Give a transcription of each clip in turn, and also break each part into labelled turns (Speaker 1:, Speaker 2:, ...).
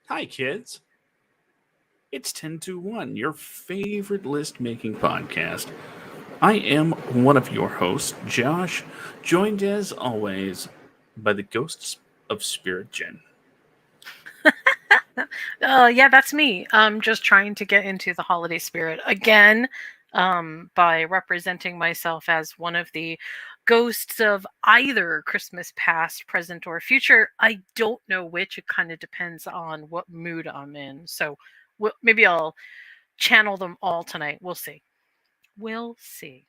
Speaker 1: Hi, kids. It's 10 to 1, your favorite list making podcast. I am one of your hosts, Josh, joined as always by the ghosts of Spirit Gen.
Speaker 2: Yeah, that's me. I'm just trying to get into the holiday spirit again by representing myself as one of the ghosts of either Christmas past, present, or future. I don't know which. It kind of depends on what mood I'm in. So maybe I'll channel them all tonight. We'll see. We'll see.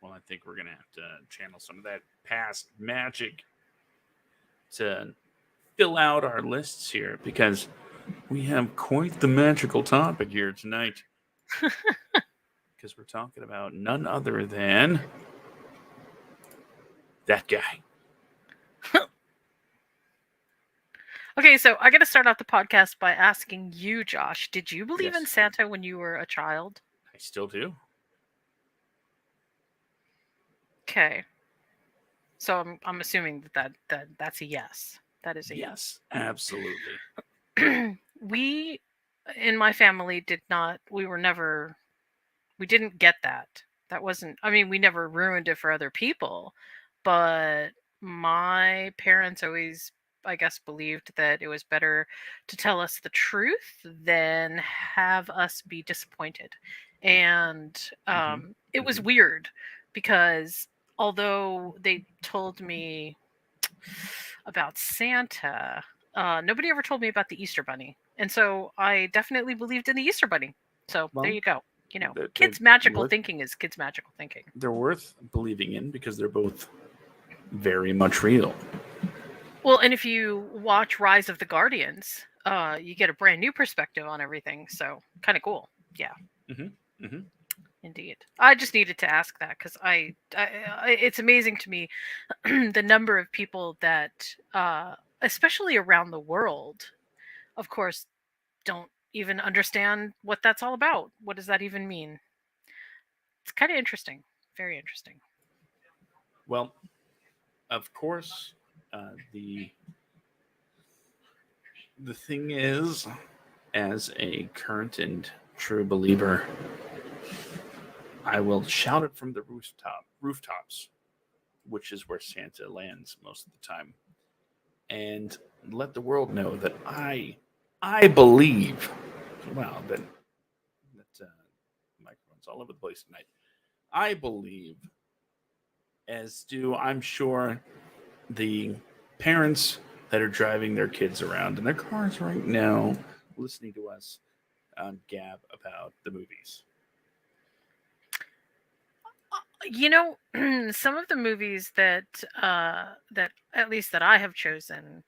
Speaker 1: Well, I think we're going to have to channel some of that past magic to fill out our lists here because we have quite the magical topic here tonight. Because we're talking about none other than that guy.
Speaker 2: Okay, so I got to start off the podcast by asking you, Josh, did you believe in
Speaker 1: Yes,
Speaker 2: Santa when you were a child?
Speaker 1: I still do.
Speaker 2: Okay. So I'm assuming that's a yes. That is a yes.
Speaker 1: Yes, absolutely.
Speaker 2: We in my family did not we were never we didn't get that. That wasn't I mean, we never ruined it for other people, but my parents always I guess believed that it was better to tell us the truth than have us be disappointed. And
Speaker 1: Mm-hmm.
Speaker 2: it was
Speaker 1: Mm-hmm.
Speaker 2: weird because although they told me about Santa, nobody ever told me about the Easter Bunny. And so I definitely believed in the Easter Bunny. So there
Speaker 1: Well,
Speaker 2: you go.
Speaker 1: they're
Speaker 2: Kids' magical
Speaker 1: worth
Speaker 2: thinking is kids' magical thinking.
Speaker 1: they're worth believing in because they're both very much real.
Speaker 2: Well, and if you watch Rise of the Guardians, you get a brand new perspective on everything. So kind of cool. Yeah,
Speaker 1: Mm-hmm. Mm-hmm.
Speaker 2: indeed. I just needed to ask that because it's amazing to me the number of people that, especially around the world, of course, don't even understand what that's all about. What does that even mean? It's kind of interesting. Very interesting.
Speaker 1: Well, of course, the thing is, as a current and true believer, I will shout it from the rooftops, which is where Santa lands most of the time, and let the world know that I believe. Wow, that microphone's all over the place tonight. I believe, as do I'm sure the parents that are driving their kids around in their cars right now, listening to us gab about the movies.
Speaker 2: Some of the movies that at least that I have chosen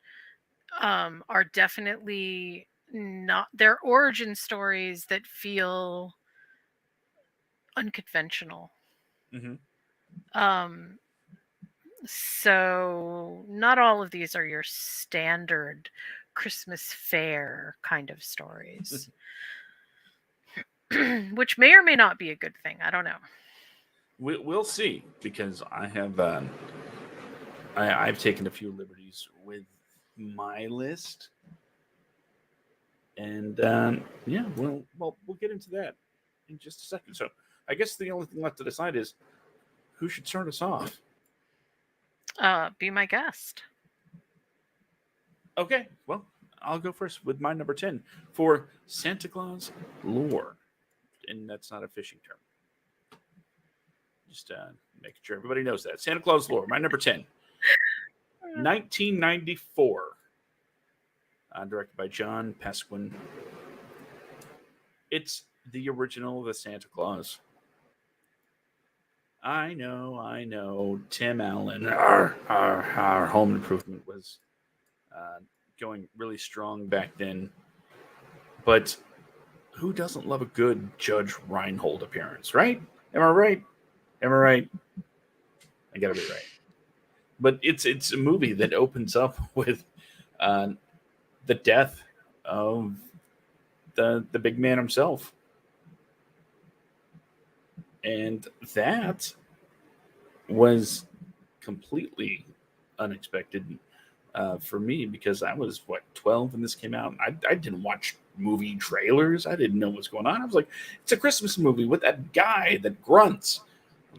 Speaker 2: are definitely not their origin stories that feel unconventional.
Speaker 1: Mm-hmm.
Speaker 2: Um, so not all of these are your standard Christmas fair kind of stories, which may or may not be a good thing. I don't know.
Speaker 1: We'll see because I've taken a few liberties with my list, and yeah, we'll get into that in just a second. So I guess the only thing left to decide is who should start us off.
Speaker 2: Be my guest.
Speaker 1: Okay, well, I'll go first with my number 10 for Santa Claus lore. And that's not a fishing term. Just making sure everybody knows that. Santa Claus lore, my number 10. 1994, directed by John Pasquin. It's the original The Santa Claus. I know. Tim Allen, our Home Improvement was uh, going really strong back then. But who doesn't love a good Judge Reinhold appearance, right? Am I right? Am I right? I gotta be right. But it's a movie that opens up with uh, the death of the big man himself, and that was completely unexpected. for me because I was 12 when this came out. I didn't watch movie trailers. I didn't know what's going on. I was like, it's a Christmas movie with that guy that grunts.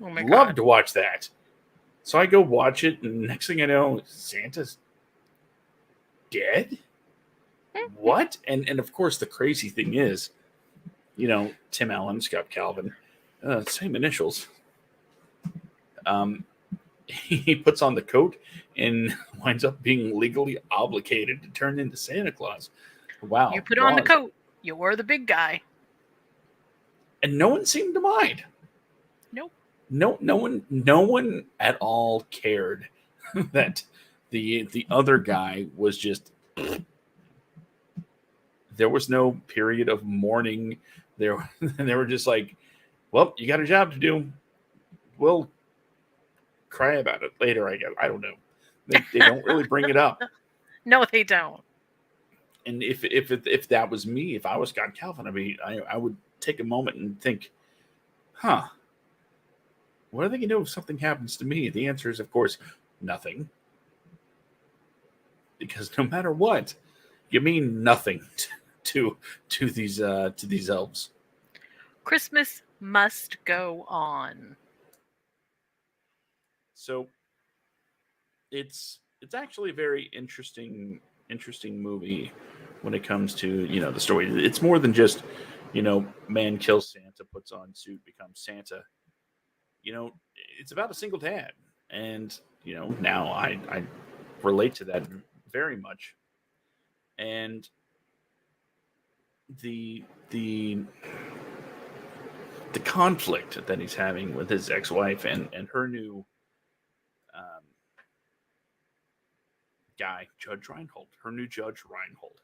Speaker 2: Oh my
Speaker 1: Love
Speaker 2: god.
Speaker 1: to watch that. So I go watch it, and next thing I know, Santa's dead. What? And of course, the crazy thing is, Tim Allen, Scott Calvin, same initials. He puts on the coat and winds up being legally obligated to turn into Santa Claus. Wow.
Speaker 2: You put on the coat, you're the big guy.
Speaker 1: And no one seemed to mind.
Speaker 2: Nope.
Speaker 1: No one at all cared that the other guy was just. There was no period of mourning. They were just like, well, you got a job to do. We'll cry about it later, I guess. I don't know. They don't really bring it up.
Speaker 2: No, they don't.
Speaker 1: And if that was me, if I was Scott Calvin, I would take a moment and think, what are they going to do if something happens to me? The answer is, of course, nothing. Because no matter what, you mean nothing to these elves.
Speaker 2: Christmas must go on.
Speaker 1: So it's actually a very interesting movie when it comes to the story. It's more than just man kills Santa, puts on suit, becomes Santa. It's about a single dad, and now I relate to that very much. And the conflict that he's having with his ex-wife and her new guy, Judge Reinhold, her new Judge Reinhold,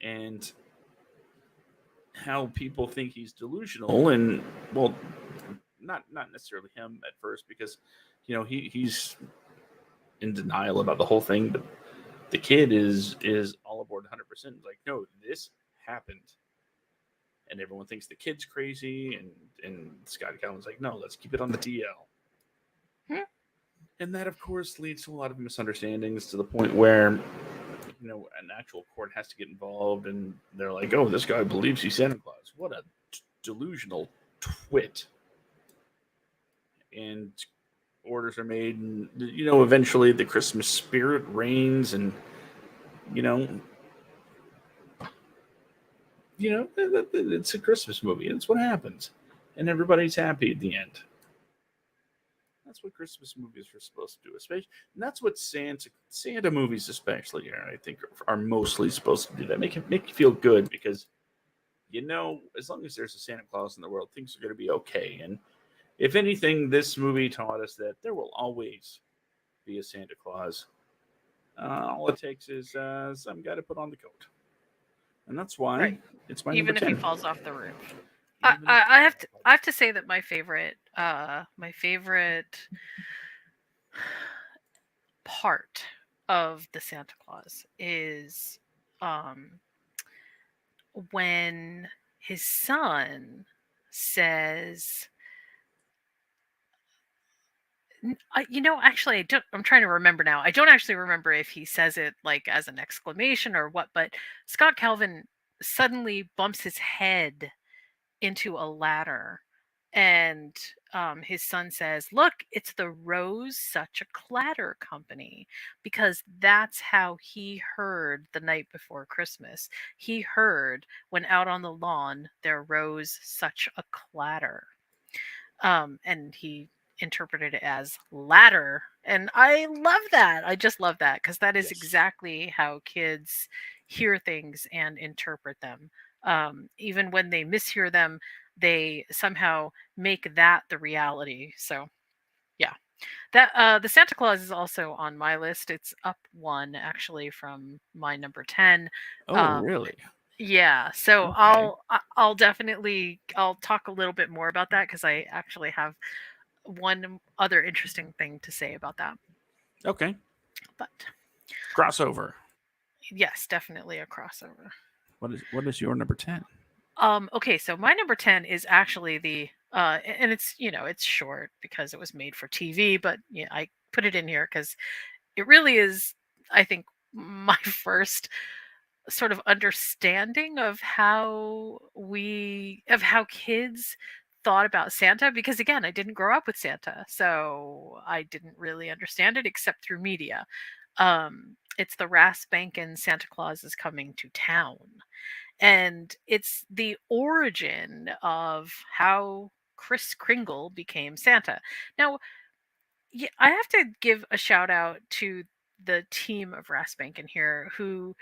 Speaker 1: and how people think he's delusional, and well, not necessarily him at first, because he's in denial about the whole thing, but the kid is all aboard 100%. Like, no, this happened, and everyone thinks the kid's crazy, and Scott Calvin's like, no, let's keep it on the DL. And that, of course, leads to a lot of misunderstandings, to the point where an actual court has to get involved, and they're like, oh, this guy believes he's Santa Claus. What a delusional twit. And orders are made, and eventually the Christmas spirit reigns, and it's a Christmas movie, and it's what happens, and everybody's happy at the end. That's what Christmas movies are supposed to do, especially, and that's what Santa movies, especially, I think, are mostly supposed to do. That make you feel good, because as long as there's a Santa Claus in the world, things are going to be okay. And if anything, this movie taught us that there will always be a Santa Claus. All it takes is some guy to put on the coat, and that's why it's my
Speaker 2: even
Speaker 1: number
Speaker 2: if
Speaker 1: 10.
Speaker 2: he falls off the roof. I have to say that my favorite part of the Santa Claus is when his son says, actually, I'm trying to remember now. I don't actually remember if he says it like as an exclamation or what, but Scott Calvin suddenly bumps his head into a ladder, and his son says, look, it's the Rose Such a Clatter Company, because that's how he heard the night before Christmas. He heard, when out on the lawn there rose such a clatter, and he interpreted it as ladder, and I love that. I just love that, because that is
Speaker 1: Yes.
Speaker 2: exactly how kids hear things and interpret them. Even when they mishear them, they somehow make that the reality. So yeah, that the Santa Claus is also on my list. It's up one, actually, from my number 10.
Speaker 1: Oh, really?
Speaker 2: Yeah, so
Speaker 1: Okay.
Speaker 2: I'll definitely, I'll talk a little bit more about that, because I actually have one other interesting thing to say about that.
Speaker 1: Okay.
Speaker 2: But
Speaker 1: Crossover.
Speaker 2: yes, definitely a crossover.
Speaker 1: What is your number 10?
Speaker 2: Okay, so my number 10 is actually the and it's, it's short because it was made for TV, but yeah, I put it in here because it really is I think, my first sort of understanding of how kids thought about Santa, because again, I didn't grow up with Santa, so I didn't really understand it except through media. It's the Rasbanken Santa Claus is Coming to Town, and it's the origin of how Kris Kringle became Santa. Now, yeah, I have to give a shout out to the team of Rasbanken here, who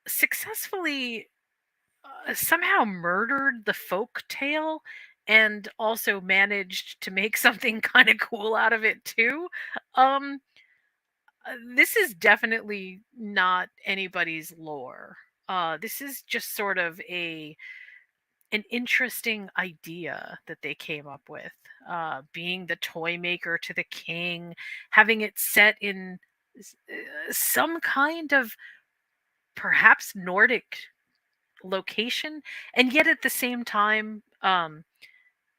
Speaker 2: successfully somehow murdered the folk tale and also managed to make something kind of cool out of it too. Um, this is definitely not anybody's lore. This is just sort of an interesting idea that they came up with. Being the toy maker to the king, having it set in some kind of perhaps Nordic location, and yet at the same time,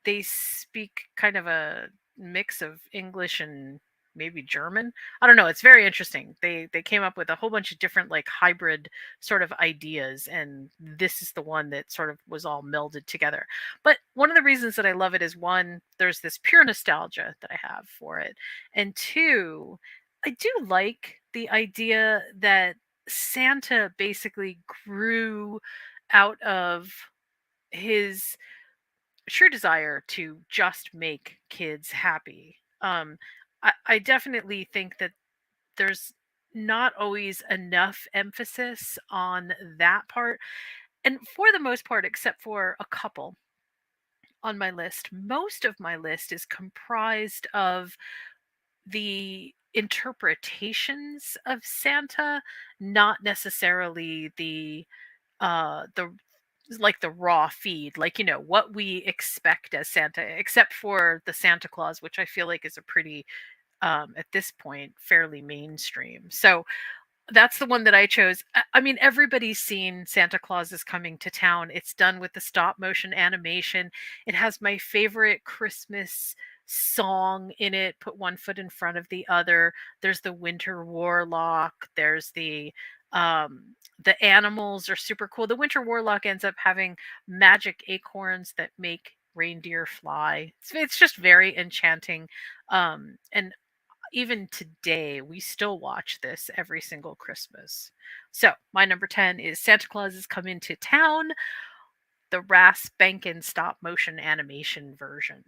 Speaker 2: they speak kind of a mix of English and maybe German. I don't know. It's very interesting. They came up with a whole bunch of different like hybrid sort of ideas, and this is the one that sort of was all melded together. But one of the reasons that I love it is, one, there's this pure nostalgia that I have for it, and two, I do like the idea that Santa basically grew out of his true desire to just make kids happy. I definitely think that there's not always enough emphasis on that part. And for the most part, except for a couple on my list, most of my list is comprised of the interpretations of Santa, not necessarily the like the raw feed, like, what we expect as Santa, except for the Santa Claus, which I feel like is a pretty at this point fairly mainstream. So that's the one that I chose. I mean, everybody's seen Santa Claus is Coming to Town. It's done with the stop motion animation. It has my favorite Christmas song in it, Put One Foot in Front of the Other. There's the Winter Warlock. There's the animals are super cool. The Winter Warlock ends up having magic acorns that make reindeer fly. It's just very enchanting. And even today, we still watch this every single Christmas. So, my number 10 is Santa Claus is Coming to Town, the Rasbanken stop motion animation version.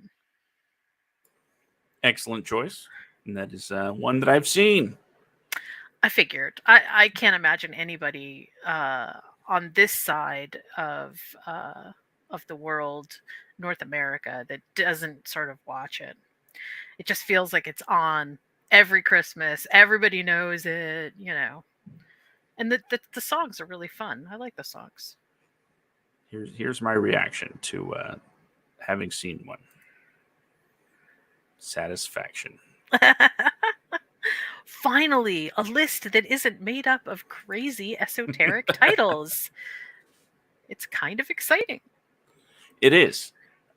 Speaker 1: Excellent choice. And that is one that I've seen.
Speaker 2: I figured. I can't imagine anybody on this side of the world, North America, that doesn't sort of watch it. It just feels like it's on every Christmas. Everybody knows it, And the songs are really fun. I like the songs.
Speaker 1: Here's my reaction to having seen one. Satisfaction.
Speaker 2: Finally, a list that isn't made up of crazy esoteric titles. It's kind of exciting.
Speaker 1: It is.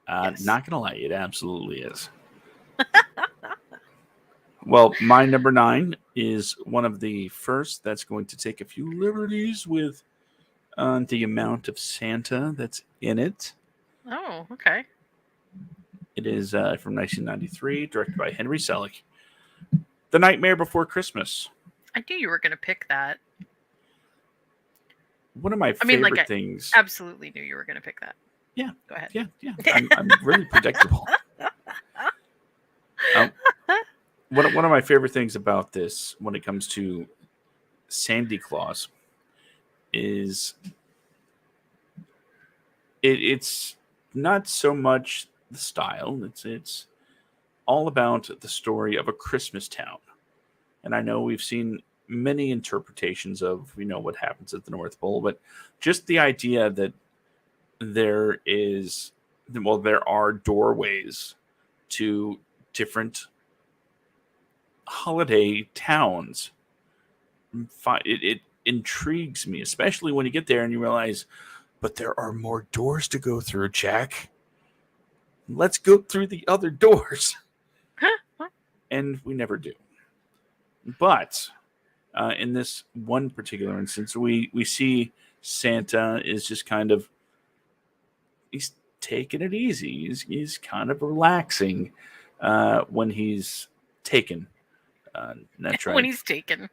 Speaker 2: Yes.
Speaker 1: Not going to lie, it absolutely is. Well, my number 9 is one of the first that's going to take a few liberties with the amount of Santa that's in it.
Speaker 2: Oh, okay.
Speaker 1: It is from 1993, directed by Henry Selick. The Nightmare Before Christmas.
Speaker 2: I knew you were going to pick that.
Speaker 1: One of my favorite things.
Speaker 2: I absolutely knew you were going to pick that.
Speaker 1: Yeah.
Speaker 2: Go ahead.
Speaker 1: Yeah. I'm really predictable. One of my favorite things about this, when it comes to Sandy Claus, is it's not so much the style. It's all about the story of a Christmas town. And I know we've seen many interpretations of, what happens at the North Pole, but just the idea that there are doorways to different holiday towns. It intrigues me, especially when you get there and you realize, but there are more doors to go through, Jack. Let's go through the other doors. And we never do. But in this one particular instance, we see Santa is just kind of he's taking it easy. He's kind of relaxing when he's taken. That's
Speaker 2: when
Speaker 1: right.
Speaker 2: he's taken.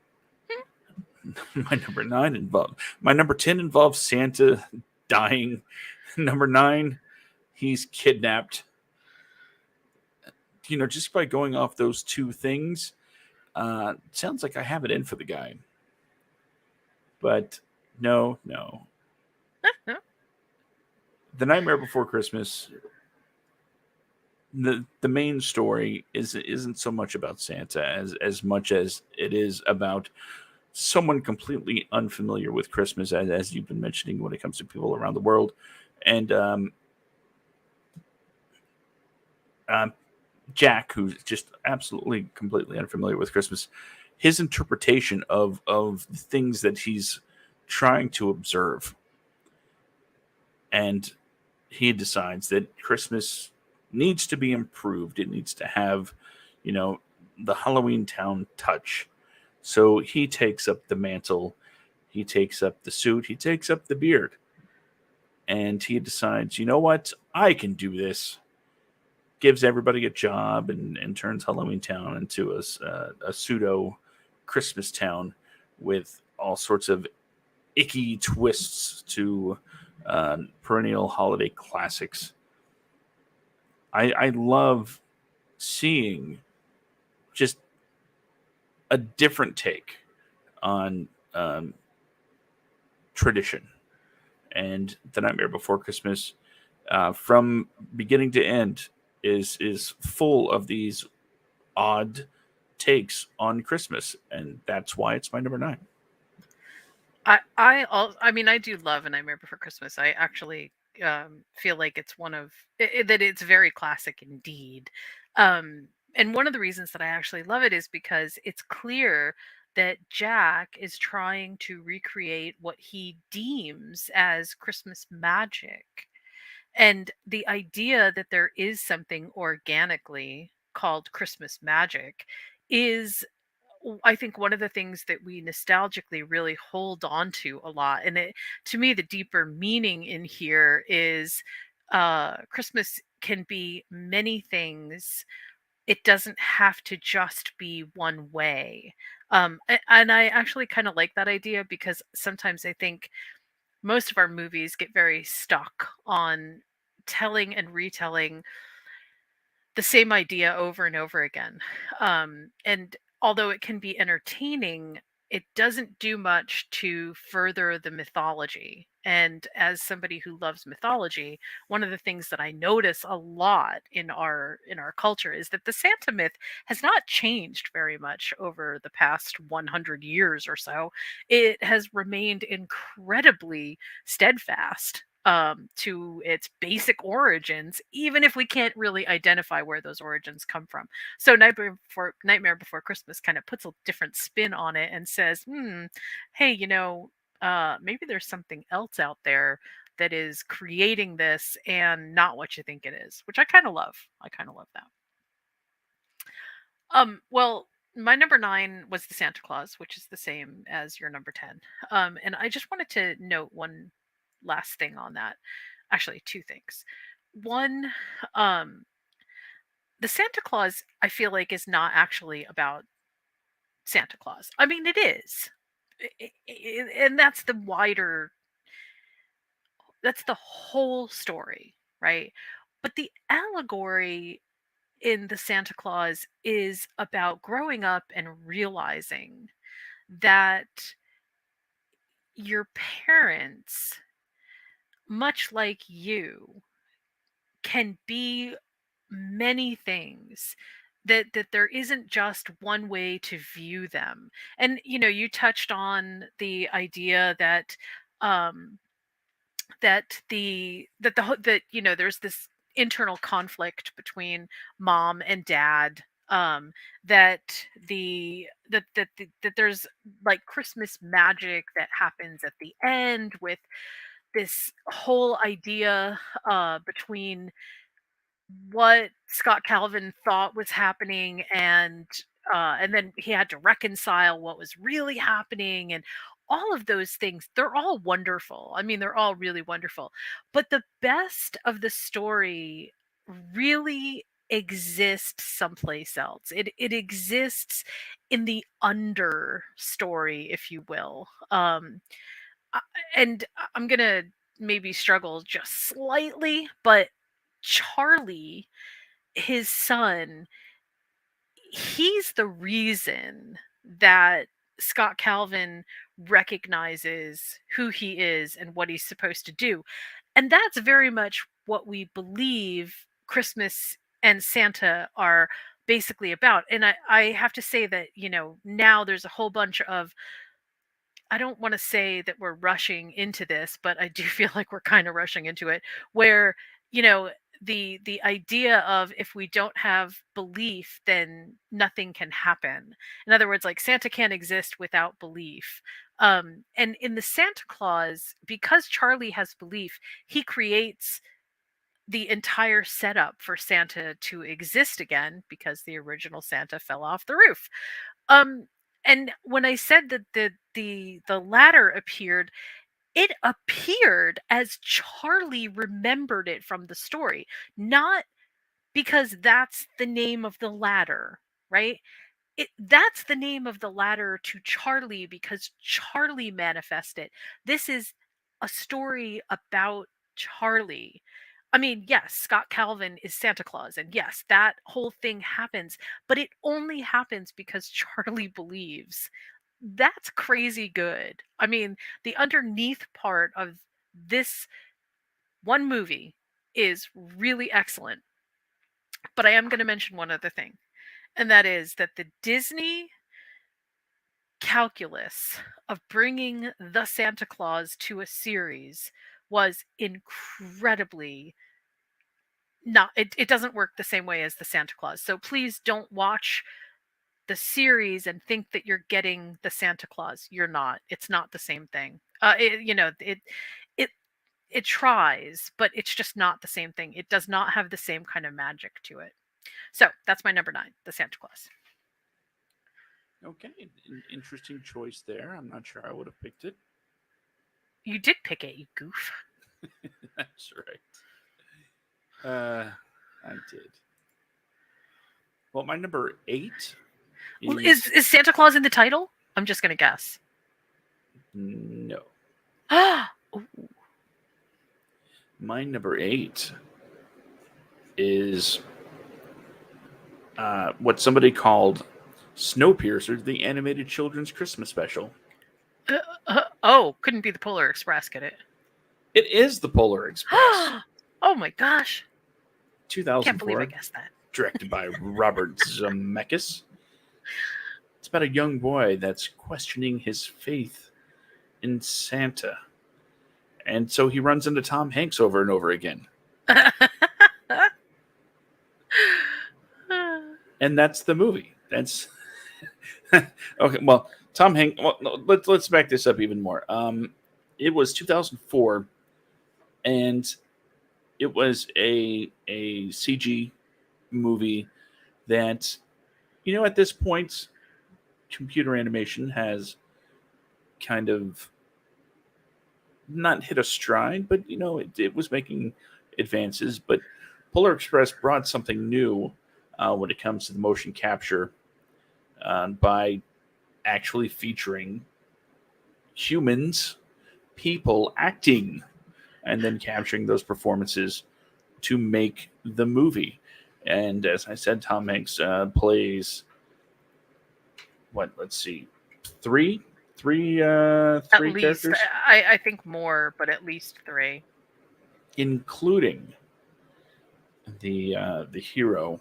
Speaker 1: My number 10 involves Santa dying. Number 9, he's kidnapped. Just by going off those two things, sounds like I have it in for the guy. But no, no. The Nightmare Before Christmas, the main story isn't so much about Santa as much as it is about someone completely unfamiliar with Christmas, as you've been mentioning when it comes to people around the world, and um, Jack, who's just absolutely completely unfamiliar with Christmas, his interpretation of the things that he's trying to observe, and he decides that Christmas needs to be improved. It needs to have, you know, the Halloween Town touch. So he takes up the mantle, he takes up the suit, he takes up the beard, and he decides, you know what, I can do this. Gives everybody a job and turns Halloween Town into a pseudo Christmas town with all sorts of icky twists to perennial holiday classics. I love seeing just a different take on tradition, and The Nightmare Before Christmas, from beginning to end, is full of these odd takes on Christmas, and that's why it's my number 9.
Speaker 2: I mean, I do love A Nightmare Before Christmas. I actually feel like it's one of that it's very classic indeed. And one of the reasons that I actually love it is because it's clear that Jack is trying to recreate what he deems as Christmas magic. And the idea that there is something organically called Christmas magic is I think one of the things that we nostalgically really hold on to a lot. And it, to me, the deeper meaning in here is Christmas can be many things. It doesn't have to just be one way. And I actually kind of like that idea because sometimes I think most of our movies get very stuck on telling and retelling the same idea over and over again. And although it can be entertaining, it doesn't do much to further the mythology. And as somebody who loves mythology, one of the things that I notice a lot in our culture is that the Santa myth has not changed very much over the past 100 years or so. It has remained incredibly steadfast to its basic origins, even if we can't really identify where those origins come from. So Nightmare Before Christmas kind of puts a different spin on it and says, hey, maybe there's something else out there that is creating this and not what you think it is, which I kind of love. I kind of love that. Well, my number 9 was the Santa Claus, which is the same as your number 10. And I just wanted to note one last thing on that. Actually, two things. One, um, the Santa Claus, I feel like, is not actually about Santa Claus. I mean, it is. And that's the whole story, right? But the allegory in the Santa Claus is about growing up and realizing that your parents, much like you, can be many things, that there isn't just one way to view them. And you touched on the idea that um that there's this internal conflict between mom and dad, that that there's like Christmas magic that happens at the end with this whole idea between what Scott Calvin thought was happening and and then he had to reconcile what was really happening, and all of those things. They're all wonderful. I mean, they're all really wonderful. But the best of the story really exists someplace else. It exists in the understory, if you will. I- and I'm gonna maybe struggle just slightly, but Charlie, his son, he's the reason that Scott Calvin recognizes who he is and what he's supposed to do. And that's very much what we believe Christmas and Santa are basically about. And I have to say that, now there's a whole bunch of, I don't want to say that we're rushing into this, but I do feel like we're kind of rushing into it, where, you know, the idea of if we don't have belief, then nothing can happen. In other words, like Santa can't exist without belief. And in the Santa Claus, because Charlie has belief, he creates the entire setup for Santa to exist again because the original Santa fell off the roof. Um, and when I said that the ladder appeared, it appeared as Charlie remembered it from the story, not because that's the name of the ladder, right? That's the name of the ladder to Charlie because Charlie manifested. This is a story about Charlie. I mean, yes, Scott Calvin is Santa Claus, and yes, that whole thing happens, but it only happens because Charlie believes. That's crazy good. I mean, the underneath part of this one movie is really excellent, but I am going to mention one other thing, and that is that the Disney calculus of bringing the Santa Claus to a series was incredibly not it doesn't work the same way as the Santa Claus. So please don't watch the series and think that you're getting the Santa Claus. You're not. It's not the same thing. It it tries, but it's just not the same thing. It does not have the same kind of magic to it. So that's my number 9, the Santa Claus.
Speaker 1: Okay, interesting choice there. I'm not sure I would have picked it.
Speaker 2: You did pick it, you goof.
Speaker 1: That's right. I did. Well, my number 8
Speaker 2: Well,
Speaker 1: is
Speaker 2: is Santa Claus in the title? I'm just gonna guess.
Speaker 1: no.
Speaker 2: Ooh.
Speaker 1: My number 8 is what somebody called Snowpiercer, the animated children's Christmas special.
Speaker 2: Couldn't be the Polar Express, could it?
Speaker 1: It is the Polar Express,
Speaker 2: Oh my gosh. Can't believe I
Speaker 1: 2004,
Speaker 2: guessed that.
Speaker 1: directed by Robert Zemeckis. It's about a young boy that's questioning his faith in Santa. And so he runs into Tom Hanks over and over again. And that's the movie. That's okay. Well, Tom Hanks. Well, no, let's back this up even more. It was 2004, and it was a CG movie that, at this point, computer animation has kind of not hit a stride, but it was making advances. But Polar Express brought something new when it comes to the motion capture by actually featuring humans, people acting, and then capturing those performances to make the movie. And as I said, Tom Hanks plays let's see, three
Speaker 2: At least,
Speaker 1: characters,
Speaker 2: I think more, but at least 3.
Speaker 1: including the hero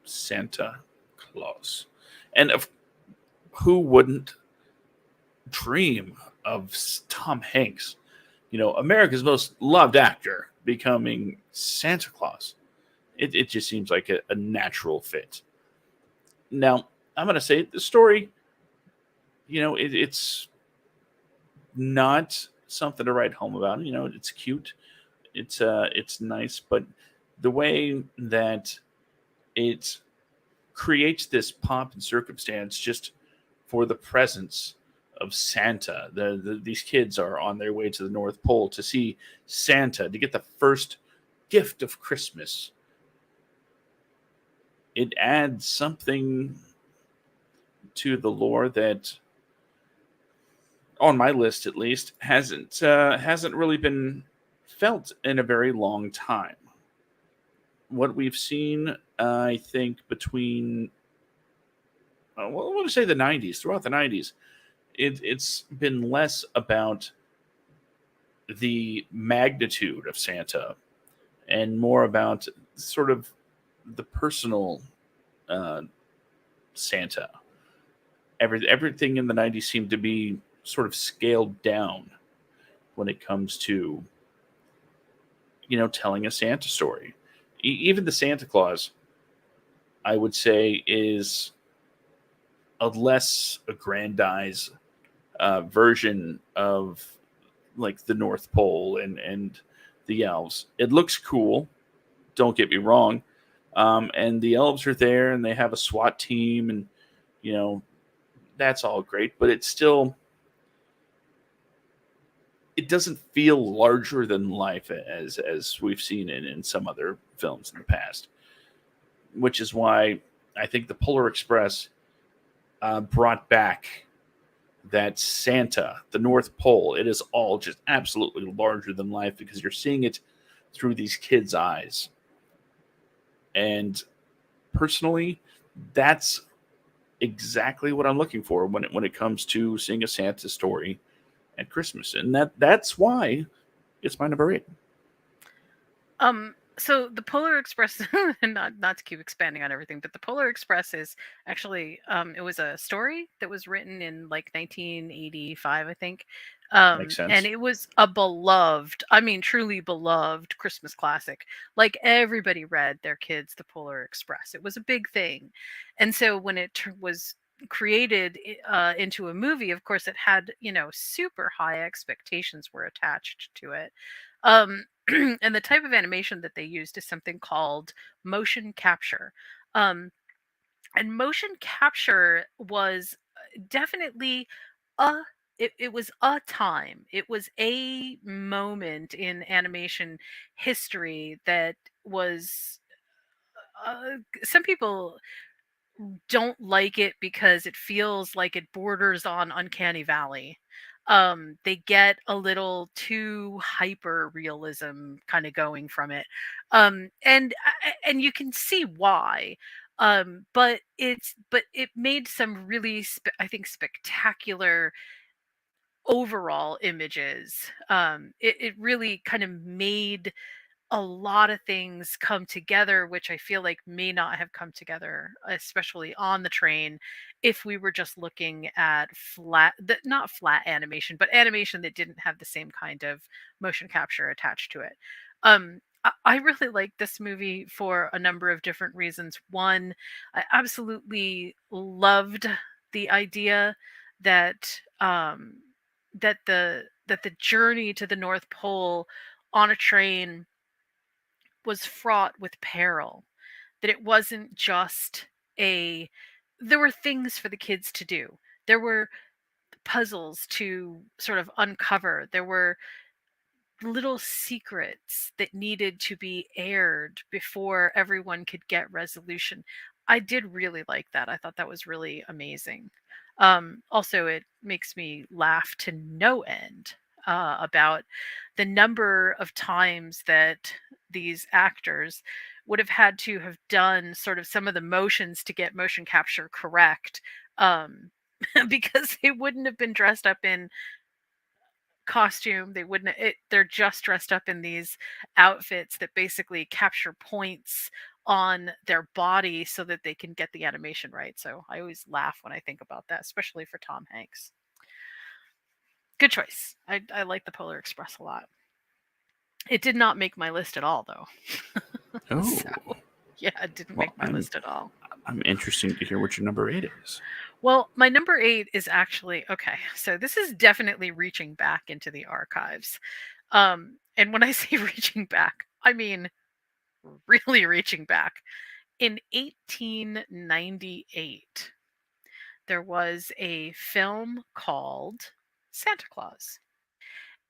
Speaker 1: Santa Claus. And who wouldn't dream of Tom Hanks, America's most loved actor, becoming Santa Claus? It just seems like a natural fit. Now, I'm going to say the story, it's not something to write home about. It's cute. It's nice, but the way that it creates this pomp and circumstance just for the presence of Santa. These kids are on their way to the North Pole to see Santa, to get the first gift of Christmas. It adds something to the lore that, on my list at least, hasn't really been felt in a very long time. What we've seen, I think, between well, I want to say the '90s, throughout the '90s, it's been less about the magnitude of Santa and more about sort of the personal uh, Santa. Everything in the '90s seemed to be sort of scaled down when it comes to telling a Santa story. Even the Santa Claus, I would say, is a less aggrandized version of like the North Pole and the elves. It looks cool. Don't get me wrong. And the elves are there, and they have a SWAT team, and you know that's all great. But it doesn't feel larger than life as we've seen in some other films in the past. Which is why I think the Polar Express brought back that Santa, the North Pole. It is all just absolutely larger than life because you're seeing it through these kids' eyes. And personally, that's exactly what I'm looking for when it comes to seeing a Santa story at Christmas, and that's why it's my number 8.
Speaker 2: So the Polar Express, and not to keep expanding on everything, but the Polar Express is actually it was a story that was written in like 1985, I think.
Speaker 1: Makes
Speaker 2: And
Speaker 1: sense.
Speaker 2: it was a beloved, I mean truly beloved Christmas classic. Like everybody read their kids the Polar Express. It was a big thing. And so when it was created into a movie, of course it had, super high expectations were attached to it. Um and the type of animation that they used is something called motion capture. Um, and motion capture was definitely a it was a time. It was a moment in animation history that was some people don't like it because it feels like it borders on uncanny valley. They get a little too hyper realism kind of going from it. And you can see why. But it made some really I think spectacular overall images. It really kind of made a lot of things come together, which I feel like may not have come together, especially on the train, if we were just looking at not flat animation, but animation that didn't have the same kind of motion capture attached to it. I really like this movie for a number of different reasons. One, I absolutely loved the idea that that the journey to the North Pole on a train was fraught with peril, that it wasn't just a there were things for the kids to do. There were puzzles to sort of uncover. There were little secrets that needed to be aired before everyone could get resolution. I did really like that. I thought that was really amazing. Also, it makes me laugh to no end about the number of times that these actors would have had to have done sort of some of the motions to get motion capture correct, because they wouldn't have been dressed up in costume. They wouldn't they're just dressed up in these outfits that basically capture points on their body so that they can get the animation right. So I always laugh when I think about that, especially for Tom Hanks. Good choice. I like the Polar Express a lot. It did not make my list at all though.
Speaker 1: Oh,
Speaker 2: So yeah, it didn't
Speaker 1: well,
Speaker 2: make my list at all.
Speaker 1: I'm interesting to hear what your number 8 is.
Speaker 2: Well, my number 8 is actually okay. So this is definitely reaching back into the archives. And when I say reaching back, I mean really reaching back. In 1898, there was a film called Santa Claus.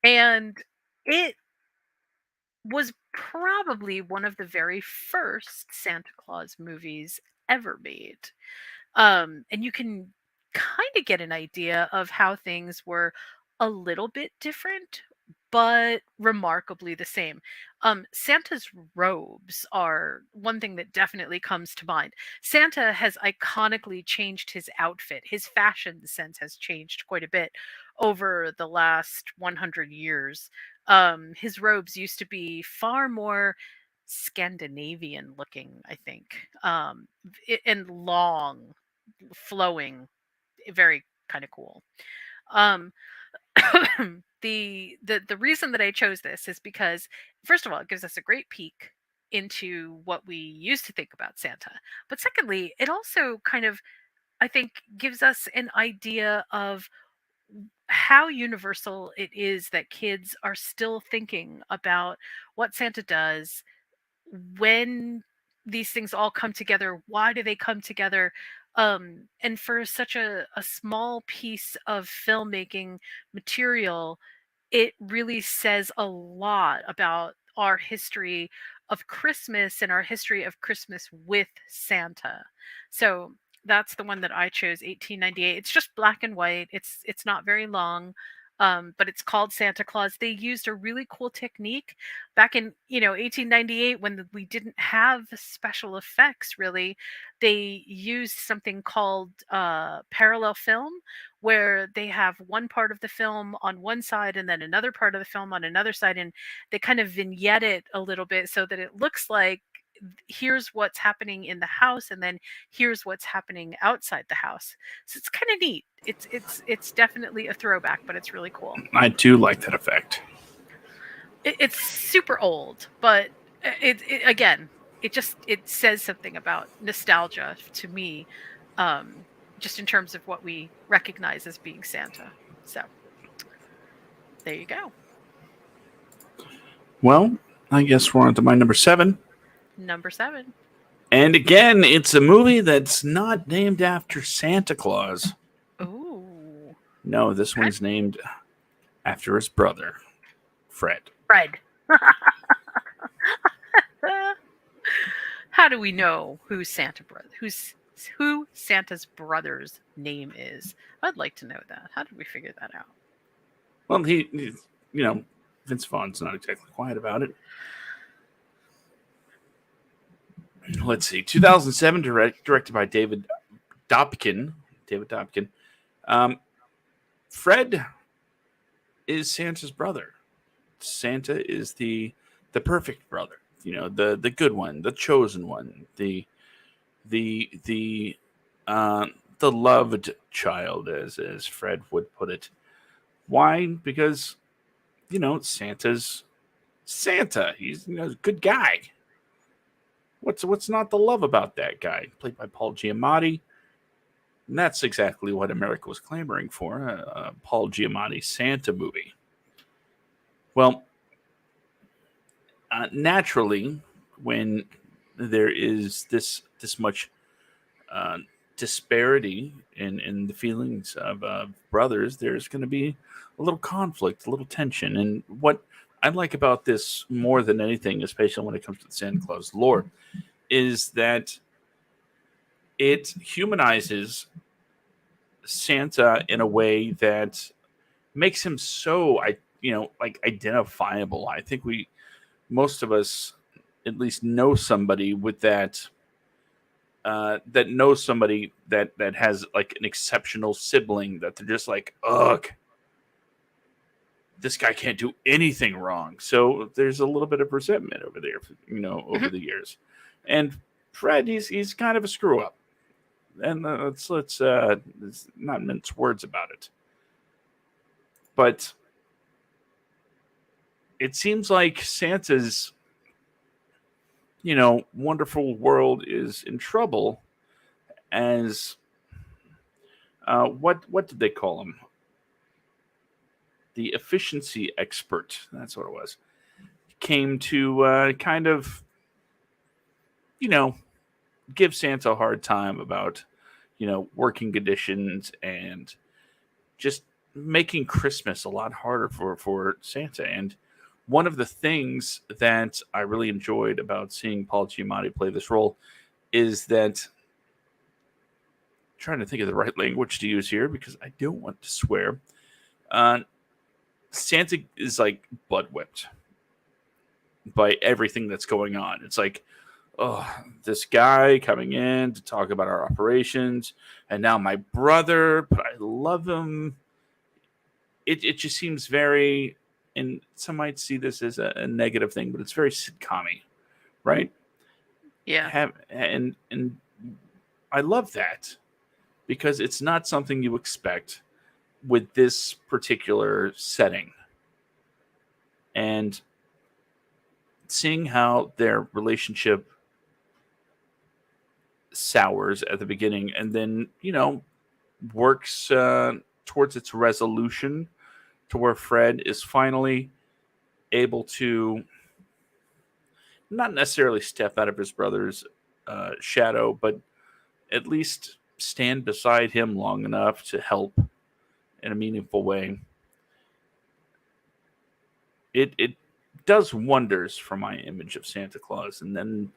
Speaker 2: And it was probably one of the very first Santa Claus movies ever made. And you can kind of get an idea of how things were a little bit different, but remarkably the same. Santa's robes are one thing that definitely comes to mind. Santa has iconically changed his outfit. His fashion sense has changed quite a bit over the last 100 years. His robes used to be far more Scandinavian looking, I think, and long, flowing, very kind of cool. Um, the reason that I chose this is because, first of all, it gives us a great peek into what we used to think about Santa. But secondly, it also kind of, I think, gives us an idea of how universal it is that kids are still thinking about what Santa does, when these things all come together, why do they come together? And for such a small piece of filmmaking material, it really says a lot about our history of Christmas and our history of Christmas with Santa. So that's the one that I chose, 1898. It's just black and white. It's not very long. But it's called Santa Claus. They used a really cool technique back in 1898, when we didn't have special effects really. They used something called parallel film, where they have one part of the film on one side and then another part of the film on another side, and they kind of vignette it a little bit so that it looks like here's what's happening in the house and then here's what's happening outside the house. So it's kind of neat. It's definitely a throwback, but it's really cool.
Speaker 1: I do like that effect.
Speaker 2: It's super old, but again, it says something about nostalgia to me, just in terms of what we recognize as being Santa. So there you go.
Speaker 1: Well, I guess we're on to my number 7.
Speaker 2: Number 7.
Speaker 1: And again, it's a movie that's not named after Santa Claus.
Speaker 2: Ooh.
Speaker 1: No, this
Speaker 2: Okay.
Speaker 1: one's named after his brother, Fred.
Speaker 2: Fred. How do we know who who Santa's brother's name is? I'd like to know that. How did we figure that out?
Speaker 1: Well, Vince Vaughn's not exactly quiet about it. Let's see, 2007, directed by David Dobkin. Fred is Santa's brother. Santa is the perfect brother. The good one, the chosen one, the loved child, as Fred would put it. Why? Because Santa's Santa. He's a good guy. What's not to love about that guy? Played by Paul Giamatti. And that's exactly what America was clamoring for, a Paul Giamatti Santa movie. Well, naturally, when there is this much disparity in the feelings of brothers, there's going to be a little conflict, a little tension. And what I like about this more than anything, especially when it comes to the Santa Claus lore, is that it humanizes Santa in a way that makes him so identifiable. I think most of us at least know somebody with that that knows somebody that has like an exceptional sibling that they're just like, ugh, this guy can't do anything wrong. So there's a little bit of resentment over there, over the years. And Fred, he's kind of a screw up, and let's not mince words about it. But it seems like Santa's wonderful world is in trouble, as what did they call him? The efficiency expert. That's what it was. Came to kind of give Santa a hard time about, working conditions and just making Christmas a lot harder for Santa. And one of the things that I really enjoyed about seeing Paul Giamatti play this role is that, trying to think of the right language to use here because I don't want to swear. Santa is like butt whipped by everything that's going on. It's like, oh, this guy coming in to talk about our operations, and now my brother, but I love him. It just seems very, and some might see this as a negative thing, but it's very sitcom-y, right?
Speaker 2: Yeah.
Speaker 1: And I love that because it's not something you expect with this particular setting. And seeing how their relationship sours at the beginning and then, works towards its resolution to where Fred is finally able to not necessarily step out of his brother's shadow, but at least stand beside him long enough to help in a meaningful way. It does wonders for my image of Santa Claus. And then,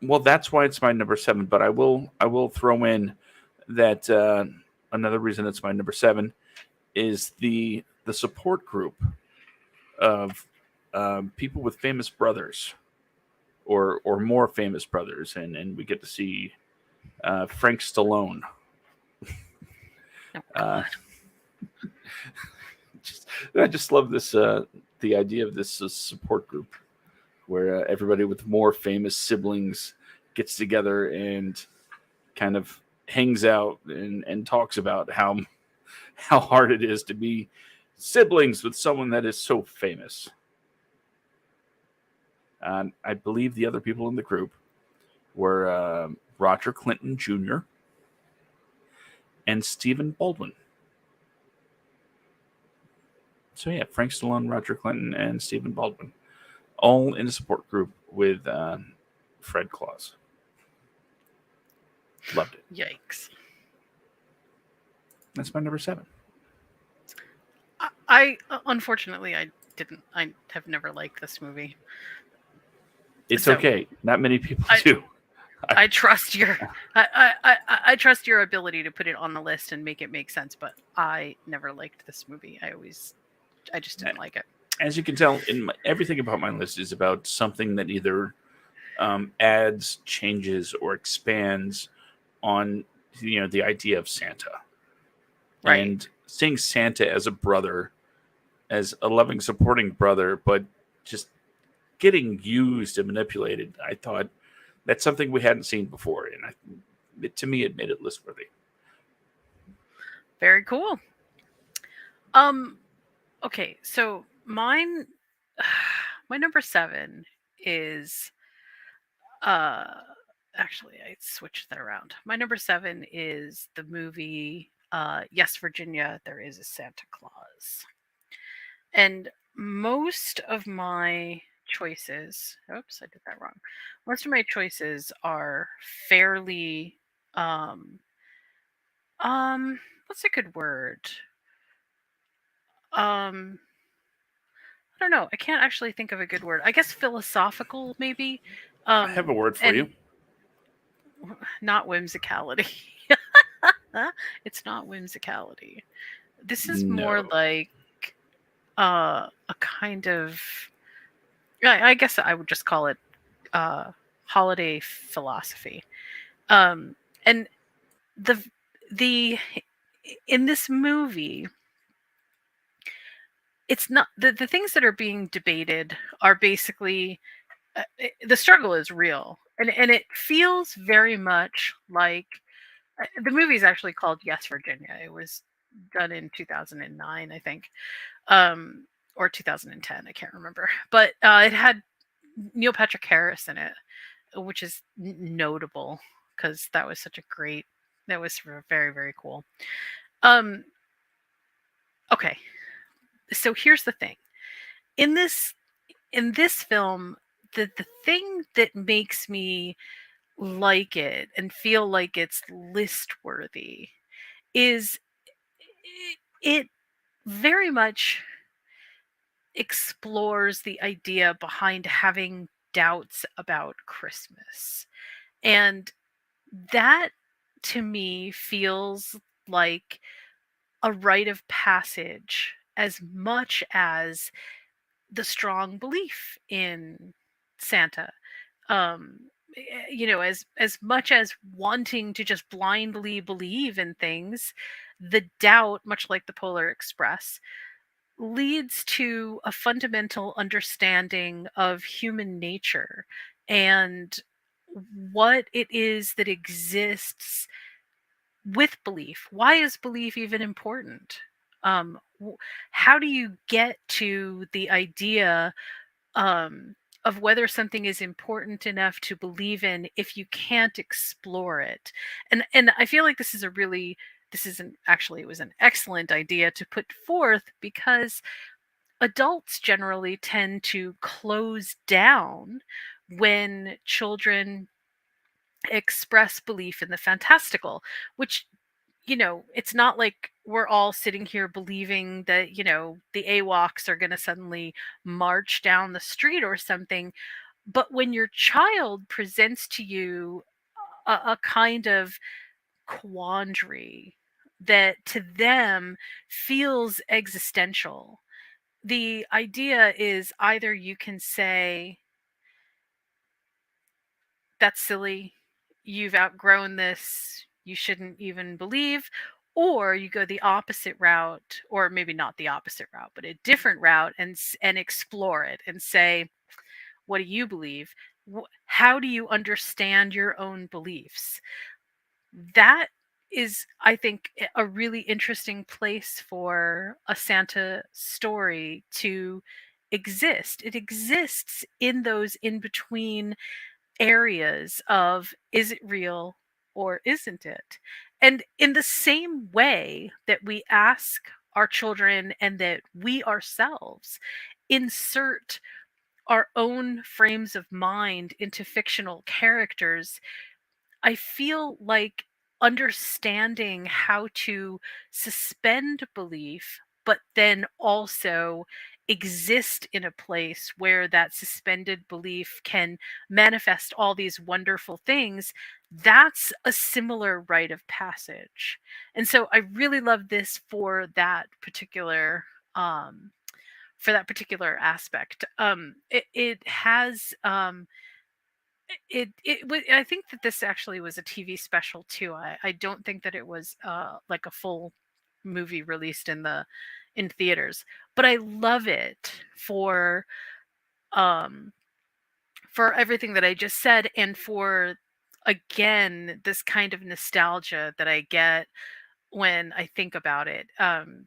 Speaker 1: well, that's why it's my number 7. But I will throw in that another reason it's my number 7 is the support group of people with famous brothers or more famous brothers, and we get to see Frank Stallone. I just love this the idea of this support group where everybody with more famous siblings gets together and kind of hangs out and talks about how hard it is to be siblings with someone that is so famous. I believe the other people in the group were Roger Clinton Jr. and Stephen Baldwin. So yeah, Frank Stallone, Roger Clinton, and Stephen Baldwin, all in a support group with Fred Claus. Loved it.
Speaker 2: Yikes.
Speaker 1: That's my number 7.
Speaker 2: I unfortunately I have never liked this movie.
Speaker 1: It's okay. Not many people do.
Speaker 2: I trust I trust your ability to put it on the list and make it make sense, but I never liked this movie. I just didn't like it.
Speaker 1: As you can tell, everything about my list is about something that either adds, changes, or expands on the idea of Santa.
Speaker 2: Right.
Speaker 1: And seeing Santa as a brother, as a loving, supporting brother, but just getting used and manipulated, I thought that's something we hadn't seen before, and to me, it made it list worthy.
Speaker 2: Very cool. Okay, so my number 7 is actually I switched that around. My number 7 is the movie Yes, Virginia, There Is a Santa Claus. And most of my choices, oops, I did that wrong. Most of my choices are fairly what's a good word? I don't know. I can't actually think of a good word. I guess philosophical, maybe.
Speaker 1: I have a word for you.
Speaker 2: Not whimsicality. It's not whimsicality. This is more like a kind of. I guess I would just call it holiday philosophy. And the in this movie, it's not the things that are being debated are basically the struggle is real, and it feels very much like the movie is actually called Yes, Virginia. It was done in 2009, I think, or 2010. I can't remember, but it had Neil Patrick Harris in it, which is notable because that was that was very, very cool. Okay, so here's the thing. In this film, the thing that makes me like it and feel like it's list worthy is it very much explores the idea behind having doubts about Christmas. And that to me feels like a rite of passage as much as the strong belief in Santa. Um, as much as wanting to just blindly believe in things, the doubt, much like the Polar Express, leads to a fundamental understanding of human nature and what it is that exists with belief. Why is belief even important? Um, how do you get to the idea um, of whether something is important enough to believe in if you can't explore it? And I feel like this isn't actually, it was an excellent idea to put forth because adults generally tend to close down when children express belief in the fantastical, which, it's not like we're all sitting here believing that, the AWOCs are going to suddenly march down the street or something. But when your child presents to you a kind of quandary that to them feels existential, the idea is either you can say, that's silly, you've outgrown this, you shouldn't even believe, or you go the opposite route, or maybe not the opposite route, but a different route, and explore it and say, what do you believe? How do you understand your own beliefs? That is, I think, a really interesting place for a Santa story to exist. It exists in those in between areas of, is it real or isn't it? And in the same way that we ask our children and that we ourselves insert our own frames of mind into fictional characters, I feel like understanding how to suspend belief, but then also exist in a place where that suspended belief can manifest all these wonderful things, that's a similar rite of passage. And so I really love this um for that particular aspect. It has I think that this actually was a TV special too. I don't think that it was like a full movie released in theaters, but I love it um for everything that I just said, and for, again, this kind of nostalgia that I get when I think about it.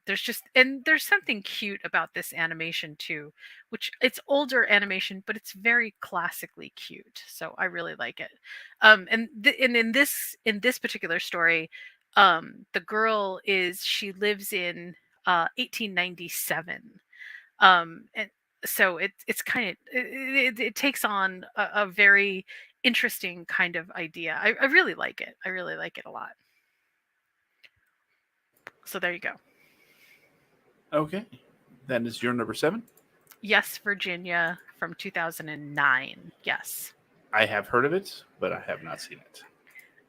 Speaker 2: There's something cute about this animation too, which it's older animation, but it's very classically cute. So I really like it. And in this particular story, the girl she lives in 1897. And so it's kind of it takes on a very interesting kind of idea. I really like it. I really like it a lot. So there you go.
Speaker 1: Okay. That is your number 7.
Speaker 2: Yes, Virginia from 2009. Yes.
Speaker 1: I have heard of it, but I have not seen it.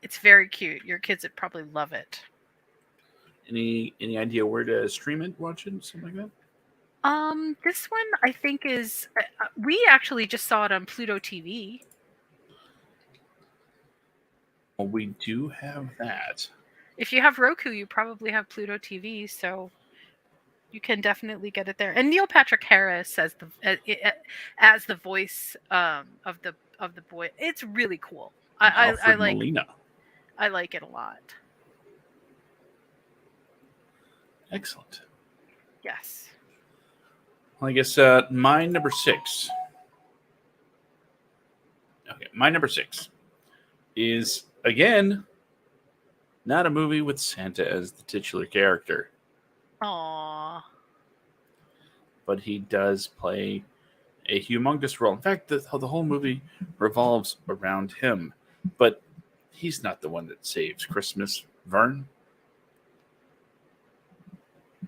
Speaker 2: It's very cute. Your kids would probably love it.
Speaker 1: Any idea where to stream it, watch it, something like that?
Speaker 2: This one I think is we actually just saw it on Pluto TV.
Speaker 1: Well, we do have that.
Speaker 2: If you have Roku, you probably have Pluto TV, so you can definitely get it there. And Neil Patrick Harris as the voice of the boy. It's really cool.
Speaker 1: Alfred Molina.
Speaker 2: I like it a lot.
Speaker 1: Excellent.
Speaker 2: Yes.
Speaker 1: Well, I guess my number 6. Okay, my number 6 is, again, not a movie with Santa as the titular character.
Speaker 2: Aww.
Speaker 1: But he does play a humongous role. In fact, the whole movie revolves around him. But he's not the one that saves Christmas, Vern.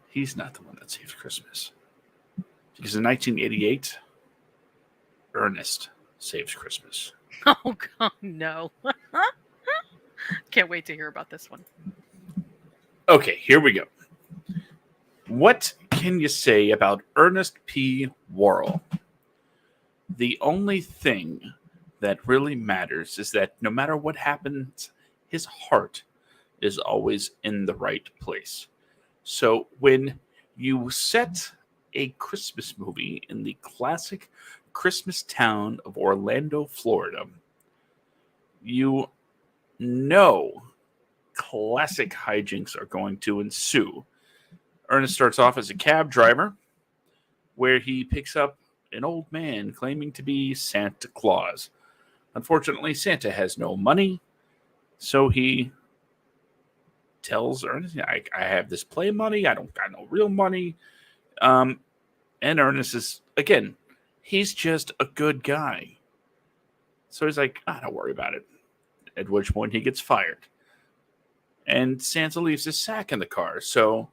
Speaker 1: He's not the one that saves Christmas. Because in 1988, Ernest saves Christmas.
Speaker 2: Oh, God, no. Can't wait to hear about this one.
Speaker 1: Okay, here we go. What can you say about Ernest P. Worrell? The only thing that really matters is that no matter what happens, his heart is always in the right place. So when you set a Christmas movie in the classic Christmas town of Orlando, Florida, you know classic hijinks are going to ensue. Ernest starts off as a cab driver, where he picks up an old man claiming to be Santa Claus. Unfortunately, Santa has no money, so he tells Ernest, I have this play money, I don't got no real money. And Ernest is, again, he's just a good guy. So he's like, don't worry about it. At which point he gets fired. And Santa leaves his sack in the car. So,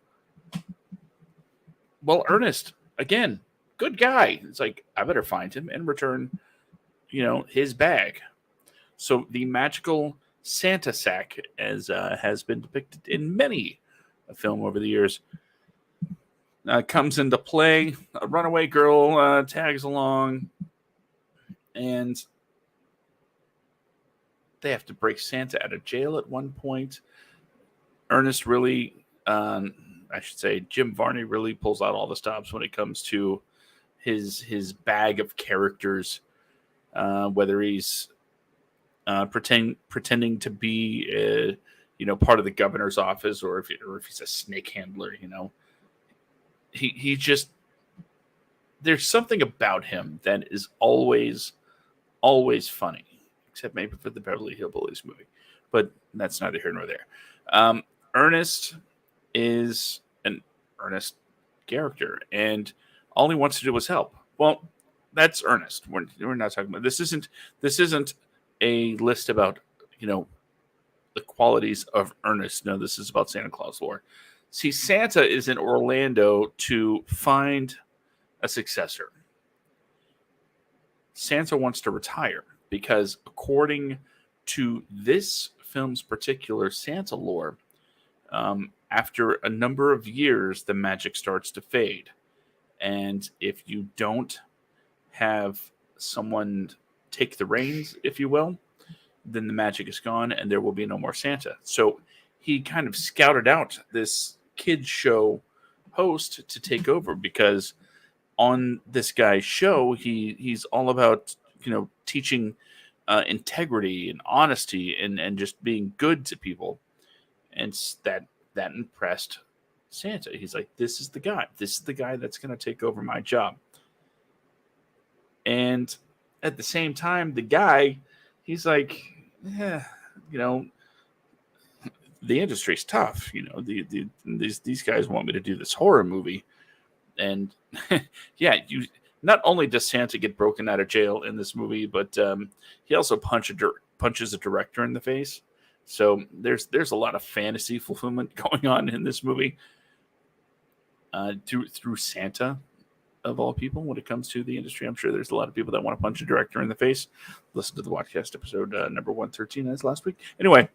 Speaker 1: well, Ernest, again, good guy. It's like, I better find him and return, his bag. So the magical Santa sack, as has been depicted in many a film over the years, comes into play. A runaway girl tags along, and they have to break Santa out of jail at one point. Ernest really, Jim Varney really pulls out all the stops when it comes to his bag of characters, whether he's pretending to be part of the governor's office, or if he's a snake handler. He just, there's something about him that is always funny, except maybe for the Beverly Hillbillies movie, but that's neither here nor there. Ernest is an earnest character, and all he wants to do is help. Well, that's Ernest. We're not talking about this. Isn't a list about the qualities of Ernest. No, this is about Santa Claus lore. See, Santa is in Orlando to find a successor. Santa wants to retire because, according to this film's particular Santa lore, after a number of years, the magic starts to fade. And if you don't have someone take the reins, if you will, then the magic is gone and there will be no more Santa. So he kind of scouted out this kids show host to take over, because on this guy's show, he's all about, teaching integrity and honesty and just being good to people. And that impressed Santa. He's like, this is the guy. This is the guy that's going to take over my job. And at the same time, the guy, he's like, the industry's tough. These guys want me to do this horror movie. And you not only does Santa get broken out of jail in this movie, but he also punches a director in the face. So there's a lot of fantasy fulfillment going on in this movie through Santa, of all people, when it comes to the industry. I'm sure there's a lot of people that want to punch a director in the face. Listen to the Watchcast episode number 113 as last week. Anyway,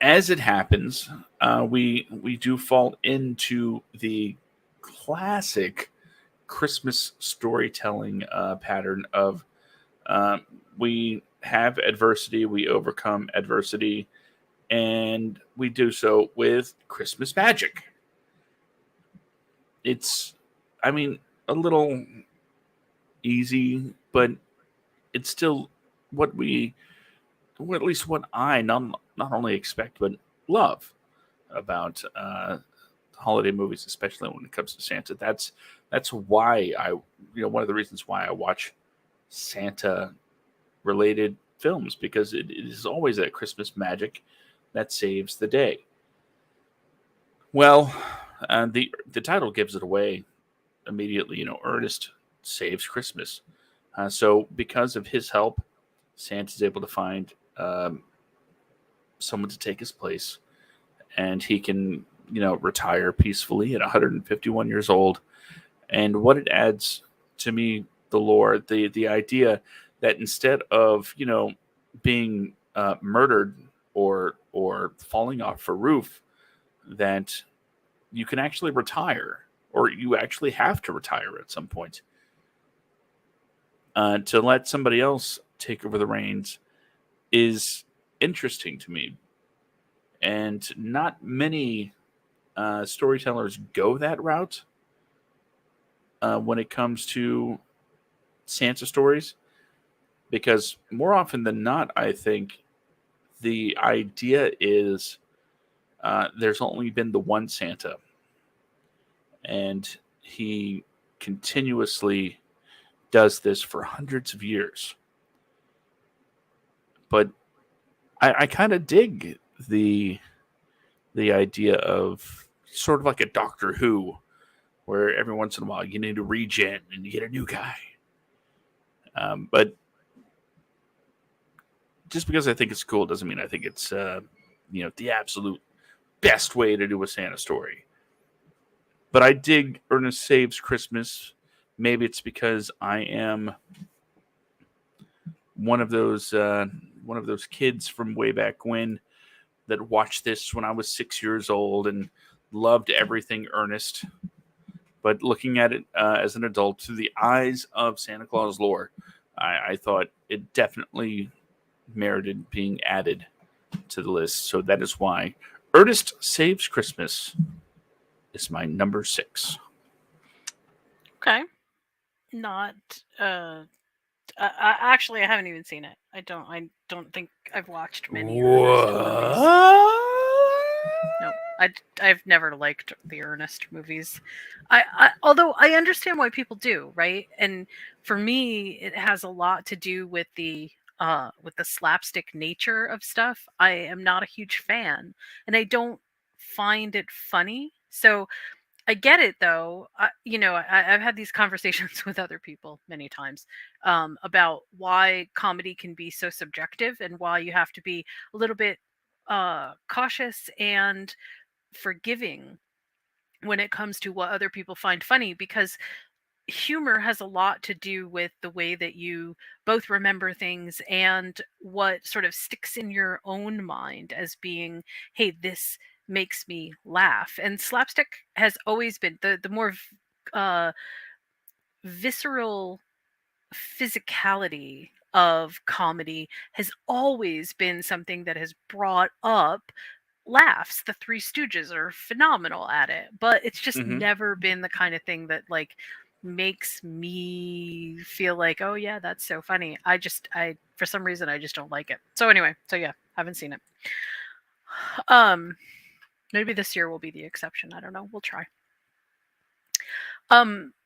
Speaker 1: as it happens, we do fall into the classic Christmas storytelling pattern of we have adversity, we overcome adversity, and we do so with Christmas magic. It's, a little easy, but it's still what at least what I not only expect, but love about holiday movies, especially when it comes to Santa. That's why one of the reasons why I watch Santa related films, because it is always that Christmas magic that saves the day. Well, the title gives it away. immediately, Ernest saves Christmas. So because of his help, Santa's able to find someone to take his place, and he can, retire peacefully at 151 years old. And what it adds to me, the lore, the idea that instead of being murdered or falling off a roof, that you can actually retire, or you actually have to retire at some point, to let somebody else take over the reins is interesting to me. And not many storytellers go that route when it comes to Santa stories, because more often than not, I think the idea is there's only been the one Santa, and he continuously does this for hundreds of years. But I kind of dig the idea of sort of like a Doctor Who, where every once in a while you need a regen and you get a new guy. But just because I think it's cool doesn't mean I think it's the absolute best way to do a Santa story. But I dig Ernest Saves Christmas. Maybe it's because I am one of those kids from way back when that watched this when I was 6 years old and loved everything Ernest. But looking at it as an adult through the eyes of Santa Claus lore, I thought it definitely merited being added to the list. So that is why Ernest Saves Christmas is my number 6.
Speaker 2: Okay. Not actually, I haven't even seen it. I don't think I've watched many Ernest movies. No, I've never liked the Ernest movies. Although I understand why people do, right? And for me, it has a lot to do with the slapstick nature of stuff. I am not a huge fan, and I don't find it funny. So I get it though. I've had these conversations with other people many times about why comedy can be so subjective and why you have to be a little bit cautious and forgiving when it comes to what other people find funny, because humor has a lot to do with the way that you both remember things and what sort of sticks in your own mind as being, hey, this makes me laugh. And slapstick has always been the more uh, visceral physicality of comedy has always been something that has brought up laughs. The Three Stooges are phenomenal at it, but it's just
Speaker 1: Mm-hmm.
Speaker 2: never been the kind of thing that like makes me feel like, oh yeah, that's so funny. I for some reason I just don't like it. So anyway, so yeah, haven't seen it. Maybe this year will be the exception. I don't know. We'll try.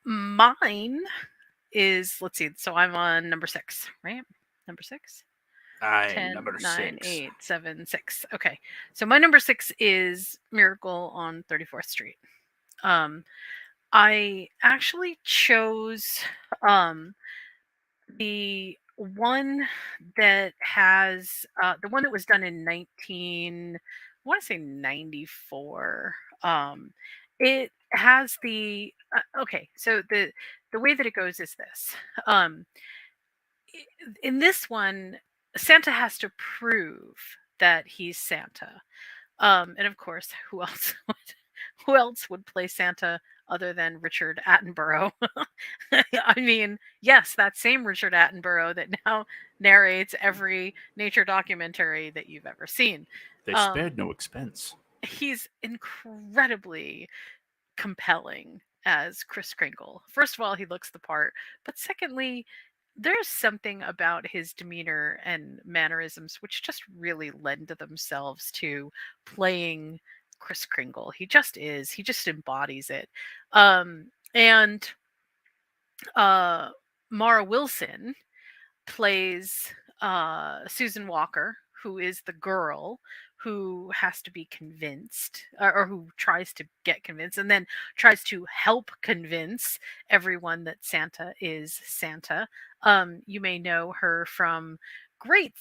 Speaker 2: Mine is, let's see. So I'm on number 6, right? Number 6.
Speaker 1: I'm
Speaker 2: 10,
Speaker 1: number
Speaker 2: 9,
Speaker 1: 6.
Speaker 2: 8, 7, 6. Okay. So my number 6 is Miracle on 34th Street. I actually chose the one that has the one that was done in 19, I want to say 94. It has the okay, so the way that it goes is this. Um in this one, Santa has to prove that he's Santa. And of course, who else who else would play Santa other than Richard Attenborough? I mean, yes, that same Richard Attenborough that now narrates every nature documentary that you've ever seen.
Speaker 1: They
Speaker 2: Um,
Speaker 1: spared no expense.
Speaker 2: he's incredibly compelling as Kris Kringle. First of all, he looks the part, but secondly, there's something about his demeanor and mannerisms which just really lend themselves to playing Kris Kringle. He just is. He just embodies it. And Mara Wilson plays Susan Walker, who is the girl who has to be convinced, or who tries to get convinced, and then tries to help convince everyone that Santa is Santa. You may know her from great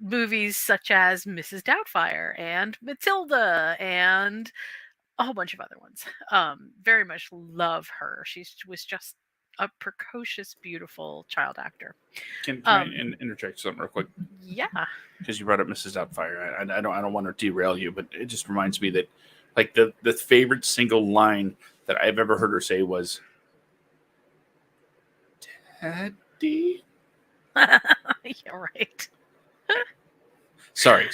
Speaker 2: movies such as Mrs. Doubtfire and Matilda and a whole bunch of other ones. Very much love her. She was just a precocious, beautiful child actor.
Speaker 1: Can I
Speaker 2: Um,
Speaker 1: interject something real quick?
Speaker 2: yeah.
Speaker 1: Because you brought up Mrs. Doubtfire. I don't want to derail you, but it just reminds me that like the favorite single line that I've ever heard her say was "Daddy."
Speaker 2: Yeah, right.
Speaker 1: Sorry.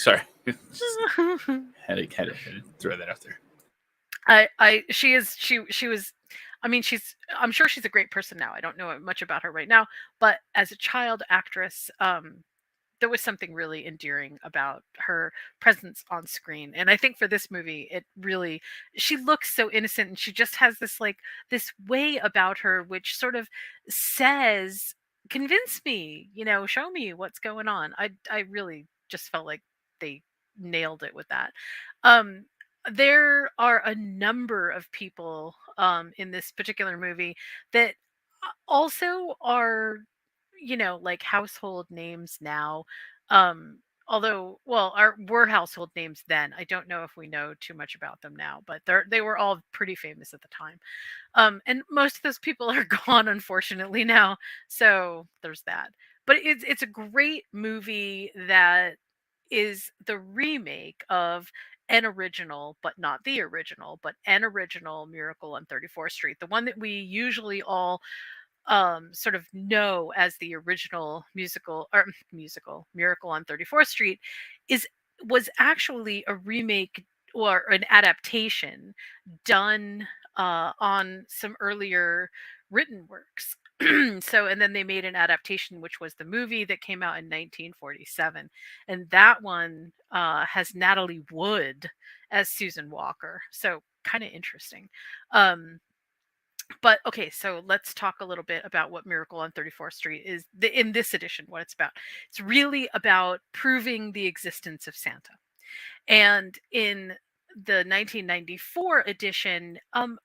Speaker 1: Had to throw that out there.
Speaker 2: She was. I mean, I'm sure she's a great person now. I don't know much about her right now, but as a child actress, there was something really endearing about her presence on screen. And I think for this movie, it really, she looks so innocent, and she just has this like this way about her which sort of says, convince me, show me what's going on. I really just felt like they nailed it with that. um there are a number of people in this particular movie that also are, like household names now. Um, although, well, were household names then. I don't know if we know too much about them now, but they were all pretty famous at the time. And most of those people are gone, unfortunately, now. So there's that. But it's a great movie that is the remake of an original, but not the original, but an original Miracle on 34th Street, the one that we usually all sort of know as the original musical Miracle on 34th Street is was actually a remake or an adaptation done on some earlier written works. So, and then they made an adaptation, which was the movie that came out in 1947, and that one has Natalie Wood as Susan Walker. So, kind of interesting. Um, but okay, so let's talk a little bit about what Miracle on 34th Street is in this edition, what it's about. It's really about proving the existence of Santa. And in the 1994 edition,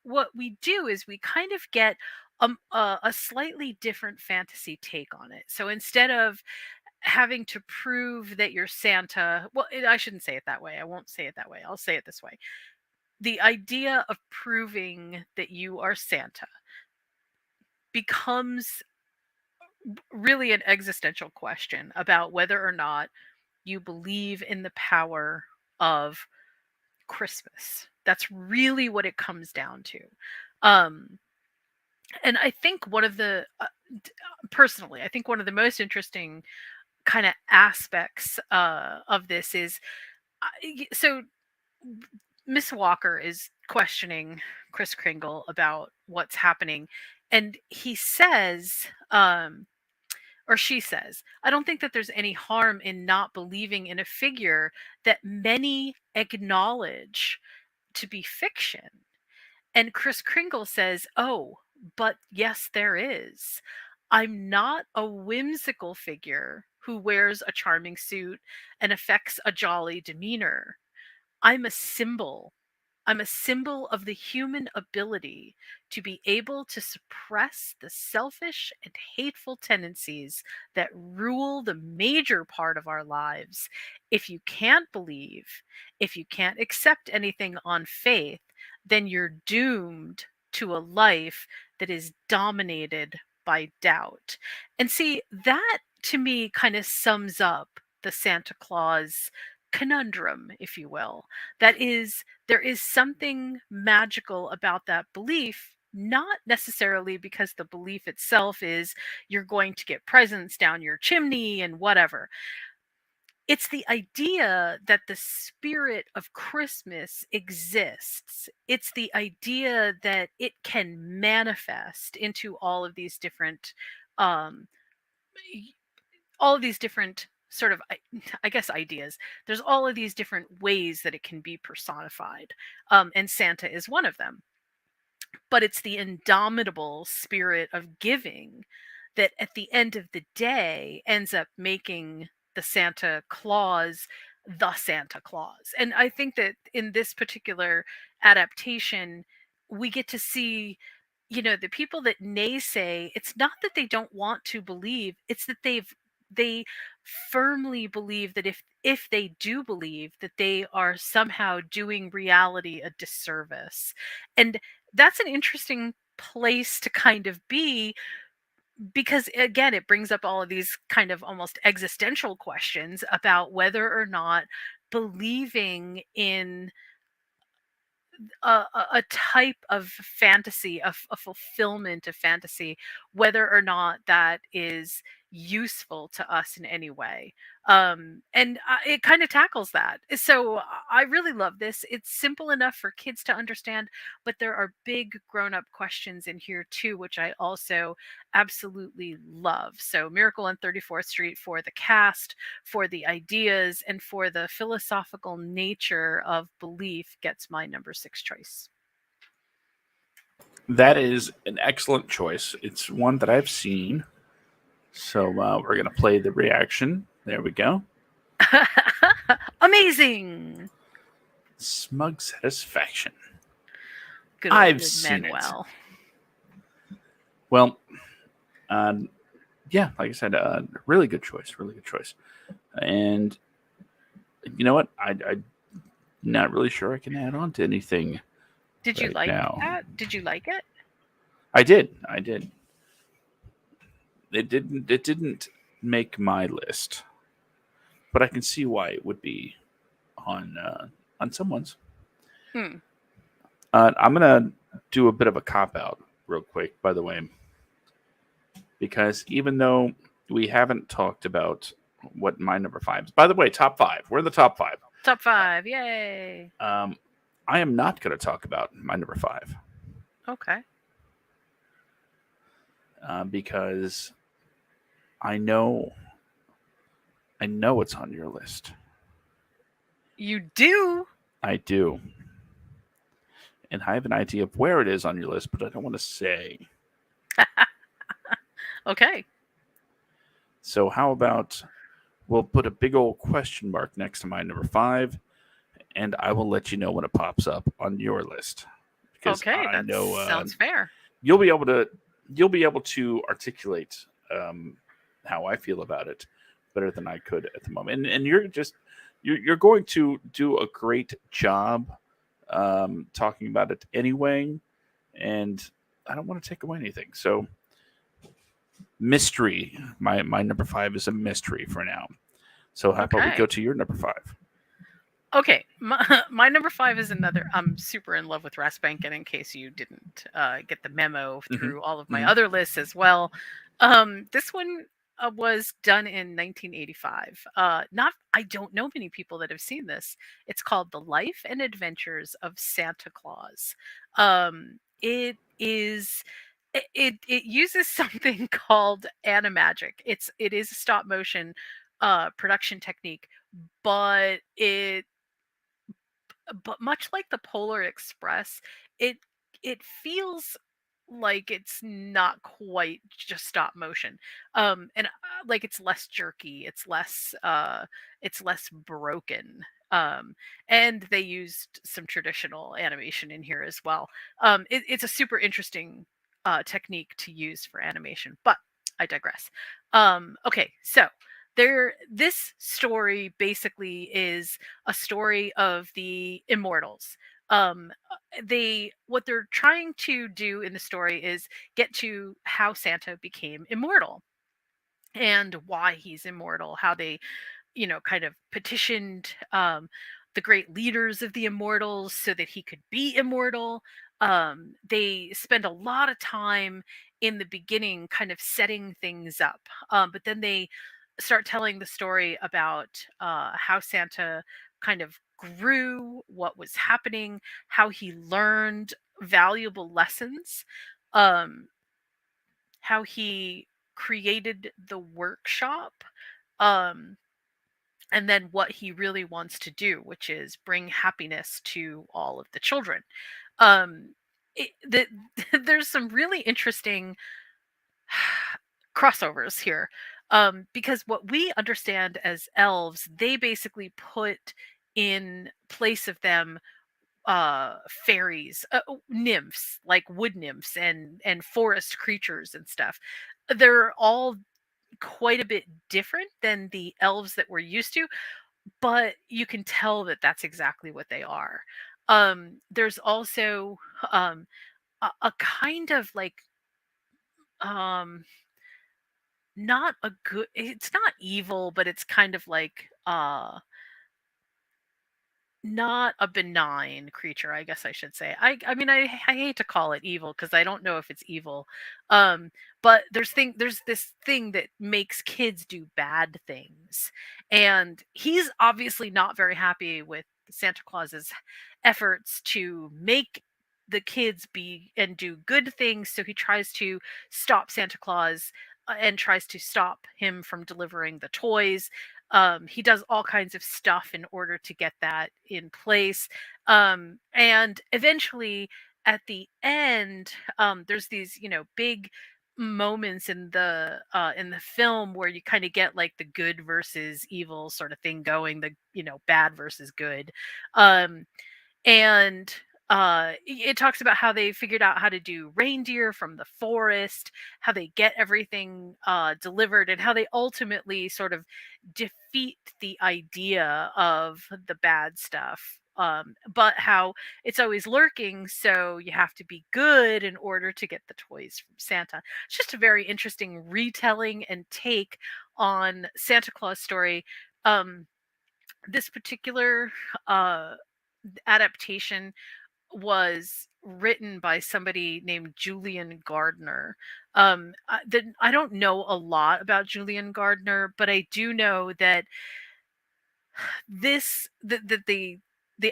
Speaker 2: what we do is we kind of get a slightly different fantasy take on it. So instead of having to prove that you're Santa, well, I shouldn't say it that way. I won't say it that way. I'll say it this way. The idea of proving that you are Santa becomes really an existential question about whether or not you believe in the power of Christmas. That's really what it comes down to. Um, and I think personally, I think one of the most interesting kind of aspects of this is so Miss Walker is questioning Chris Kringle about what's happening, and he says, or she says, I don't think that there's any harm in not believing in a figure that many acknowledge to be fiction. And Chris Kringle says, oh, but yes, there is. I'm not a whimsical figure who wears a charming suit and affects a jolly demeanor. I'm a symbol. I'm a symbol of the human ability to be able to suppress the selfish and hateful tendencies that rule the major part of our lives. If you can't believe, if you can't accept anything on faith, then you're doomed to a life that is dominated by doubt. And see, that to me kind of sums up the Santa Claus conundrum, if you will. That is, there is something magical about that belief, not necessarily because the belief itself is you're going to get presents down your chimney and whatever. It's the idea that the spirit of Christmas exists. It's the idea that it can manifest into um, all of these different sort of I guess ideas. There's all of these different ways that it can be personified, and Santa is one of them. But it's the indomitable spirit of giving that at the end of the day ends up making the Santa Claus the Santa Claus. And I think that in this particular adaptation, we get to see, the people that naysay, it's not that they don't want to believe, it's that they firmly believe that if they do believe, that they are somehow doing reality a disservice. And that's an interesting place to kind of be, because again, it brings up all of these kind of almost existential questions about whether or not believing in a type of fantasy, a fulfillment of fantasy, whether or not that is useful to us in any way. And it kind of tackles that. So I really love this. It's simple enough for kids to understand, but there are big grown up questions in here too, which I also absolutely love. So Miracle on 34th Street, for the cast, for the ideas, and for the philosophical nature of belief, gets my number 6 choice.
Speaker 1: That is an excellent choice. It's one that I've seen. So we're going to play the reaction. There we go.
Speaker 2: Amazing.
Speaker 1: Smug Satisfaction.
Speaker 2: Good
Speaker 1: I've seen
Speaker 2: Manuel.
Speaker 1: it. Well, yeah, like I said, really good choice. Really good choice. And you know what? I'm not really sure I can add on to anything.
Speaker 2: Did you
Speaker 1: right
Speaker 2: like
Speaker 1: now.
Speaker 2: that? Did you like it?
Speaker 1: I did. I did. It didn't. It didn't make my list, but I can see why it would be on someone's.
Speaker 2: Hmm.
Speaker 1: I'm gonna do a bit of a cop out real quick, by the way, because even though we haven't talked about what my number 5 is, by the way, top 5. We're in the top 5.
Speaker 2: Top 5. Yay.
Speaker 1: I am not going to talk about my number 5
Speaker 2: Okay.
Speaker 1: because I know it's on your list.
Speaker 2: You do?
Speaker 1: I do. And I have an idea of where it is on your list, but I don't want to say.
Speaker 2: Okay.
Speaker 1: So how about we'll put a big old question mark next to my number 5, and I will let you know when it pops up on your list. Because
Speaker 2: Okay,
Speaker 1: I
Speaker 2: that
Speaker 1: know
Speaker 2: sounds fair.
Speaker 1: you'll be able to articulate how I feel about it better than I could at the moment. And you're going to do a great job talking about it anyway, and I don't want to take away anything. So mystery. My number 5 is a mystery for now. So how about we
Speaker 2: Okay.
Speaker 1: go to your number 5?
Speaker 2: Okay, my number 5 is another. I'm super in love with Rasputin, in case you didn't get the memo through all of my other lists as well. This one was done in 1985. I don't know many people that have seen this. It's called The Life and Adventures of Santa Claus. It is. It uses something called animagic. It is a stop motion production technique, but much like the Polar Express, it it feels like it's not quite just stop motion. And like it's less jerky, it's less broken. And they used some traditional animation in here as well. It's a super interesting technique to use for animation, but I digress. Okay, so this story basically is a story of the immortals. What they're trying to do in the story is get to how Santa became immortal and why he's immortal, how they, kind of petitioned the great leaders of the immortals so that he could be immortal. They spend a lot of time in the beginning kind of setting things up, but then they start telling the story about how Santa kind of grew, what was happening, how he learned valuable lessons, um, how he created the workshop, um, and then what he really wants to do, which is bring happiness to all of the children. Um, there's some really interesting crossovers here. Because what we understand as elves, they basically put in place of them fairies, nymphs, like wood nymphs and forest creatures and stuff. They're all quite a bit different than the elves that we're used to, but you can tell that that's exactly what they are. There's also um a kind of like um not a good, it's not evil, but it's kind of like not a benign creature, I guess I should say. I mean, I hate to call it evil because I don't know if it's evil. Um, but there's this thing that makes kids do bad things. And he's obviously not very happy with Santa Claus's efforts to make the kids be and do good things, so he tries to stop Santa Claus and tries to stop him from delivering the toys. He does all kinds of stuff in order to get that in place. And eventually, at the end, there's these, big moments in the film where you kind of get like the good versus evil sort of thing going, the bad versus good. Um, and it talks about how they figured out how to do reindeer from the forest, how they get everything delivered, and how they ultimately sort of defeat the idea of the bad stuff. But how it's always lurking, so you have to be good in order to get the toys from Santa. It's just a very interesting retelling and take on Santa Claus story. This particular uh, adaptation was written by somebody named Julian Gardner. I don't know a lot about Julian Gardner, but I do know that the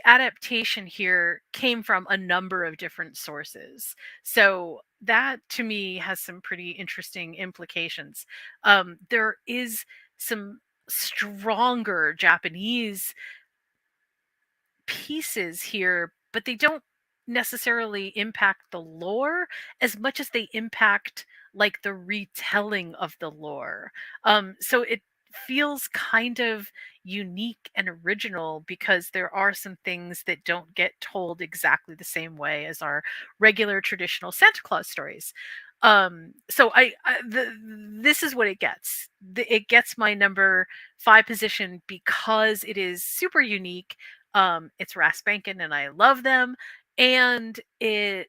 Speaker 2: adaptation here came from a number of different sources. So that to me has some pretty interesting implications. There is some stronger Japanese pieces here, but they don't necessarily impact the lore as much as they impact like the retelling of the lore. So it feels kind of unique and original because there are some things that don't get told exactly the same way as our regular traditional Santa Claus stories. So this is what it gets. It gets my number 5 position because it is super unique. It's Raspankin and I love them, and it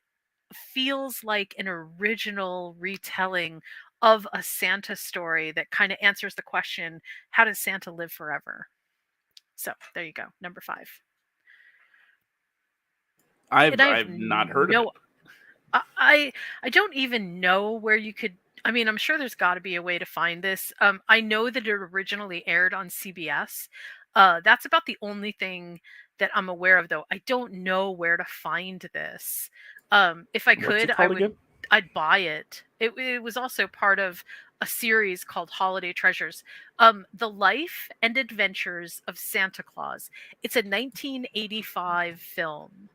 Speaker 2: feels like an original retelling of a Santa story that kind of answers the question, how does Santa live forever? So there you go, number 5. And I have
Speaker 1: I've not heard of it.
Speaker 2: no I don't even know where you could. I mean, I'm sure there's got to be a way to find this. I know that it originally aired on CBS. That's about the only thing that I'm aware of, though. I don't know where to find this. If I
Speaker 1: What's
Speaker 2: could,
Speaker 1: it called again?
Speaker 2: I'd buy it. It was also part of a series called Holiday Treasures. The Life and Adventures of Santa Claus. It's a 1985 film,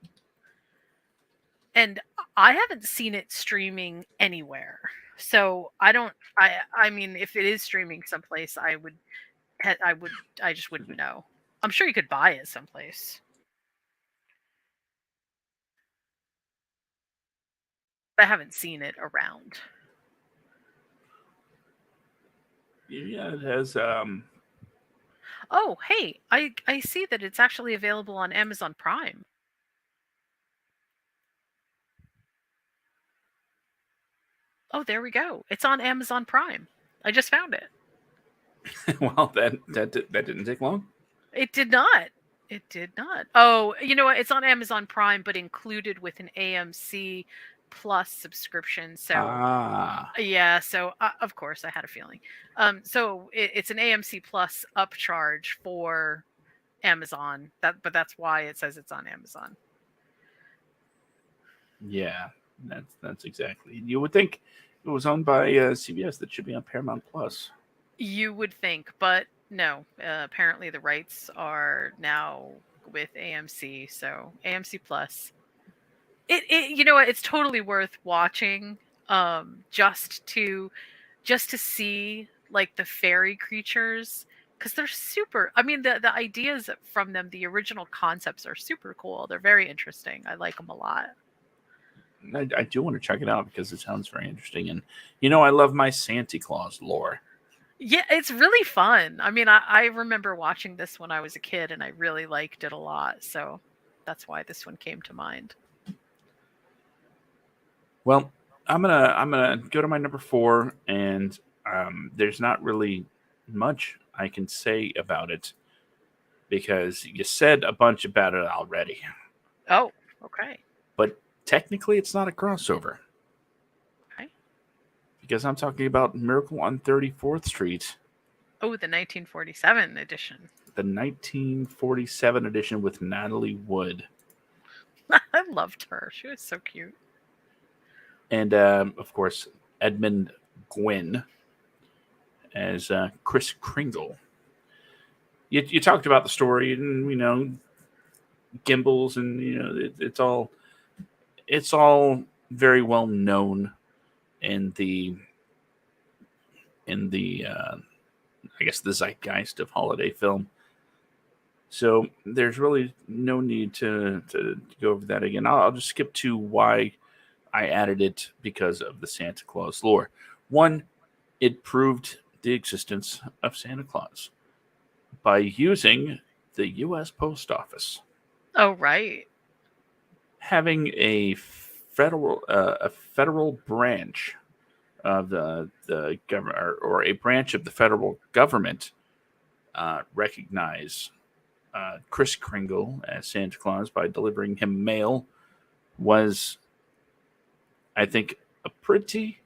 Speaker 2: and I haven't seen it streaming anywhere. So I don't. I mean, if it is streaming someplace, I would. I just
Speaker 1: Excuse me.
Speaker 2: wouldn't know. I'm sure you could buy it someplace, but I haven't seen it around.
Speaker 1: Yeah, it has.
Speaker 2: Oh, hey, I see that it's actually available on Amazon Prime. Oh, there we go. It's on Amazon Prime. I just found it.
Speaker 1: Well, that didn't take long.
Speaker 2: It did not. It did not. Oh, you know what? It's on Amazon Prime, but included with an AMC Plus subscription. So
Speaker 1: Ah,
Speaker 2: yeah, so of course I had a feeling. So it's an AMC Plus upcharge for Amazon. But that's why it says it's on Amazon.
Speaker 1: yeah. That's exactly. You would think it was owned by CBS. That should be on Paramount Plus.
Speaker 2: You would think, but no. Apparently the rights are now with AMC. So AMC Plus. It you know what? It's totally worth watching. Just to see like the fairy creatures, because they're super. I mean, the ideas from them, the original concepts are super cool. They're very interesting. I like them a lot.
Speaker 1: I do want to check it out because it sounds very interesting. And, you know, I love my Santa Claus lore.
Speaker 2: Yeah, it's really fun. I mean, I remember watching this when I was a kid, and I really liked it a lot. So that's why this one came to mind.
Speaker 1: Well, I'm gonna go to my number 4, and there's not really much I can say about it because you said a bunch about it already.
Speaker 2: Oh, okay.
Speaker 1: But technically, it's not a crossover
Speaker 2: Okay.
Speaker 1: because I'm talking about Miracle on 34th Street,
Speaker 2: Oh, the 1947 edition.
Speaker 1: the 1947 edition with Natalie Wood.
Speaker 2: I loved her. She was so cute.
Speaker 1: And of course, Edmund Gwynn as Chris Kringle. You talked about the story, and you know Gimbals, and you know it's all very well known in the I guess the zeitgeist of holiday film. So there's really no need to go over that again. I'll just skip to why I added it because of the Santa Claus lore. One, it proved the existence of Santa Claus by using the U.S. Post Office.
Speaker 2: Oh, right.
Speaker 1: Having a federal branch of the government, or a branch of the federal government recognize Chris Kringle as Santa Claus by delivering him mail was, I think, a pretty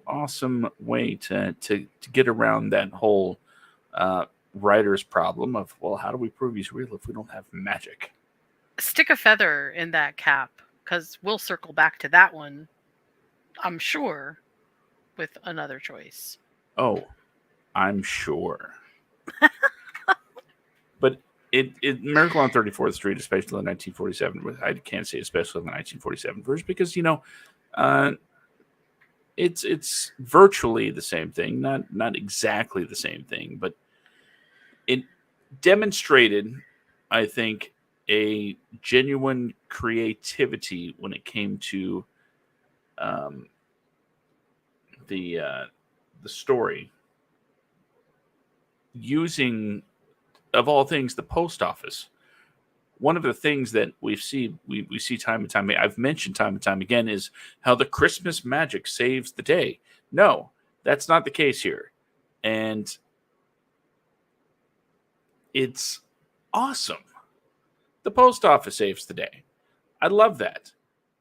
Speaker 1: awesome way to get around that whole writer's problem of, well, how do we prove he's real if we don't have magic?
Speaker 2: Stick a feather in that cap, because we'll circle back to that one, I'm sure, with another choice.
Speaker 1: Oh, I'm sure. But it Miracle on 34th Street, especially in 1947, I can't say especially in the 1947 version because, you know, it's virtually the same thing, not exactly the same thing, but it demonstrated, I think, a genuine creativity when it came to um, the story, using, of all things, the post office. One of the things that we see time and time, I've mentioned time and time again, is how the Christmas magic saves the day. No, that's not the case here. And it's awesome. The post office saves the day. I love that.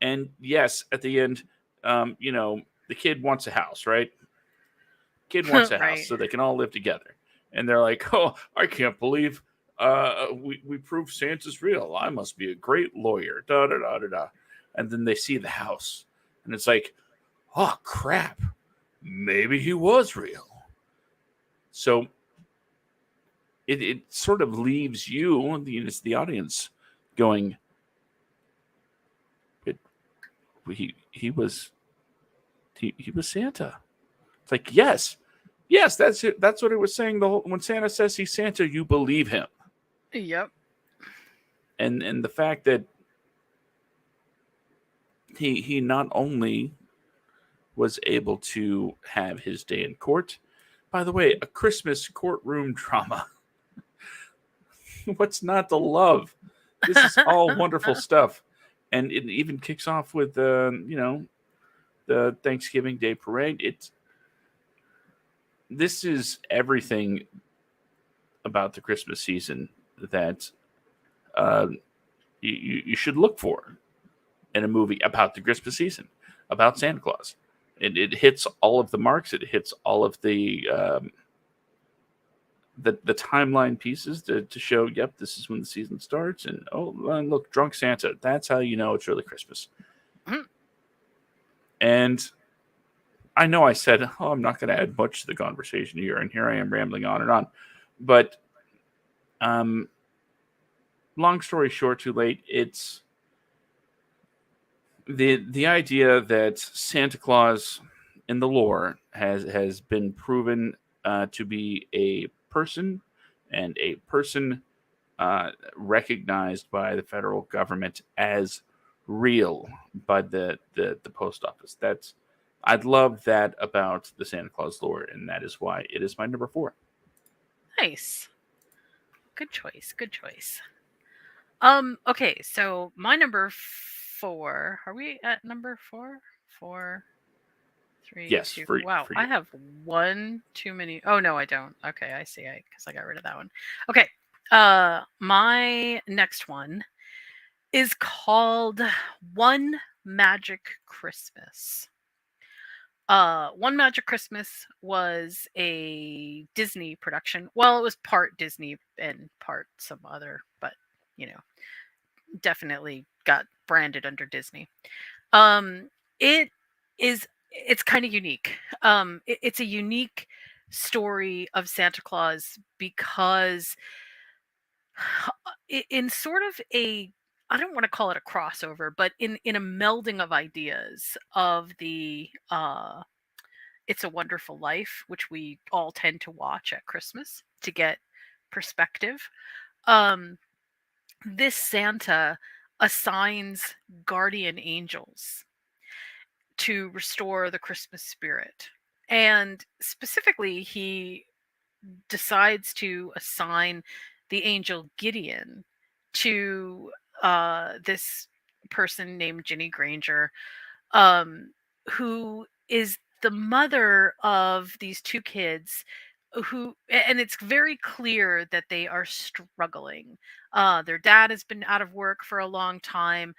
Speaker 1: And yes, at the end, you know, the kid wants a house, right? Kid wants a
Speaker 2: Right.
Speaker 1: house so they can all live together. And they're like, oh, I can't believe we proved Santa's real. I must be a great lawyer. Da da da da da. And then they see the house, and it's like, oh crap, maybe he was real. So it sort of leaves you, the audience, going, he was Santa. It's like, yes, that's it. That's what it was saying. When Santa says he's Santa, you believe him.
Speaker 2: Yep.
Speaker 1: And the fact that he not only was able to have his day in court, by the way, a Christmas courtroom drama. What's not to love? This is all wonderful stuff, and it even kicks off with you know, the Thanksgiving Day parade. This is everything about the Christmas season that you should look for in a movie about the Christmas season, about Santa Claus. It hits all of the marks. It hits all of the timeline pieces to show, yep, this is when the season starts. And oh, look, drunk Santa. That's how you know it's really Christmas.
Speaker 2: Mhm.
Speaker 1: And I know I said, oh, I'm not going to add much to the conversation here, and here I am rambling on and on. But long story short, too late. It's the idea that Santa Claus in the lore has been proven to be a person, and a person recognized by the federal government as real by the post office. That's I love that about the Santa Claus lore, and that is why it is my number 4.
Speaker 2: Nice. Good choice. Good choice. Okay, so my number 4. Are we at number 4? 4, 3,
Speaker 1: Yes,
Speaker 2: 2.
Speaker 1: for
Speaker 2: Wow,
Speaker 1: for
Speaker 2: I
Speaker 1: you.
Speaker 2: have one too many. Oh no, I don't. Okay, I see. Because I got rid of that one. Okay. My next one is called One Magic Christmas. One Magic Christmas was a Disney production. Well, it was part Disney and part some other, but you know, definitely got branded under Disney. Um, it is it's kind of unique. It's a unique story of Santa Claus because in sort of a, I don't want to call it a crossover, but in a melding of ideas of the It's a Wonderful Life, which we all tend to watch at Christmas to get perspective. Um, this Santa assigns guardian angels to restore the Christmas spirit. And specifically, he decides to assign the angel Gideon to this person named Ginny Granger, um, who is the mother of these two kids and it's very clear that they are struggling. Their dad has been out of work for a long time.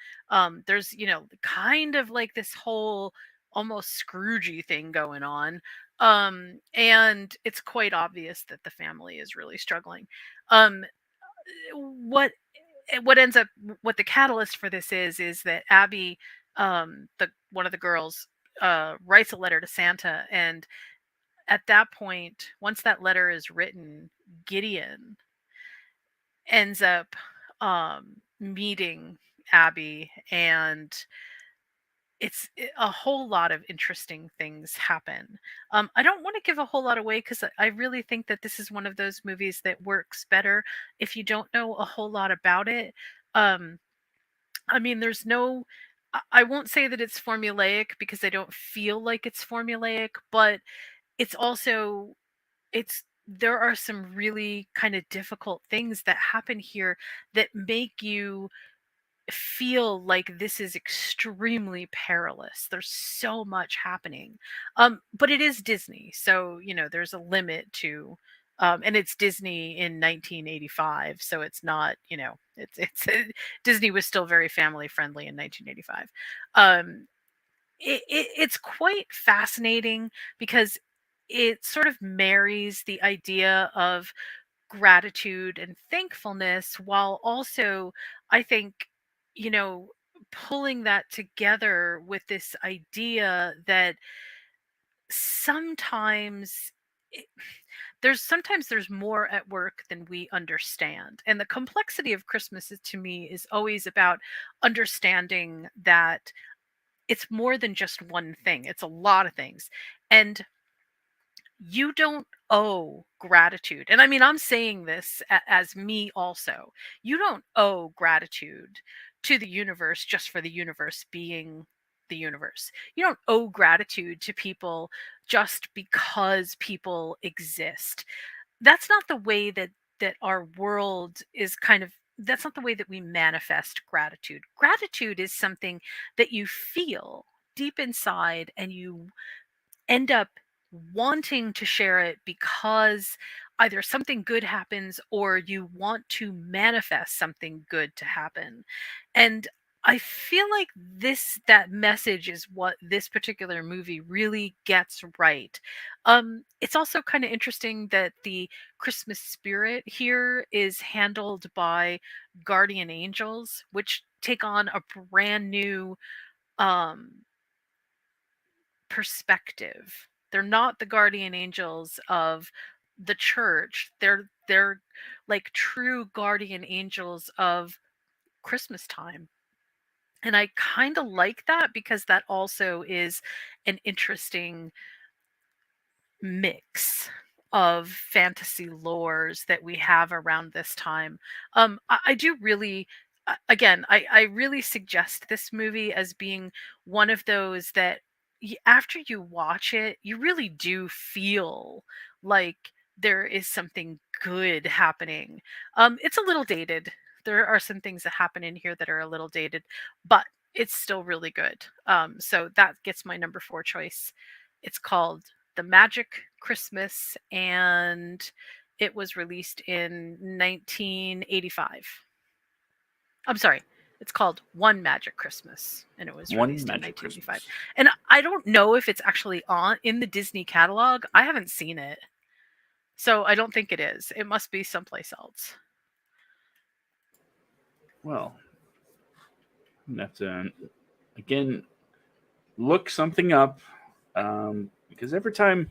Speaker 2: There's, kind of like this whole almost Scroogey thing going on. And it's quite obvious that the family is really struggling. Um, what what ends up what the catalyst for this is that Abby, the one of the girls, writes a letter to Santa, and at that point, once that letter is written, Gideon ends up meeting Abby, and a whole lot of interesting things happen. I don't want to give a whole lot away because I really think that this is one of those movies that works better if you don't know a whole lot about it. Um, I mean, there's no. I won't say that it's formulaic because I don't feel like it's formulaic, but it's also it's there are some really kind of difficult things that happen here that make you feel like this is extremely perilous. There's so much happening. But it is Disney, so there's a limit to and it's Disney in 1985, so it's not, it's Disney was still very family friendly in 1985. Um it's quite fascinating because it sort of marries the idea of gratitude and thankfulness while also, I think, you know, pulling that together with this idea that sometimes it, there's more at work than we understand. And the complexity of Christmas to me is always about understanding that it's more than just one thing. It's a lot of things. And you don't owe gratitude. And I mean, I'm saying this as me also. You don't owe gratitude to the universe just for the universe being the universe. You don't owe gratitude to people just because people exist. That's not the way that our world is kind of, that's not the way that we manifest gratitude. Gratitude is something that you feel deep inside, and you end up wanting to share it because either something good happens or you want to manifest something good to happen. And I feel like that message is what this particular movie really gets right. It's also kind of interesting that the Christmas spirit here is handled by guardian angels, which take on a brand new um perspective. They're not the guardian angels of the church. They're like true guardian angels of Christmas time. And I kind of like that because that also is an interesting mix of fantasy lores that we have around this time. I do really, again, I really suggest this movie as being one of those that after you watch it, you really do feel like there is something good happening. It's a little dated. There are some things that happen in here that are a little dated, but it's still really good. So that gets my number 4 choice. It's called The Magic Christmas, and it was released in 1985. I'm sorry, it's called One Magic Christmas, and it was
Speaker 1: One
Speaker 2: released in
Speaker 1: Magic
Speaker 2: 1985.
Speaker 1: Christmas.
Speaker 2: And I don't know if it's actually on in the Disney catalog. I haven't seen it, so I don't think it is. It must be someplace else.
Speaker 1: Well, I'm gonna have to again look something up, because every time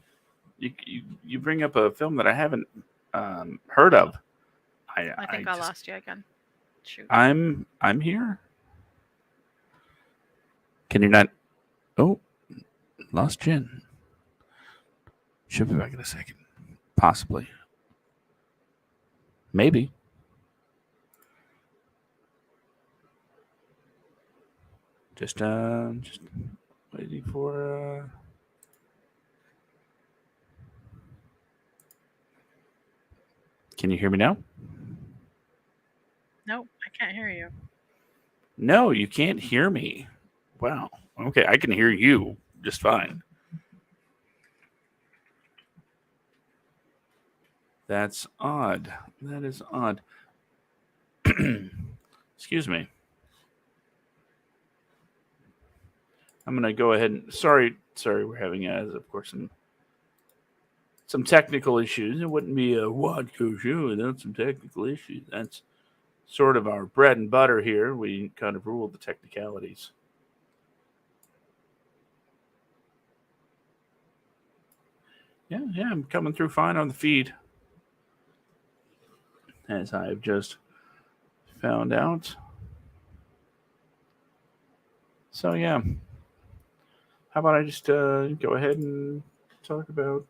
Speaker 1: you bring up a film that I haven't heard of,
Speaker 2: I
Speaker 1: I
Speaker 2: think I
Speaker 1: just
Speaker 2: lost you again. Shoot.
Speaker 1: I'm here. Can you not? Oh, lost Jen. She'll be back in a second. Possibly. Maybe. Just waiting for Can you hear me now?
Speaker 2: Nope, I can't hear you.
Speaker 1: No, you can't hear me. Wow. Okay, I can hear you just fine. That's odd. That is odd. Excuse me. I'm gonna go ahead and sorry, we're having of course some technical issues. It wouldn't be a Wadco show without some technical issues. That's sort of our bread and butter here. We kind of rule the technicalities. Yeah, I'm coming through fine on the feed, as I've just found out. So yeah, how about I just go ahead and talk about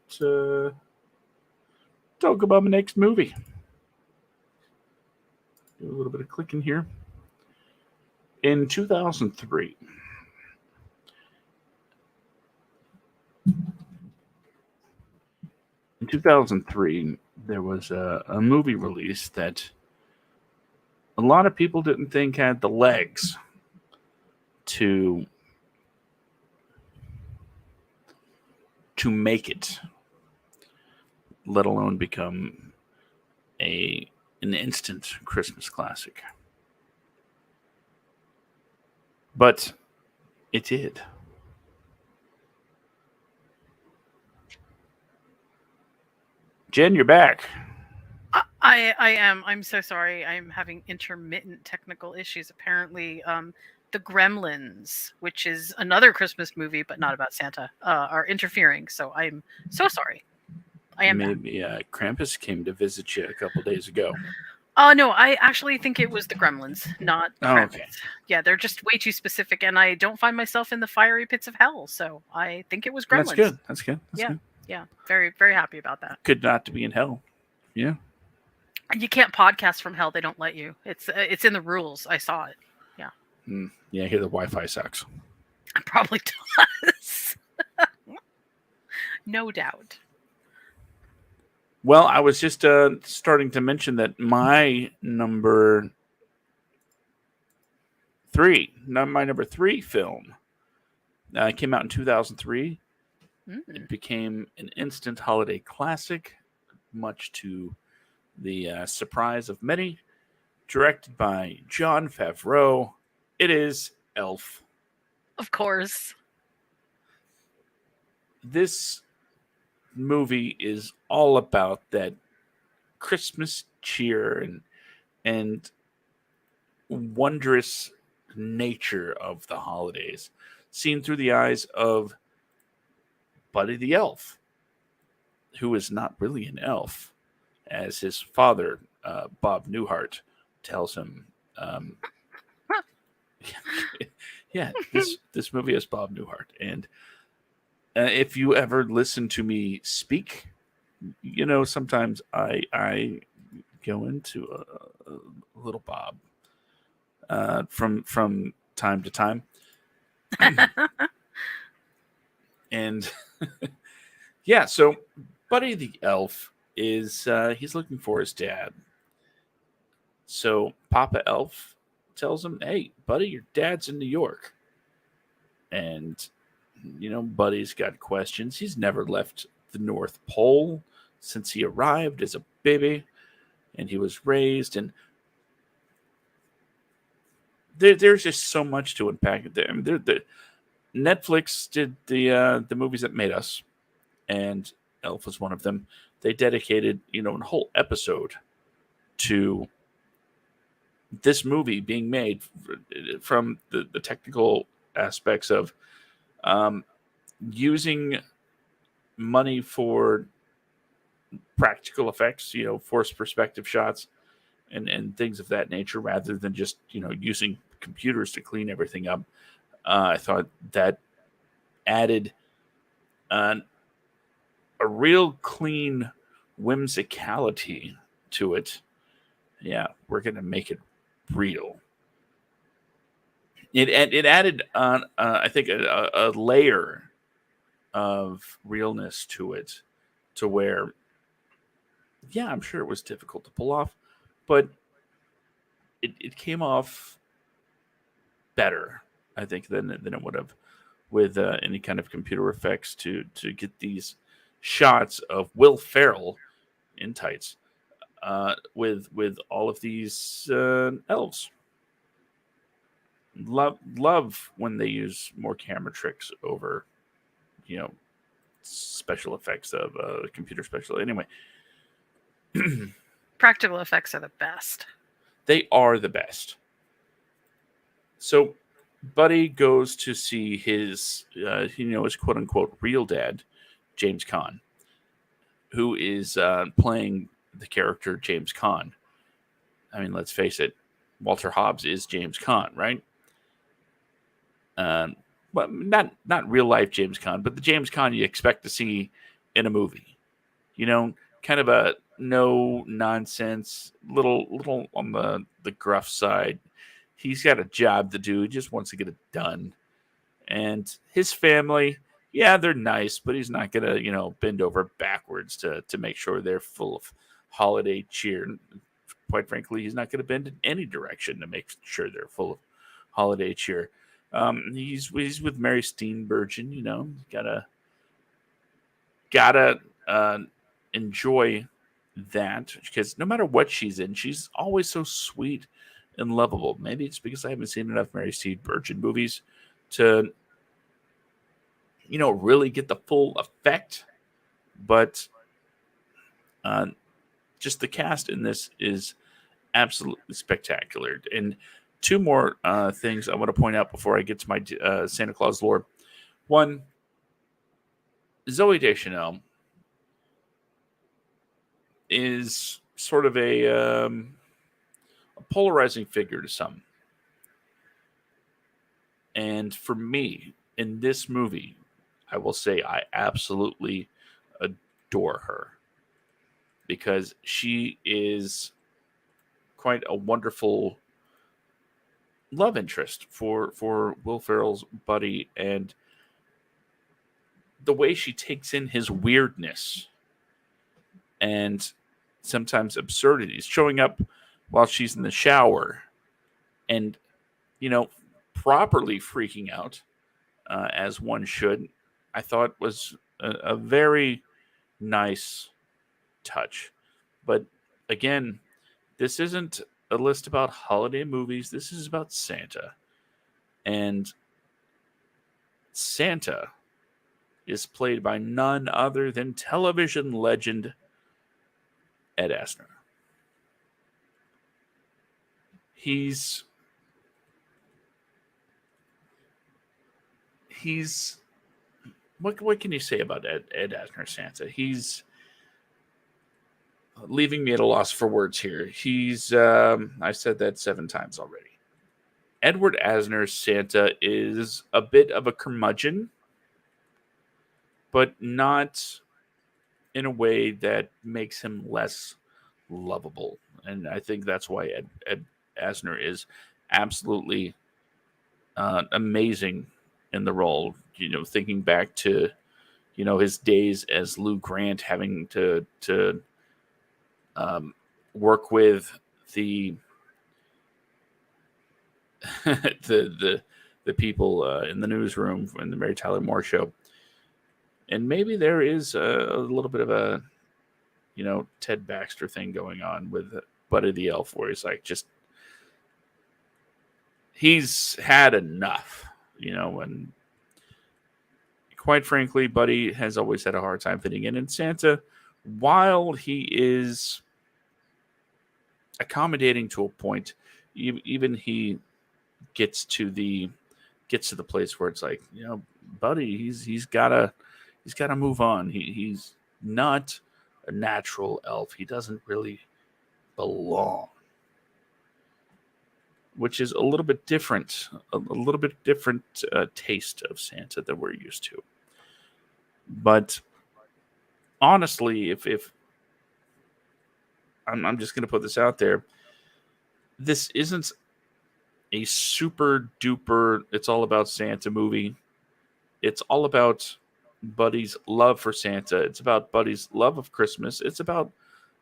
Speaker 1: my next movie. Do a little bit of clicking here. In 2003, there was a movie release that a lot of people didn't think had the legs to make it, let alone become an instant Christmas classic. But it did. Jen, you're back.
Speaker 2: I am. I'm so sorry. I'm having intermittent technical issues. Apparently, the Gremlins, which is another Christmas movie but not about Santa, are interfering. So I'm so sorry. I am back.
Speaker 1: Maybe Krampus came to visit you a couple days ago.
Speaker 2: Oh no, I actually think it was the Gremlins, not
Speaker 1: Oh,
Speaker 2: Krampus.
Speaker 1: okay.
Speaker 2: Yeah, they're just way too specific, and I don't find myself in the fiery pits of hell. So I think it was Gremlins.
Speaker 1: That's good. That's good. That's
Speaker 2: Yeah,
Speaker 1: good.
Speaker 2: yeah. Very, very happy about that.
Speaker 1: Good not to be in hell. Yeah.
Speaker 2: You can't podcast from hell; they don't let you. It's in the rules. I saw it. Yeah.
Speaker 1: Yeah, I hear the Wi-Fi sucks.
Speaker 2: It probably does. No doubt.
Speaker 1: Well, I was just starting to mention that my number three film came out in 2003. It became an instant holiday classic, much to the surprise of many. Directed by Jon Favreau, it is Elf.
Speaker 2: Of course.
Speaker 1: This movie is all about that Christmas cheer and wondrous nature of the holidays, seen through the eyes of Buddy the Elf, who is not really an elf, as his father, Bob Newhart, tells him Yeah, this movie has Bob Newhart, and if you ever listen to me speak, sometimes I go into a little Bob from time to time, and yeah, so Buddy the Elf is he's looking for his dad. So Papa Elf tells him, "Hey, Buddy, your dad's in New York," and Buddy's got questions. He's never left the North Pole since he arrived as a baby, and he was raised. And there's just so much to unpack there. I mean, Netflix did the movies that made us, and Elf was one of them. They dedicated a whole episode to this movie being made from the technical aspects of using money for practical effects, forced perspective shots and things of that nature, rather than just using computers to clean everything up. I thought that added a real clean whimsicality to it. Yeah, we're gonna make it real. It added I think a layer of realness to it, to where yeah, I'm sure it was difficult to pull off, but it came off better, I think, than it would have with any kind of computer effects to get these shots of Will Ferrell in tights with all of these elves. Love when they use more camera tricks over you know special effects of computer special. Anyway,
Speaker 2: Practical effects are the best.
Speaker 1: they are the best. So Buddy goes to see his his quote unquote real dad, James Caan, who is playing the character James Caan. I mean, let's face it, Walter Hobbs is James Caan, right? But not real life James Caan, but the James Caan you expect to see in a movie. Kind of a no nonsense, little on the gruff side. He's got a job to do. He just wants to get it done. And his family, yeah, they're nice, but he's not gonna bend over backwards to make sure they're full of holiday cheer. Quite frankly, he's not gonna bend in any direction to make sure they're full of holiday cheer. He's with Mary Steenburgen. Gotta enjoy that, because no matter what she's in, she's always so sweet and lovable. Maybe it's because I haven't seen enough Mary Steenburgen movies to really get the full effect. But just the cast in this is absolutely spectacular. And two more things I want to point out before I get to my Santa Claus lore. One, Zoe Deschanel is sort of a polarizing figure to some. And for me, in this movie, I will say I absolutely adore her, because she is quite a wonderful love interest for Will Ferrell's Buddy, and the way she takes in his weirdness and sometimes absurdities, showing up while she's in the shower and properly freaking out as one should, I thought was a very nice touch. But again, this isn't a list about holiday movies. This is about Santa. And Santa is played by none other than television legend Ed Asner. He's what can you say about Ed Asner Santa? He's leaving me at a loss for words here. He's I said that 7 times already. Edward Asner's Santa is a bit of a curmudgeon, but not in a way that makes him less lovable. And I think that's why Ed Asner is absolutely amazing in the role. Thinking back to his days as Lou Grant, having to um, work with the the people in the newsroom in the Mary Tyler Moore Show, and maybe there is a little bit of a Ted Baxter thing going on with Buddy the Elf, where he's like he's had enough, and quite frankly, Buddy has always had a hard time fitting in. And Santa, while he is accommodating to a point, even he gets to the place where it's like, Buddy, he's gotta move on. He's not a natural elf. He doesn't really belong, which is a little bit different, taste of Santa that we're used to. But honestly, if I'm just going to put this out there, this isn't a super duper it's all about Santa movie. It's all about Buddy's love for Santa. It's about Buddy's love of Christmas. It's about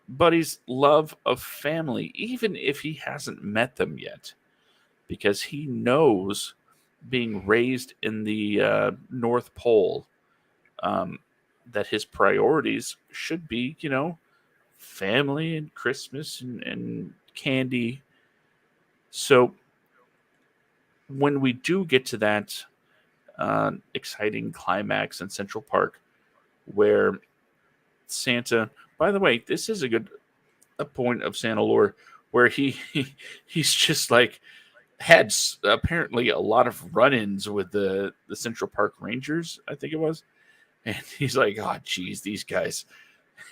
Speaker 1: Buddy's love of family, even if he hasn't met them yet, because he knows, being raised in the North Pole, that his priorities should be, family and Christmas and candy. So when we do get to that exciting climax in Central Park, where Santa, by the way, this is a point of Santa lore where he's just like had apparently a lot of run-ins with the Central Park Rangers, I think it was, and he's like, oh geez, these guys.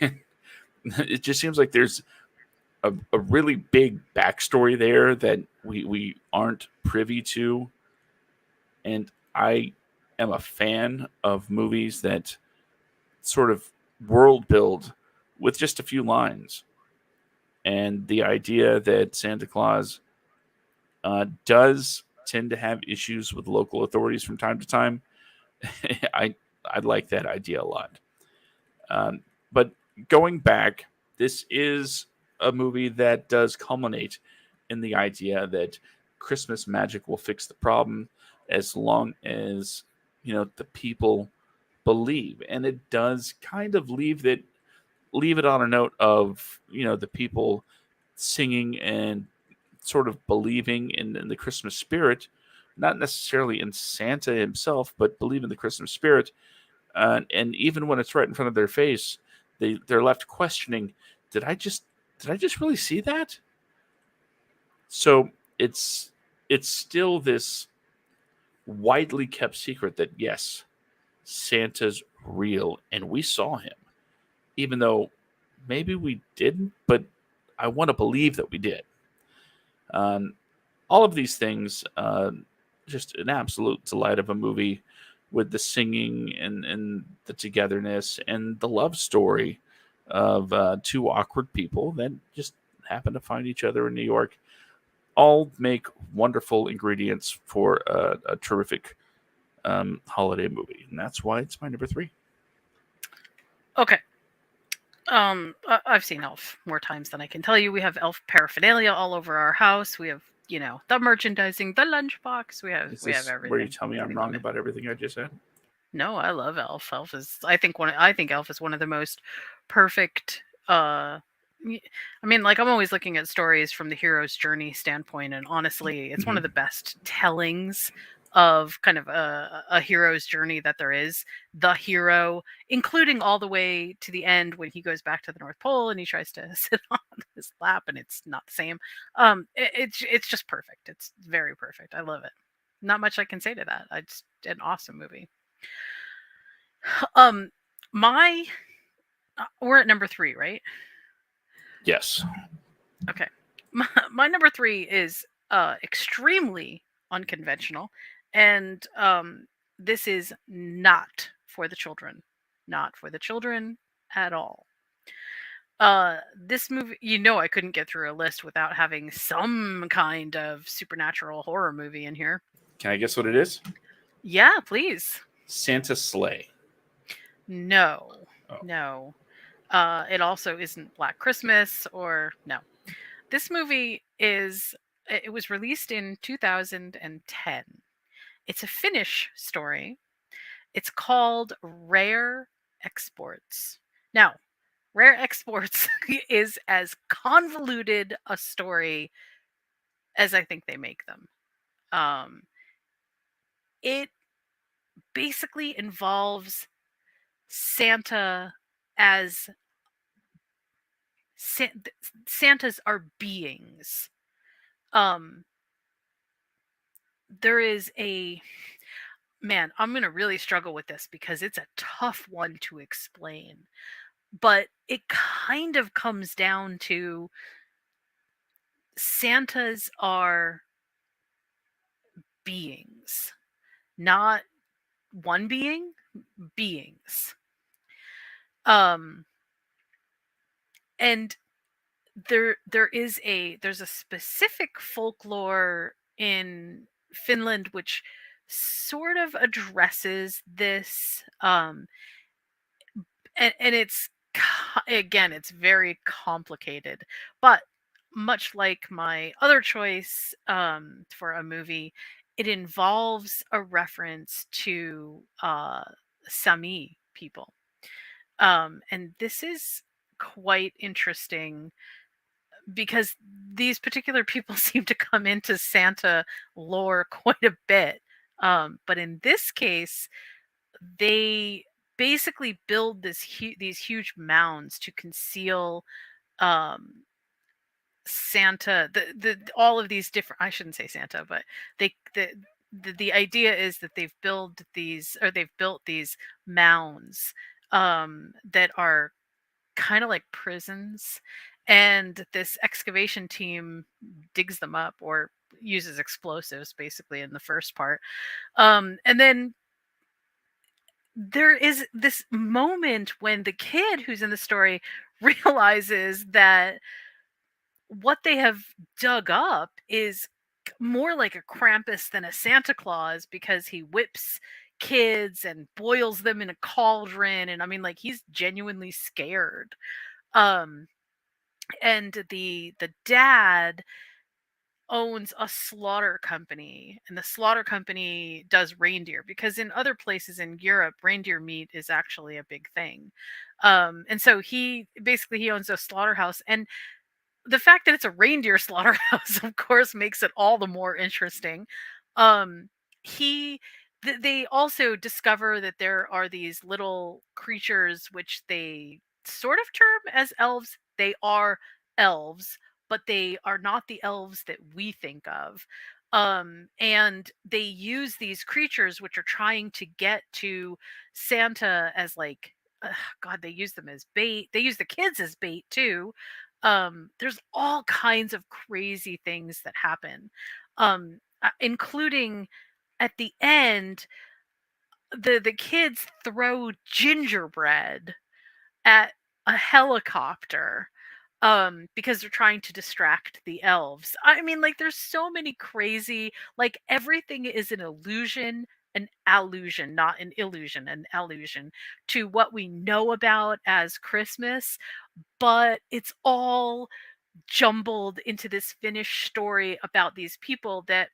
Speaker 1: It just seems like there's a really big backstory there that we aren't privy to, and I am a fan of movies that sort of world build with just a few lines. And the idea that Santa Claus does tend to have issues with local authorities from time to time, I like that idea a lot. But going back, this is a movie that does culminate in the idea that Christmas magic will fix the problem as long as the people believe, and it does kind of leave it on a note of the people singing and sort of believing in the Christmas spirit, not necessarily in Santa himself, but believe in the Christmas spirit. And even when it's right in front of their face, they're left questioning, did I just really see that? So it's still this widely kept secret that yes, Santa's real and we saw him, even though maybe we didn't, but I want to believe that we did. All of these things, just an absolute delight of a movie, with the singing and the togetherness and the love story of two awkward people that just happen to find each other in New York, all make wonderful ingredients for a terrific holiday movie. And that's why it's my number 3.
Speaker 2: Okay. I've seen Elf more times than I can tell you. We have Elf paraphernalia all over our house. We have, the merchandising, the lunchbox. We have everything.
Speaker 1: Where you tell me I'm wrong about everything I just said?
Speaker 2: No, I love Elf. I think Elf is one of the most perfect. I mean, like, I'm always looking at stories from the hero's journey standpoint, and honestly, it's one of the best tellings of kind of a hero's journey that there is. The hero, including all the way to the end when he goes back to the North Pole and he tries to sit on his lap, and it's not the same. It's just perfect. It's very perfect. I love it. Not much I can say to that. It's an awesome movie. We're at number 3, right?
Speaker 1: Yes.
Speaker 2: Okay. My number 3 is extremely unconventional, and this is not for the children, not for the children at all. This movie, I couldn't get through a list without having some kind of supernatural horror movie in here.
Speaker 1: Can I guess what it is?
Speaker 2: Yeah, please.
Speaker 1: Santa Sleigh.
Speaker 2: No.
Speaker 1: Oh.
Speaker 2: No. It also isn't Black Christmas or no. This movie it was released in 2010. It's a Finnish story. It's called Rare Exports. Now, Rare Exports is as convoluted a story as I think they make them. It basically involves Santa as Santas are beings. There is a man, I'm going to really struggle with this because it's a tough one to explain. But it kind of comes down to Santas are beings, not one being, beings. And there's a specific folklore in Finland which sort of addresses this, and it's again, it's very complicated, but much like my other choice for a movie, it involves a reference to Sami people, and this is quite interesting because these particular people seem to come into Santa lore quite a bit. But in this case, they basically build these huge mounds to conceal um, Santa. The all of these different. I shouldn't say Santa, but they the idea is that they've built these mounds that are kind of like prisons, and this excavation team digs them up or uses explosives basically in the first part, and then there is this moment when the kid who's in the story realizes that what they have dug up is more like a Krampus than a Santa Claus, because he whips kids and boils them in a cauldron, and I mean, like, he's genuinely scared. um and the dad owns a slaughter company, and the slaughter company does reindeer, because in other places in Europe reindeer meat is actually a big thing. And so he owns a slaughterhouse, and the fact that it's a reindeer slaughterhouse of course makes it all the more interesting. um he they also discover that there are these little creatures which they sort of term as elves. They are elves, but they are not the elves that we think of. And they use these creatures which are trying to get to Santa as, like, god, they use them as bait. They use the kids as bait too. There's all kinds of crazy things that happen, including at the end, the kids throw gingerbread at a helicopter, because they're trying to distract the elves. I mean, like, there's so many crazy, like, everything is an allusion, not an illusion, an allusion to what we know about as Christmas, but it's all jumbled into this Finnish story about these people that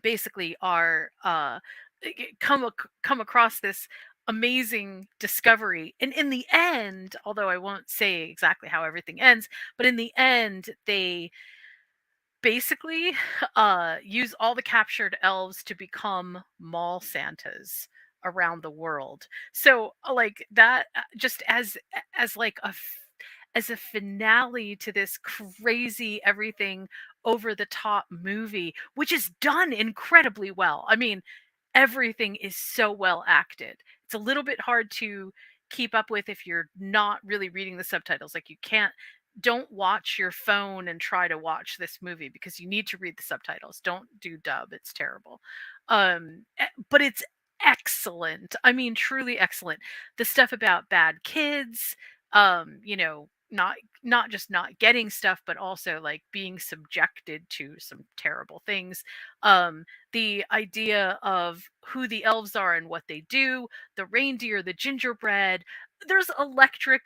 Speaker 2: basically are come across this amazing discovery, and in the end, although I won't say exactly how everything ends, but in the end they basically use all the captured elves to become mall Santas around the world. So, like, that, just as like as a finale to this crazy everything over the top movie, which is done incredibly well. I mean, everything is so well acted. It's a little bit hard to keep up with if you're not really reading the subtitles. Like, you can't don't watch your phone and try to watch this movie because you need to read the subtitles. Don't do dub. It's terrible. But it's excellent. I mean, truly excellent. The stuff about bad kids, not just not getting stuff, but also like being subjected to some terrible things. The idea of who the elves are and what they do, the reindeer, the gingerbread, there's electric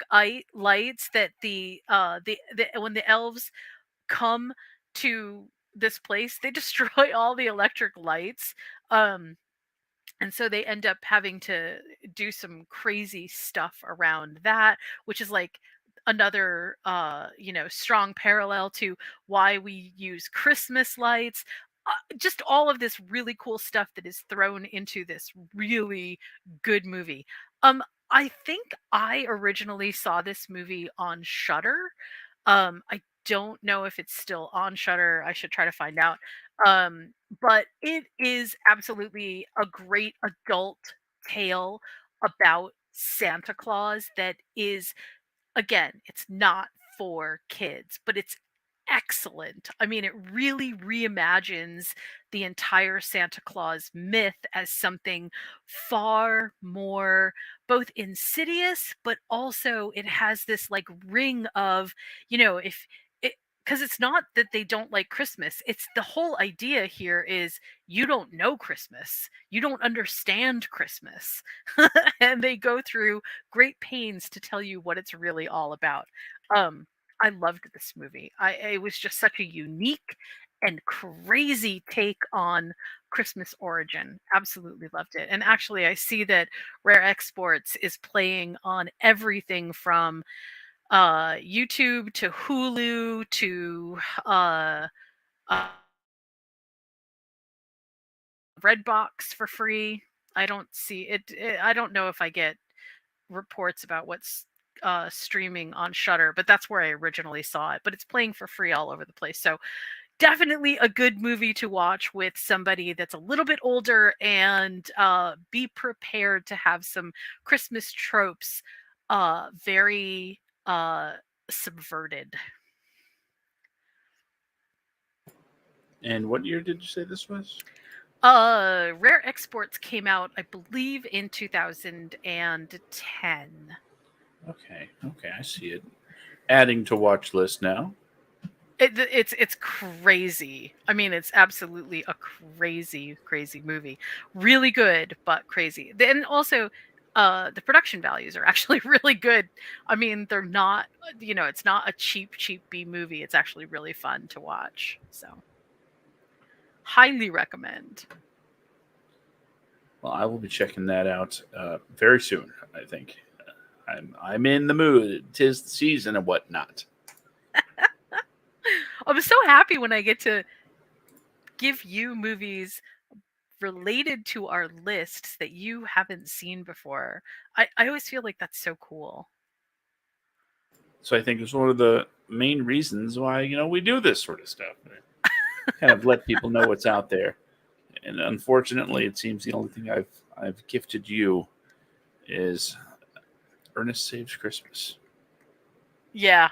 Speaker 2: lights that the when the elves come to this place, they destroy all the electric lights. um and so they end up having to do some crazy stuff around that, which is like another strong parallel to why we use Christmas lights. Just all of this really cool stuff that is thrown into this really good movie. I think I originally saw this movie on Shutter. I don't know if it's still on Shutter. I should try to find out. um but it is absolutely a great adult tale about Santa Claus that is, again, it's not for kids, but it's excellent. I mean, it really reimagines the entire Santa Claus myth as something far more both insidious, but also it has this like ring of, if it, because it's not that they don't like Christmas. It's the whole idea here is you don't know Christmas. You don't understand Christmas. And they go through great pains to tell you what it's really all about. Um, I loved this movie. It was just such a unique and crazy take on Christmas origin. Absolutely loved it. And actually, I see that Rare Exports is playing on everything from YouTube to Hulu to uh, uh, Redbox for free. I don't see it. I don't know if I get reports about what's streaming on Shutter, but that's where I originally saw it. But it's playing for free all over the place. So definitely a good movie to watch with somebody that's a little bit older, and be prepared to have some Christmas tropes very subverted.
Speaker 1: And what year did you say this was?
Speaker 2: Rare Exports came out, I believe, in 2010.
Speaker 1: Okay, okay, I see it. Adding to watch list now.
Speaker 2: It's crazy. I mean, it's absolutely a crazy, crazy movie. Really good, but crazy. And also, the production values are actually really good. I mean, they're not, it's not a cheap B movie. It's actually really fun to watch. So, highly recommend.
Speaker 1: Well, I will be checking that out very soon. I think I'm in the mood. 'Tis the season and whatnot.
Speaker 2: I'm so happy when I get to give you movies related to our lists that you haven't seen before. I always feel like that's so cool.
Speaker 1: So I think it's one of the main reasons why we do this sort of stuff. Kind of let people know what's out there. And unfortunately, it seems the only thing I've gifted you is Ernest Saves Christmas.
Speaker 2: Yeah,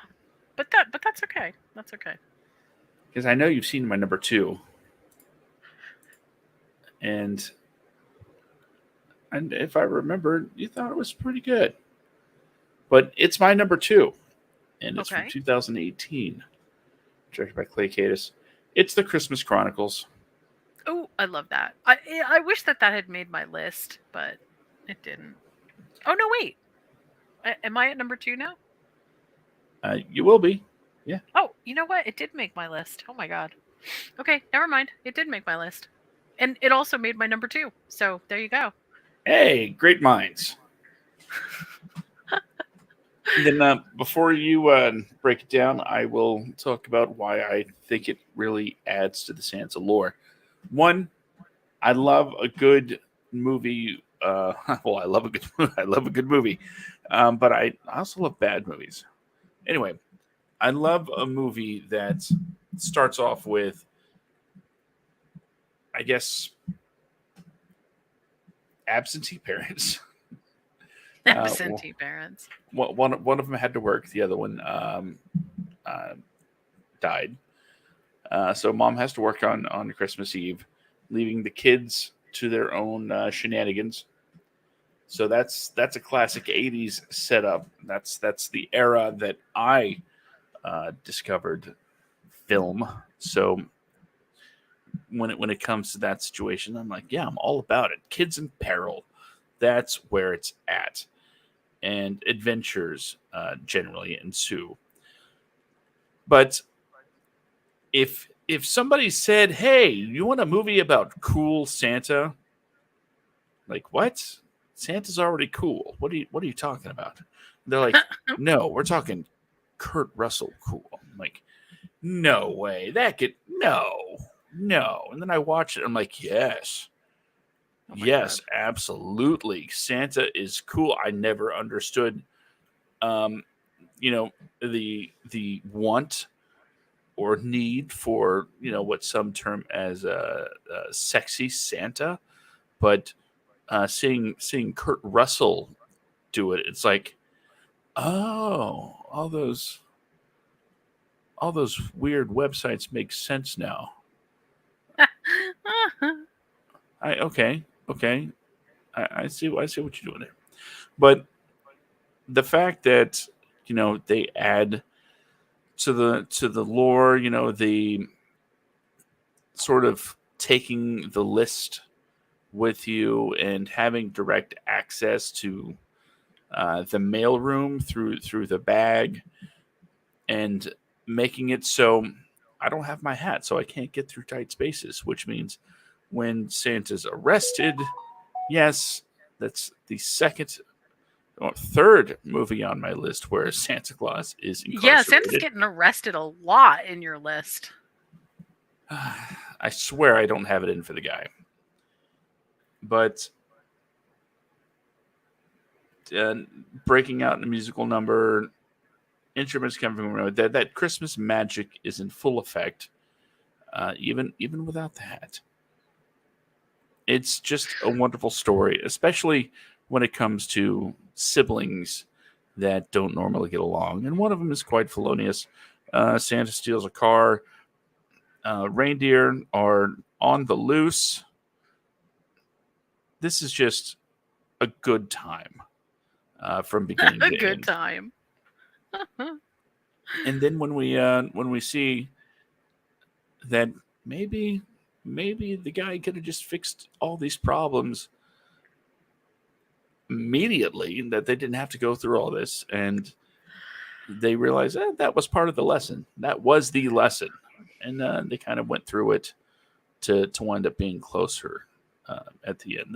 Speaker 2: but that's okay. That's okay.
Speaker 1: Because I know you've seen my number two, and if I remember, you thought it was pretty good. But it's my number two, and it's from
Speaker 2: Okay.
Speaker 1: 2018, directed by Clay Cadis. It's The Christmas Chronicles.
Speaker 2: Oh, I love that. I wish that had made my list, but it didn't. Oh no, wait. Am I at number 2 now?
Speaker 1: You will be. Yeah.
Speaker 2: Oh, you know what? It did make my list. Oh my god. Okay, never mind. It did make my list, and it also made my number 2. So there you go.
Speaker 1: Hey, great minds. Then before you break it down, I will talk about why I think it really adds to the Sansa lore. One, I love a good movie. Well, I love a good I love a good movie, but I also love bad movies. Anyway, I love a movie that starts off with, I guess, absentee parents.
Speaker 2: Absentee parents.
Speaker 1: One of them had to work. The other one died. So mom has to work on Christmas Eve, leaving the kids to their own shenanigans. So that's a classic '80s setup. That's the era that I discovered film. So when it comes to that situation, I'm like, yeah, I'm all about it. Kids in peril, that's where it's at, and adventures generally ensue. But if somebody said, "Hey, you want a movie about cool Santa?" Like, what? Santa's already cool. What are you talking about? They're like, "No, we're talking Kurt Russell cool." I'm like, "No way. That could no. No." And then I watch it, I'm like, "Yes.
Speaker 2: Oh my god.
Speaker 1: Yes, absolutely. Santa is cool." I never understood um, the want or need for what some term as a sexy Santa, but seeing Kurt Russell do it, it's like, oh, all those weird websites make sense now. Okay, I see what you're doing there, but the fact that they add to the lore, the sort of taking the list with you and having direct access to the mailroom through the bag, and making it so I don't have my hat, so I can't get through tight spaces, which means when Santa's arrested, yes, that's the second or third movie on my list where Santa Claus is
Speaker 2: Yeah, Santa's
Speaker 1: incarcerated.
Speaker 2: getting arrested a lot in your list.
Speaker 1: I swear I don't have it in for the guy. But uh, breaking out in a musical number, instruments coming from that Christmas magic is in full effect, even without that. It's just a wonderful story, especially when it comes to siblings that don't normally get along. And one of them is quite felonious. Santa steals a car. Reindeer are on the loose. This is just a good time from beginning
Speaker 2: A
Speaker 1: to
Speaker 2: good
Speaker 1: end.
Speaker 2: time.
Speaker 1: And then when we see that maybe the guy could have just fixed all these problems immediately, that they didn't have to go through all this, and they realize that was part of the lesson. That was the lesson, and they kind of went through it to wind up being closer at the end.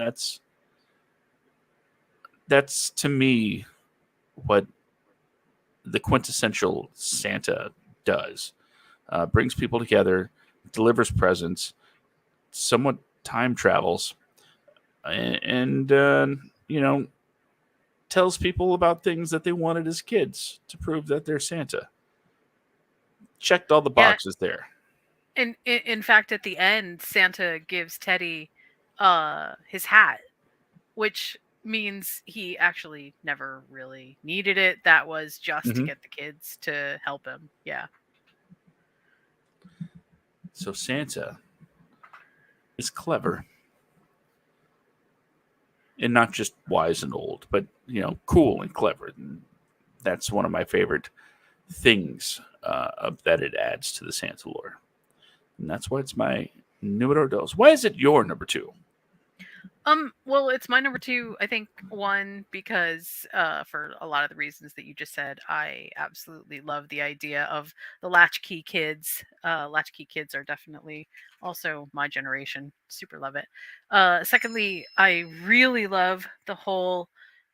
Speaker 1: That's to me what the quintessential Santa does. Brings people together, delivers presents, somewhat time travels, and tells people about things that they wanted as kids to prove that they're Santa. Checked all the
Speaker 2: Yeah,
Speaker 1: boxes there.
Speaker 2: and in fact, at the end, Santa gives Teddy his hat, which means he actually never really needed it. That was just to
Speaker 1: Hmm.
Speaker 2: get the kids to help him. Yeah.
Speaker 1: So Santa is clever, and not just wise and old, but cool and clever. And that's one of my favorite things that it adds to the Santa lore, and that's why it's my numero dos. Why is it your number two?
Speaker 2: Well, it's my number two. I think one because for a lot of the reasons that you just said, I absolutely love the idea of the latchkey kids. Latchkey kids are definitely also my generation. Super love it. Secondly, I really love the whole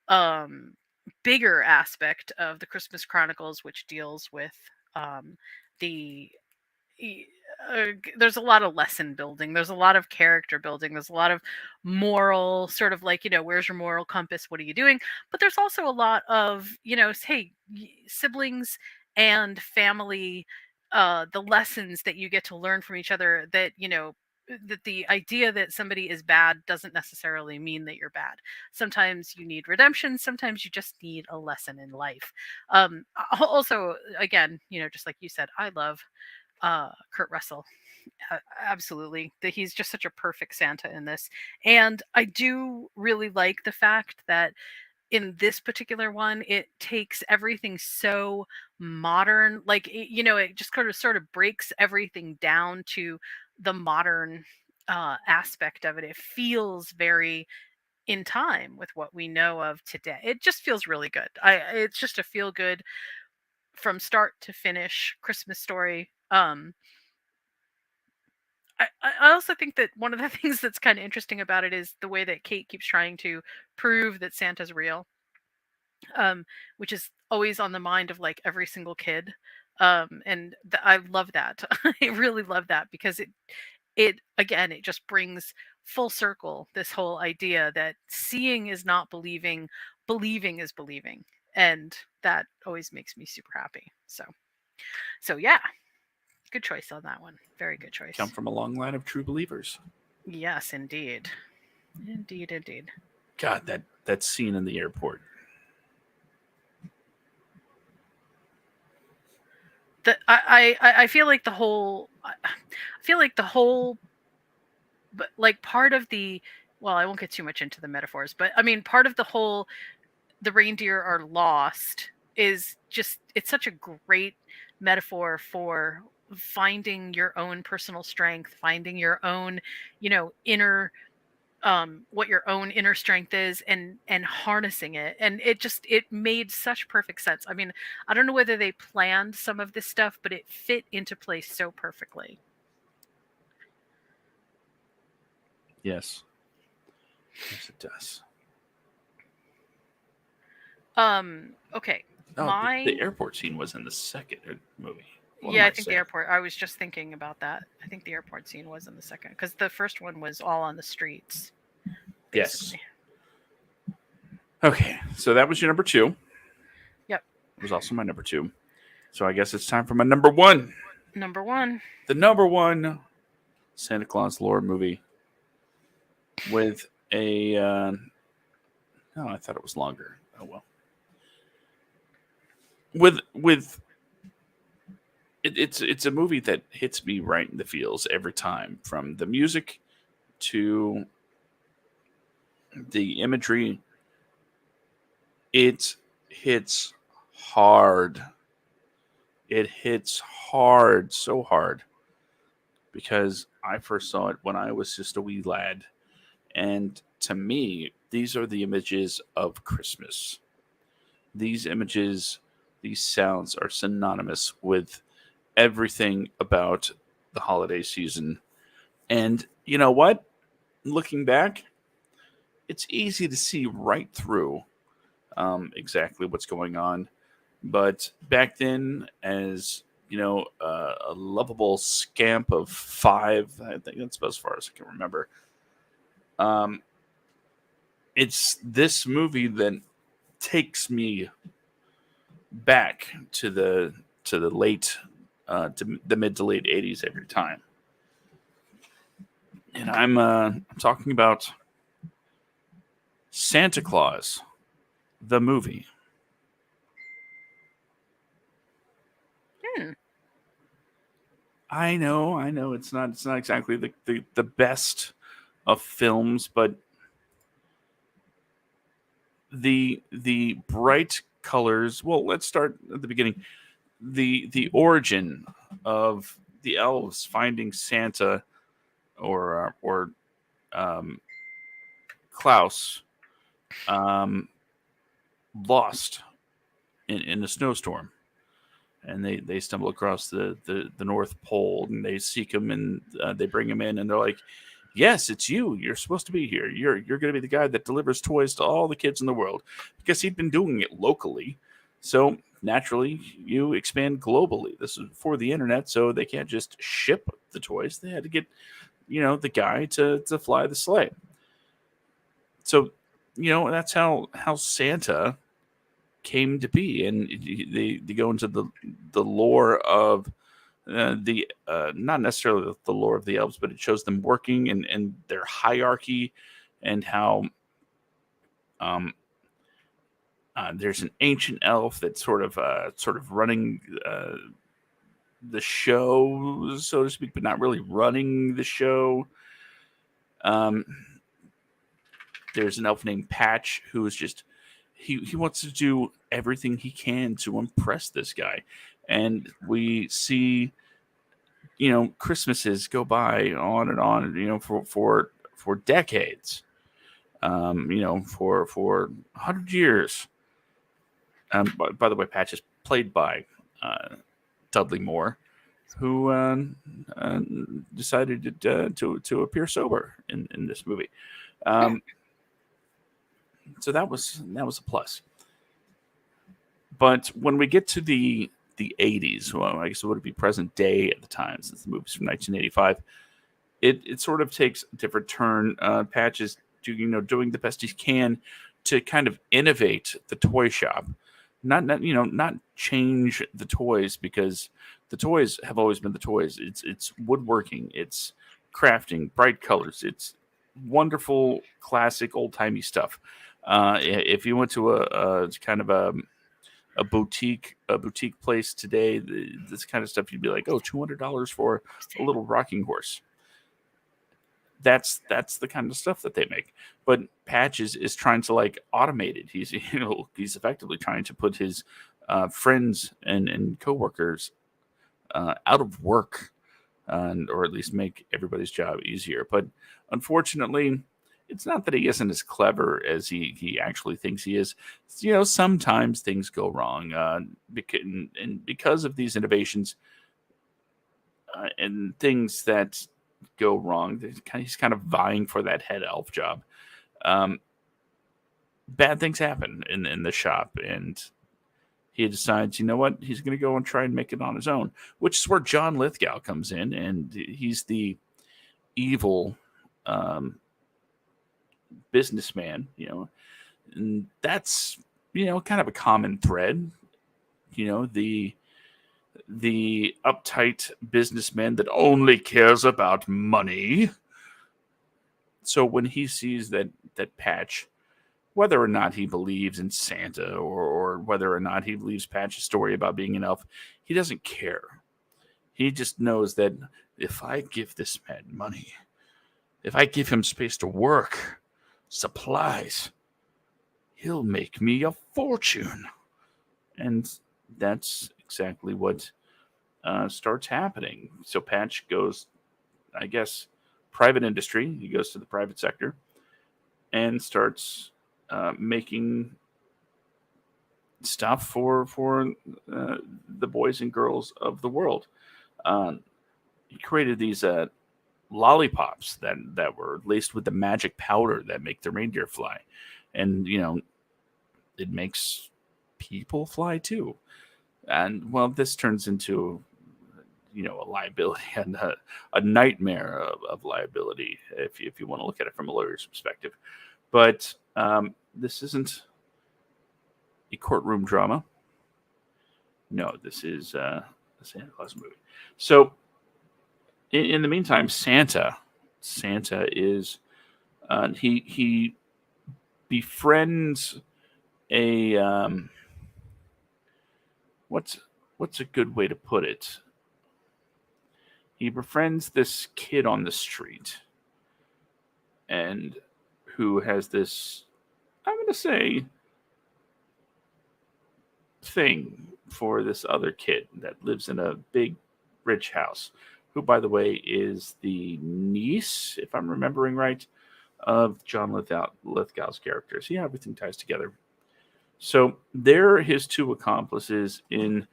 Speaker 2: um bigger aspect of the Christmas Chronicles, which deals with the y- there's a lot of lesson building, there's a lot of character building, there's a lot of moral sort of like, where's your moral compass, what are you doing, but there's also a lot of, hey, siblings and family, the lessons that you get to learn from each other that, that the idea that somebody is bad doesn't necessarily mean that you're bad. Sometimes you need redemption, sometimes you just need a lesson in life. Also, again, just like you said, I love Kurt Russell. Absolutely, that he's just such a perfect Santa in this. And I do really like the fact that in this particular one, it takes everything so modern, like it just kind of sort of breaks everything down to the modern aspect of it. It feels very in time with what we know of today. It just feels really good. It's just a feel good from start to finish Christmas story. I also think that one of the things that's kind of interesting about it is the way that Kate keeps trying to prove that Santa's real, which is always on the mind of like every single kid. And I love that. I really love that because it again, it just brings full circle this whole idea that seeing is not believing, believing is believing, and that always makes me super happy. So yeah, good choice on that one. Very good choice.
Speaker 1: Come from a long line of true believers.
Speaker 2: Yes, indeed. Indeed.
Speaker 1: God, that scene in the airport.
Speaker 2: I feel like but like part of the, well, I won't get too much into the metaphors, but I mean part of the whole the reindeer are lost is just, it's such a great metaphor for finding your own personal strength, finding your own, inner, what your own inner strength is, and harnessing it. And it made such perfect sense. I mean, I don't know whether they planned some of this stuff, but it fit into place so perfectly.
Speaker 1: Yes. Yes, it does.
Speaker 2: Okay.
Speaker 1: Oh, the airport scene was in the second movie.
Speaker 2: Yeah, I think the airport. I was just thinking about that. I think the airport scene was in the second because the first one was all on the streets. Basically.
Speaker 1: Yes. Okay, so that was your number 2.
Speaker 2: Yep.
Speaker 1: It was also my number 2. So I guess it's time for my number 1.
Speaker 2: Number 1.
Speaker 1: The number 1 Santa Claus lore movie with a. No, I thought it was longer. Oh well. With it's a movie that hits me right in the feels every time, from the music to the imagery. It hits hard. It hits hard, so hard, because I first saw it when I was just a wee lad. And to me, these are the images of Christmas. These images, these sounds are synonymous with everything about the holiday season. And you know what? Looking back, it's easy to see right through exactly what's going on. But back then, as a lovable scamp of 5, I think that's about as far as I can remember. Um, it's this movie that takes me back to the late to the mid to late 80s every time. And I'm talking about Santa Claus, the movie. I know it's not exactly the best of films, but the bright colors. Well, let's start at the beginning. The origin of the elves finding Santa, or um, Klaus, lost in a snowstorm, and they stumble across the North Pole, and they seek him, and they bring him in, and they're like, yes, it's you. You're supposed to be here. You're going to be the guy that delivers toys to all the kids in the world, because he'd been doing it locally. So naturally, you expand globally. This is before the internet, so they can't just ship the toys. They had to get, the guy to fly the sleigh. So, that's how Santa came to be, and they go into the lore of the not necessarily the lore of the elves, but it shows them working and their hierarchy and how there's an ancient elf that's sort of running the show, so to speak, but not really running the show. There's an elf named Patch who is just he wants to do everything he can to impress this guy, and we see Christmases go by on and on, for decades, for 100 years. By the way, Patch is played by Dudley Moore, who decided to appear sober in this movie. So that was a plus. But when we get to the 80s, well, I guess it would be present day at the time, since the movie's from 1985, it sort of takes a different turn. Patch is doing the best he can to kind of innovate the toy shop, not change the toys, because the toys have always been the toys. It's woodworking, it's crafting, bright colors, it's wonderful, classic, old timey stuff. If you went to a kind of a boutique place today, this kind of stuff, you'd be like, oh, $200 for a little rocking horse. That's the kind of stuff that they make. But Patch is trying to automate it. He's effectively trying to put his friends and coworkers out of work, or at least make everybody's job easier. But unfortunately, it's not that he isn't as clever as he actually thinks he is. Sometimes things go wrong, because of these innovations and things that go wrong. He's kind of vying for that head elf job. Bad things happen in the shop, and he decides, you know what, he's going to go and try and make it on his own, which is where John Lithgow comes in, and he's the evil businessman, and that's kind of a common thread. The uptight businessman that only cares about money. So when he sees that Patch, whether or not he believes in Santa, or whether or not he believes Patch's story about being an elf, he doesn't care. He just knows that if I give this man money, if I give him space to work, supplies, he'll make me a fortune. And that's exactly what starts happening. So Patch goes, I guess, private industry. He goes to the private sector and starts making stuff for the boys and girls of the world. He created these lollipops that were laced with the magic powder that make the reindeer fly, and it makes people fly too. And well, this turns into a liability and a nightmare of liability, if you want to look at it from a lawyer's perspective. But this isn't a courtroom drama. No, this is a Santa Claus movie. So in the meantime, Santa is he befriends a what's a good way to put it? He befriends this kid on the street, and who has this, I'm going to say, thing for this other kid that lives in a big, rich house, who, by the way, is the niece, if I'm remembering right, of John Lithgow's character. So yeah, everything ties together. So they're his two accomplices in.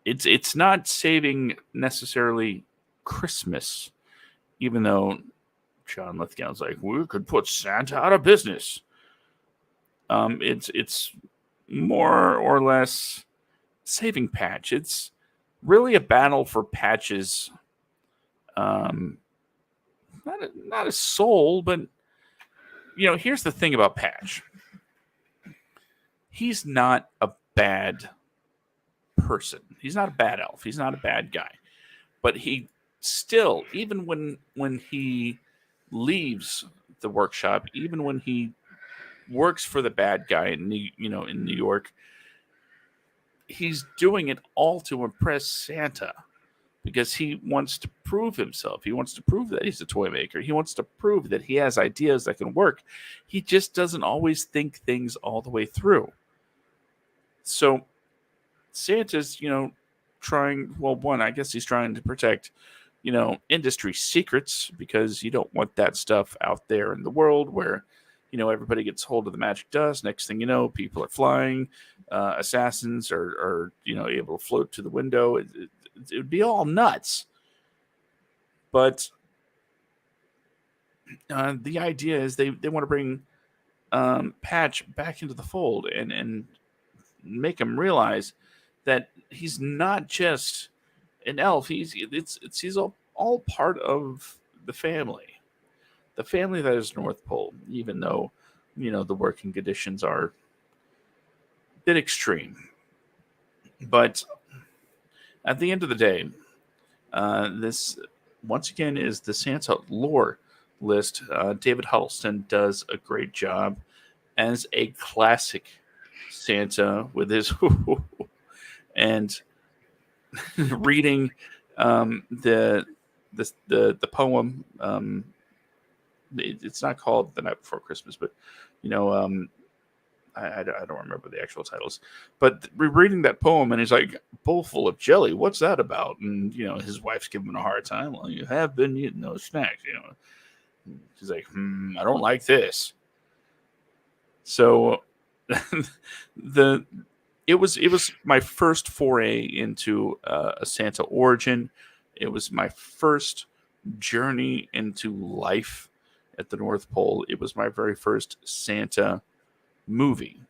Speaker 1: It's not saving necessarily Christmas, even though John Lithgow's like, we could put Santa out of business. It's more or less saving Patch. It's really a battle for Patch's not a soul, but here's the thing about Patch. He's not a bad person. He's not a bad elf. He's not a bad guy. But he still, even when he leaves the workshop, even when he works for the bad guy in in New York, he's doing it all to impress Santa because he wants to prove himself. He wants to prove that he's a toy maker. He wants to prove that he has ideas that can work. He just doesn't always think things all the way through. So Santa's, trying, well, one, I guess he's trying to protect, industry secrets because you don't want that stuff out there in the world where, everybody gets hold of the magic dust. Next thing you know, people are flying, assassins are able to float to the window. It would be all nuts. But the idea is they want to bring Patch back into the fold and make him realize that he's not just an elf. He's all part of the family that is North Pole. Even though the working conditions are a bit extreme, but at the end of the day, this once again is the Santa lore list. David Huddleston does a great job as a classic Santa with his and reading the poem. It's not called The Night Before Christmas, but I don't remember the actual titles, but rereading that poem, and he's like, "Bowl full of jelly. What's that about?" And his wife's giving him a hard time. Well, you have been eating those snacks. She's like, "I don't like this." So, it was my first foray into a Santa origin. It was my first journey into life at the North Pole. It was my very first Santa movie.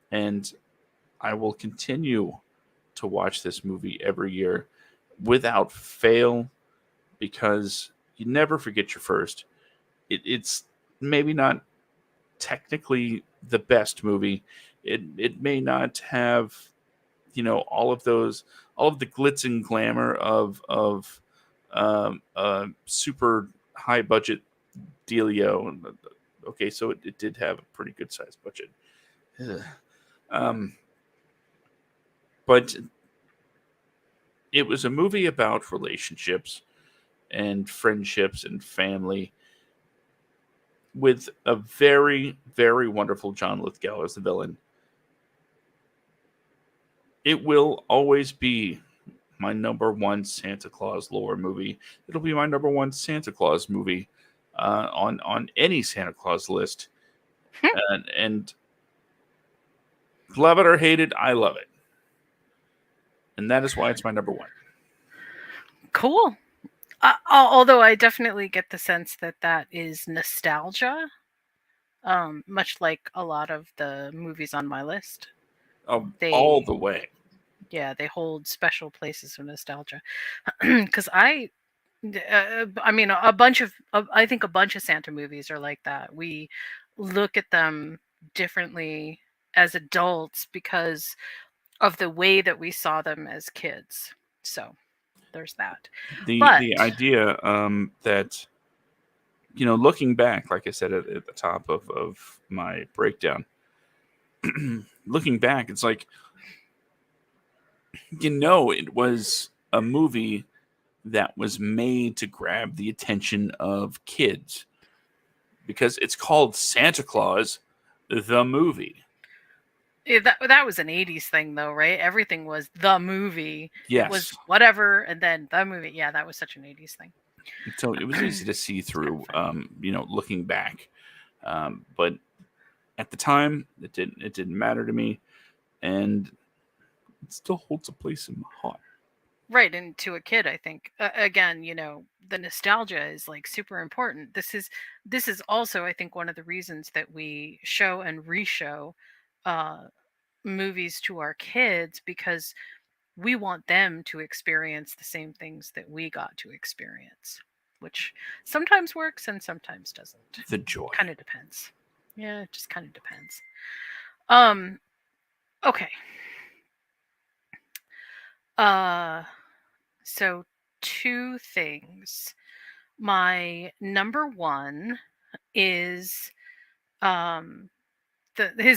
Speaker 1: And I will continue to watch this movie every year without fail because you never forget your first. It's maybe not technically the best movie. It may not have all of the glitz and glamour of super high budget dealio. Okay, so it did have a pretty good sized budget. But it was a movie about relationships and friendships and family with a very, very wonderful John Lithgow as the villain. It will always be my number one Santa Claus lore movie. It'll be my number one Santa Claus movie on any Santa Claus list. And love it or hate it, I love it. And that is why it's my number one.
Speaker 2: Cool. Although I definitely get the sense that is nostalgia, much like a lot of the movies on my list.
Speaker 3: All the way.
Speaker 2: Yeah, they hold special places of nostalgia. Because I mean, I think a bunch of Santa movies are like that. We look at them differently as adults because of the way that we saw them as kids. So there's that.
Speaker 1: The idea that looking back, like I said at the top of my breakdown, looking back, it's like it was a movie that was made to grab the attention of kids because it's called Santa Claus the movie.
Speaker 2: Yeah, that was an 80s thing though, right? Everything was the movie.
Speaker 1: Yes.
Speaker 2: It was whatever and then the movie. Yeah, that was such an 80s thing.
Speaker 1: So it was easy to see through looking back. But at the time it didn't matter to me, and it still holds a place in my heart.
Speaker 2: Right, and to a kid, I think again, the nostalgia is like super important. This is also, I think, one of the reasons that we show and reshow movies to our kids, because we want them to experience the same things that we got to experience, which sometimes works and sometimes doesn't.
Speaker 1: The joy
Speaker 2: kind of depends. Yeah, it just kind of depends. Okay. So two things. My number one is the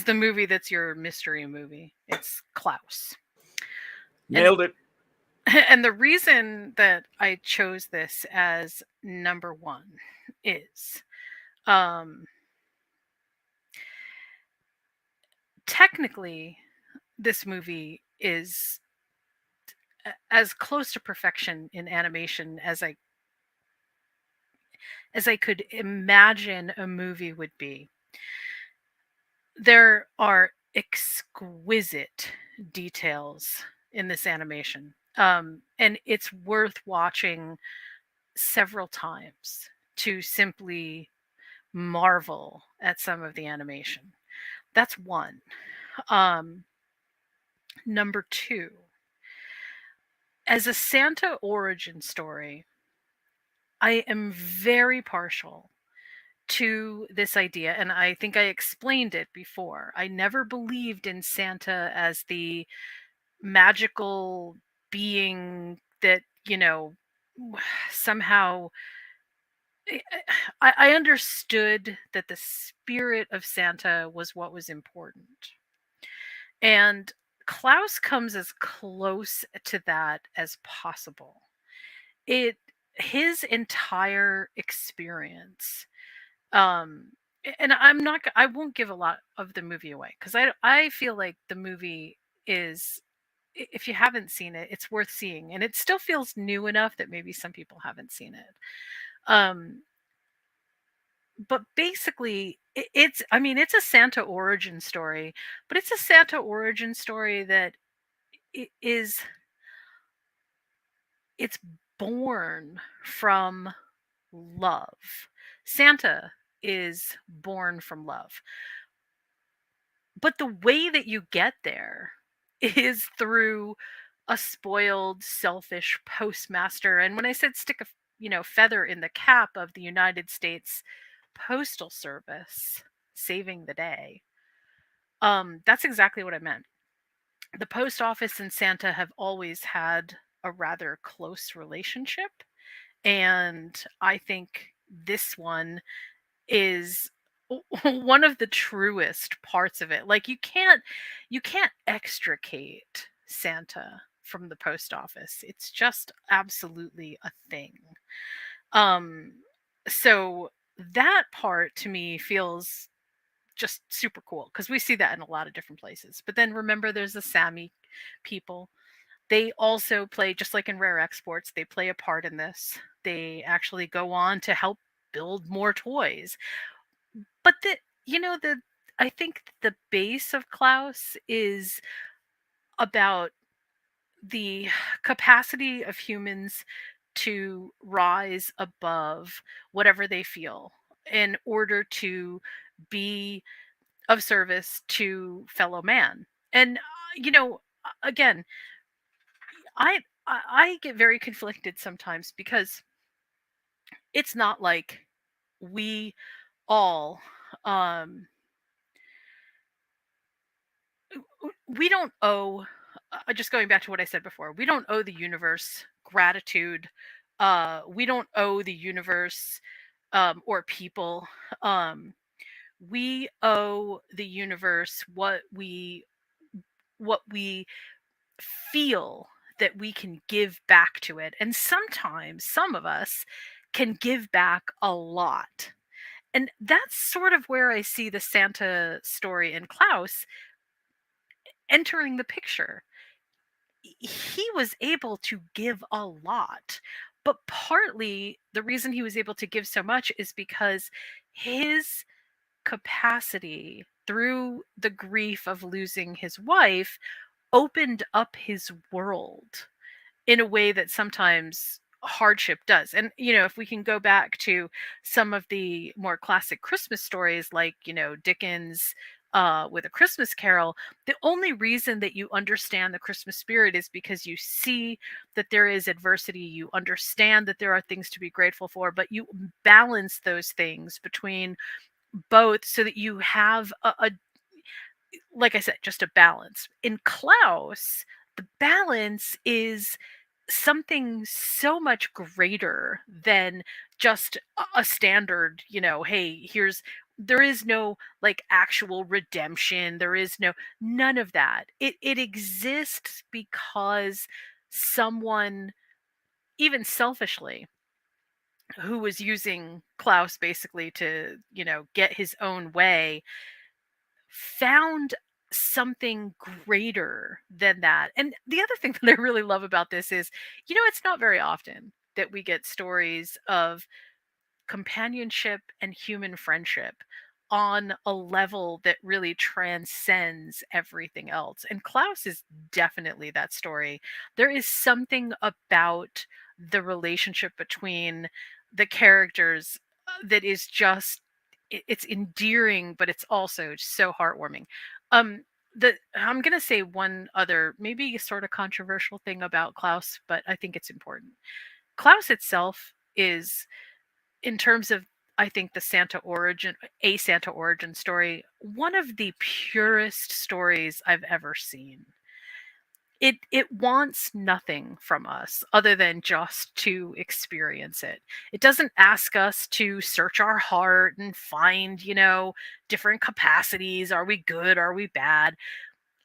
Speaker 2: movie that's your mystery movie. It's Klaus.
Speaker 3: Nailed it.
Speaker 2: And the reason that I chose this as number one is technically this movie is as close to perfection in animation as I could imagine a movie would be. There are exquisite details in this animation. And it's worth watching several times to simply marvel at some of the animation. That's one. Number two, as a Santa origin story, I am very partial to this idea, and I think I explained it before. I never believed in Santa as the magical being that, somehow I understood that the spirit of Santa was what was important. And Klaus comes as close to that as possible. His entire experience, and I won't give a lot of the movie away, because I feel like the movie is, if you haven't seen it, it's worth seeing, and it still feels new enough that maybe some people haven't seen it. But basically, it's a Santa origin story, but it's a Santa origin story that is, it's born from love. Santa is born from love. But the way that you get there is through a spoiled, selfish postmaster. And when I said stick a feather in the cap of the United States Postal Service saving the day, that's exactly what I meant. The post office and Santa have always had a rather close relationship, and I think this one is one of the truest parts of it. Like, you can't extricate Santa from the post office. It's just absolutely a thing. So that part to me feels just super cool, because we see that in a lot of different places. But then remember, there's the Sami people. They also play, just like in Rare Exports, they play a part in this. They actually go on to help build more toys. But I think the base of Klaus is about the capacity of humans to rise above whatever they feel in order to be of service to fellow man. And again, I get very conflicted sometimes, because it's not like we all we don't owe, just going back to what I said before, we don't owe the universe gratitude. We don't owe the universe or people. We owe the universe what we feel that we can give back to it. And sometimes some of us can give back a lot. And that's sort of where I see the Santa story in Klaus entering the picture. He was able to give a lot, but partly the reason he was able to give so much is because his capacity, through the grief of losing his wife, opened up his world in a way that sometimes hardship does. And if we can go back to some of the more classic Christmas stories, like Dickens with A Christmas Carol, the only reason that you understand the Christmas spirit is because you see that there is adversity, you understand that there are things to be grateful for, but you balance those things between both so that you have a like I said, just a balance. In Klaus, The balance is something so much greater than just a standard, hey, there is no like actual redemption. There is none of that. It exists because someone, even selfishly, who was using Klaus basically to, get his own way, found something greater than that. And the other thing that I really love about this is, it's not very often that we get stories of companionship and human friendship on a level that really transcends everything else. And Klaus is definitely that story. There is something about the relationship between the characters that is just it's endearing, but it's also so heartwarming. Um I'm going to say one other maybe sort of controversial thing about Klaus, but I think it's important. Klaus itself is, in terms of, I think, a Santa origin story, one of the purest stories I've ever seen. It wants nothing from us other than just to experience it. It doesn't ask us to search our heart and find, different capacities. Are we good? Are we bad?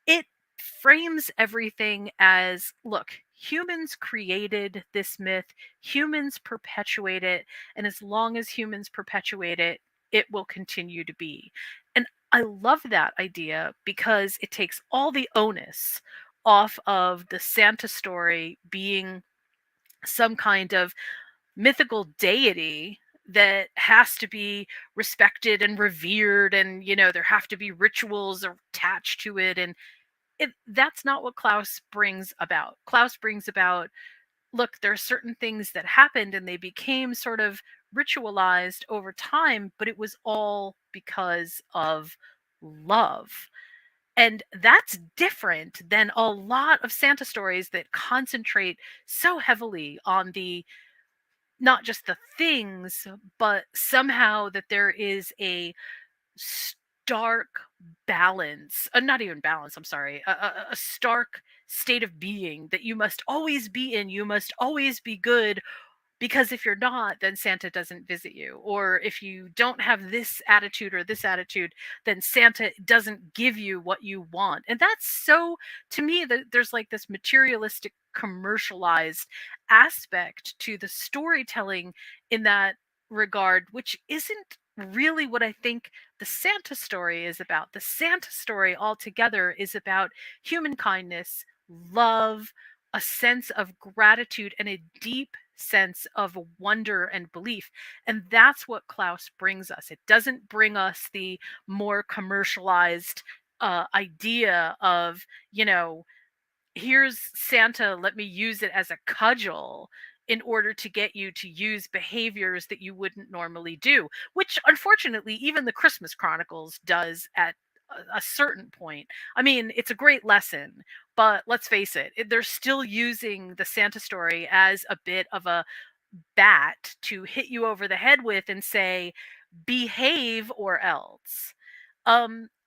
Speaker 2: It frames everything as, look, humans created this myth, humans perpetuate it, and as long as humans perpetuate it, it will continue to be. And I love that idea because it takes all the onus off of the Santa story being some kind of mythical deity that has to be respected and revered, and there have to be rituals attached to it. And that's not what Klaus brings about. Klaus brings about, look, there are certain things that happened and they became sort of ritualized over time, but it was all because of love. And that's different than a lot of Santa stories that concentrate so heavily on the, not just the things, but somehow that there is a stark balance, not even balance, I'm sorry, a stark state of being that you must always be in. You must always be good, because if you're not, then Santa doesn't visit you. Or if you don't have this attitude or this attitude, then Santa doesn't give you what you want. And that's so, to me, that there's like this materialistic, commercialized aspect to the storytelling in that regard, which isn't really what I think the Santa story is about. The Santa story altogether is about human kindness, love, a sense of gratitude, and a deep sense of wonder and belief. And that's what Klaus brings us. It doesn't bring us the more commercialized idea of, here's Santa, let me use it as a cudgel in order to get you to use behaviors that you wouldn't normally do, which unfortunately even the Christmas Chronicles does at a certain point. I mean, it's a great lesson, but let's face it, they're still using the Santa story as a bit of a bat to hit you over the head with and say, behave or else.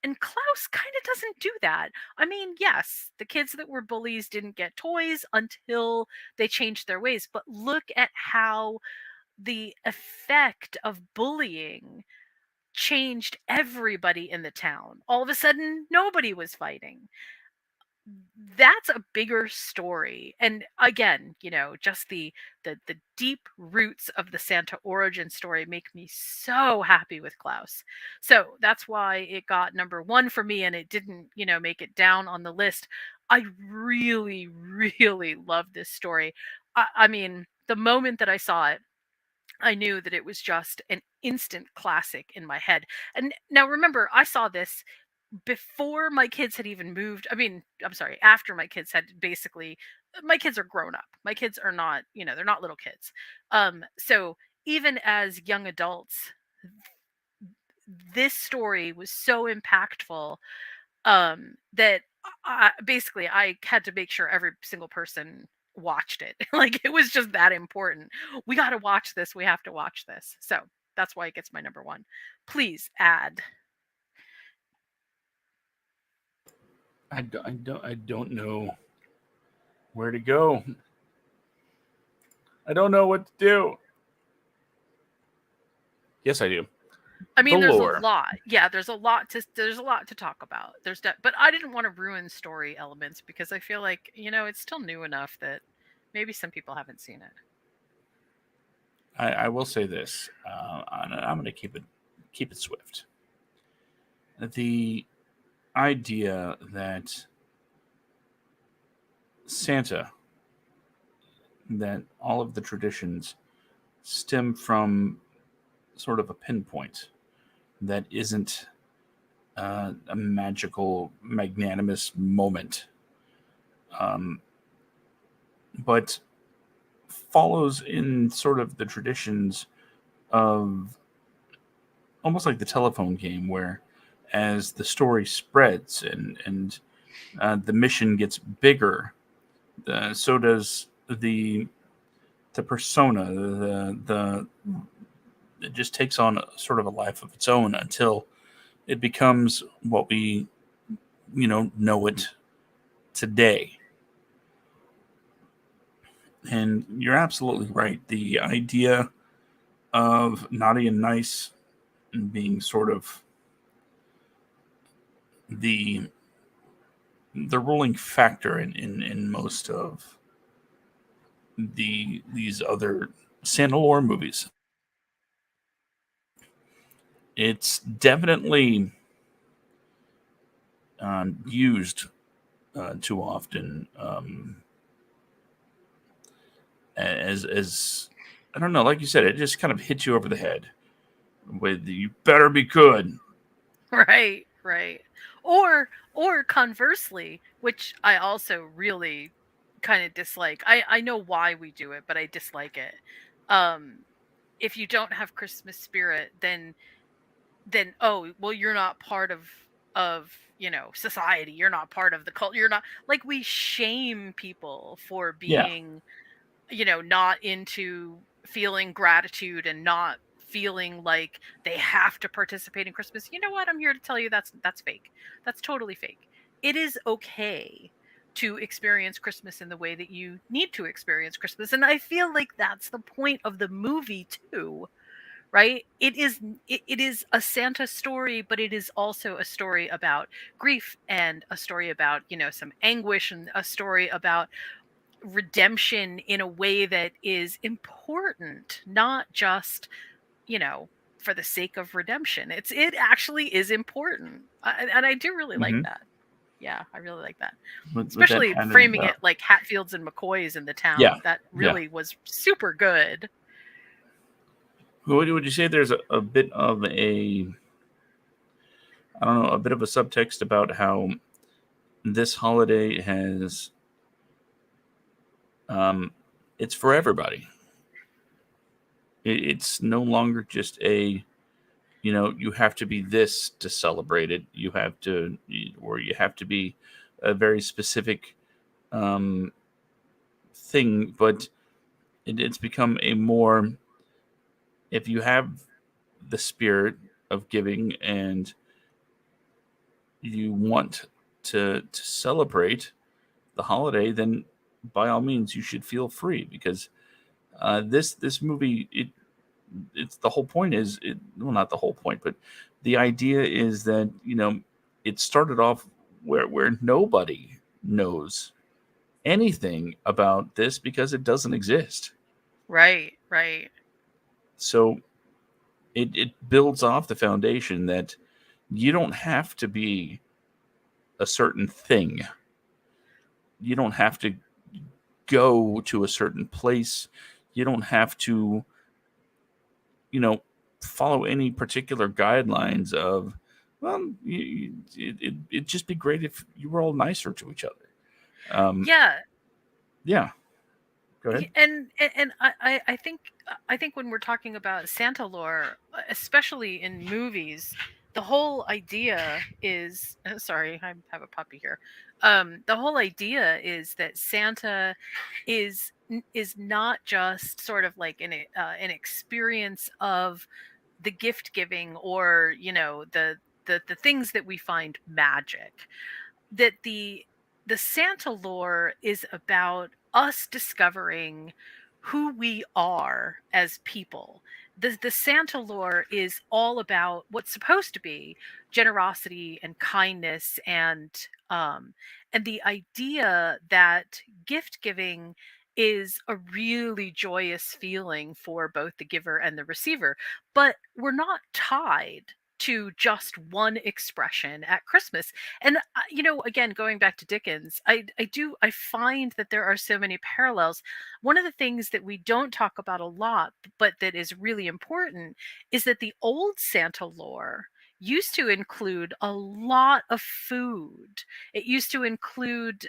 Speaker 2: And Klaus kind of doesn't do that. I mean, yes, the kids that were bullies didn't get toys until they changed their ways, but look at how the effect of bullying changed everybody in the town. All of a sudden, nobody was fighting. That's a bigger story. And again, just the deep roots of the Santa origin story make me so happy with Klaus. So that's why it got number 1 for me, and it didn't, make it down on the list. I really, really love this story. I mean, the moment that I saw it, I knew that it was just an instant classic in my head. And now remember, I saw this before my kids had even moved. I mean, I'm sorry, after my kids had basically, my kids are grown up. My kids are not, they're not little kids. So even as young adults, this story was so impactful, that basically I had to make sure every single person watched it. Like, it was just that important. We got to watch this. We have to watch this. So that's why it gets my number 1. Please add.
Speaker 1: I don't know Where'd it go? I don't know what to do. Yes, I do.
Speaker 2: I mean,
Speaker 1: The
Speaker 2: there's
Speaker 1: lore.
Speaker 2: a lot. Yeah, there's a lot to talk about. But I didn't want to ruin story elements because I feel like, it's still new enough that maybe some people haven't seen it.
Speaker 1: I will say this. I'm going to keep it swift. The idea that Santa, that all of the traditions stem from sort of a pinpoint that isn't a magical, magnanimous moment, but follows in sort of the traditions of almost like the telephone game, where as the story spreads and the mission gets bigger, so does the persona. The it just takes on sort of a life of its own until it becomes what we know it today. And you're absolutely right. The idea of naughty and nice being sort of the ruling factor in most of these other Santa lore movies. It's definitely used too often as I don't know, like you said, it just kind of hits you over the head with "you better be good."
Speaker 2: Right, right. Or conversely, which I also really kind of dislike. I know why we do it, but I dislike it. Um if you don't have Christmas spirit, then oh, well, you're not part of society. You're not part of the cult. You're not, like, we shame people for
Speaker 1: Yeah.
Speaker 2: being not into feeling gratitude and not feeling like they have to participate in Christmas. You know what? I'm here to tell you that's fake. That's totally fake. It is okay to experience Christmas in the way that you need to experience Christmas. And I feel like that's the point of the movie too, right? It is a Santa story, but it is also a story about grief and a story about, some anguish, and a story about redemption in a way that is important, not just, you know, for the sake of redemption. It actually is important. And I do really like
Speaker 1: Hmm.
Speaker 2: that. Yeah, I really like that.
Speaker 1: With that
Speaker 2: Especially
Speaker 1: kind of
Speaker 2: framing it like Hatfields and McCoys in the
Speaker 1: yeah,
Speaker 2: town. That
Speaker 1: yeah.
Speaker 2: really was super good.
Speaker 1: Would you say there's a bit of a, I don't know, a bit of a subtext about how this holiday has um, it's for everybody. It's no longer just a, you have to be this to celebrate it. You have to, or you have to be a very specific um, thing, but it's become a more, if you have the spirit of giving and you want to celebrate the holiday, then by all means you should feel free, because this movie, it's the whole point is it, well, not the whole point, but the idea is that it started off where nobody knows anything about this because it doesn't exist.
Speaker 2: Right, right.
Speaker 1: So it builds off the foundation that you don't have to be a certain thing. You don't have to go to a certain place. You don't have to, you know, follow any particular guidelines of, well, it'd just be great if you were all nicer to each other. Um,
Speaker 2: Yeah.
Speaker 1: yeah, go ahead.
Speaker 2: And I think when we're talking about Santa lore, especially in movies, the whole idea is sorry, I have a puppy here. The whole idea is that Santa is not just sort of like an experience of the gift giving, or the things that we find magic. That the Santa lore is about us discovering who we are as people. The Santa lore is all about what's supposed to be generosity and kindness, and the idea that gift giving is a really joyous feeling for both the giver and the receiver. But we're not tied to just one expression at Christmas. And again, going back to Dickens, I find that there are so many parallels. One of the things that we don't talk about a lot, but that is really important, is that the old Santa lore used to include a lot of food. It used to include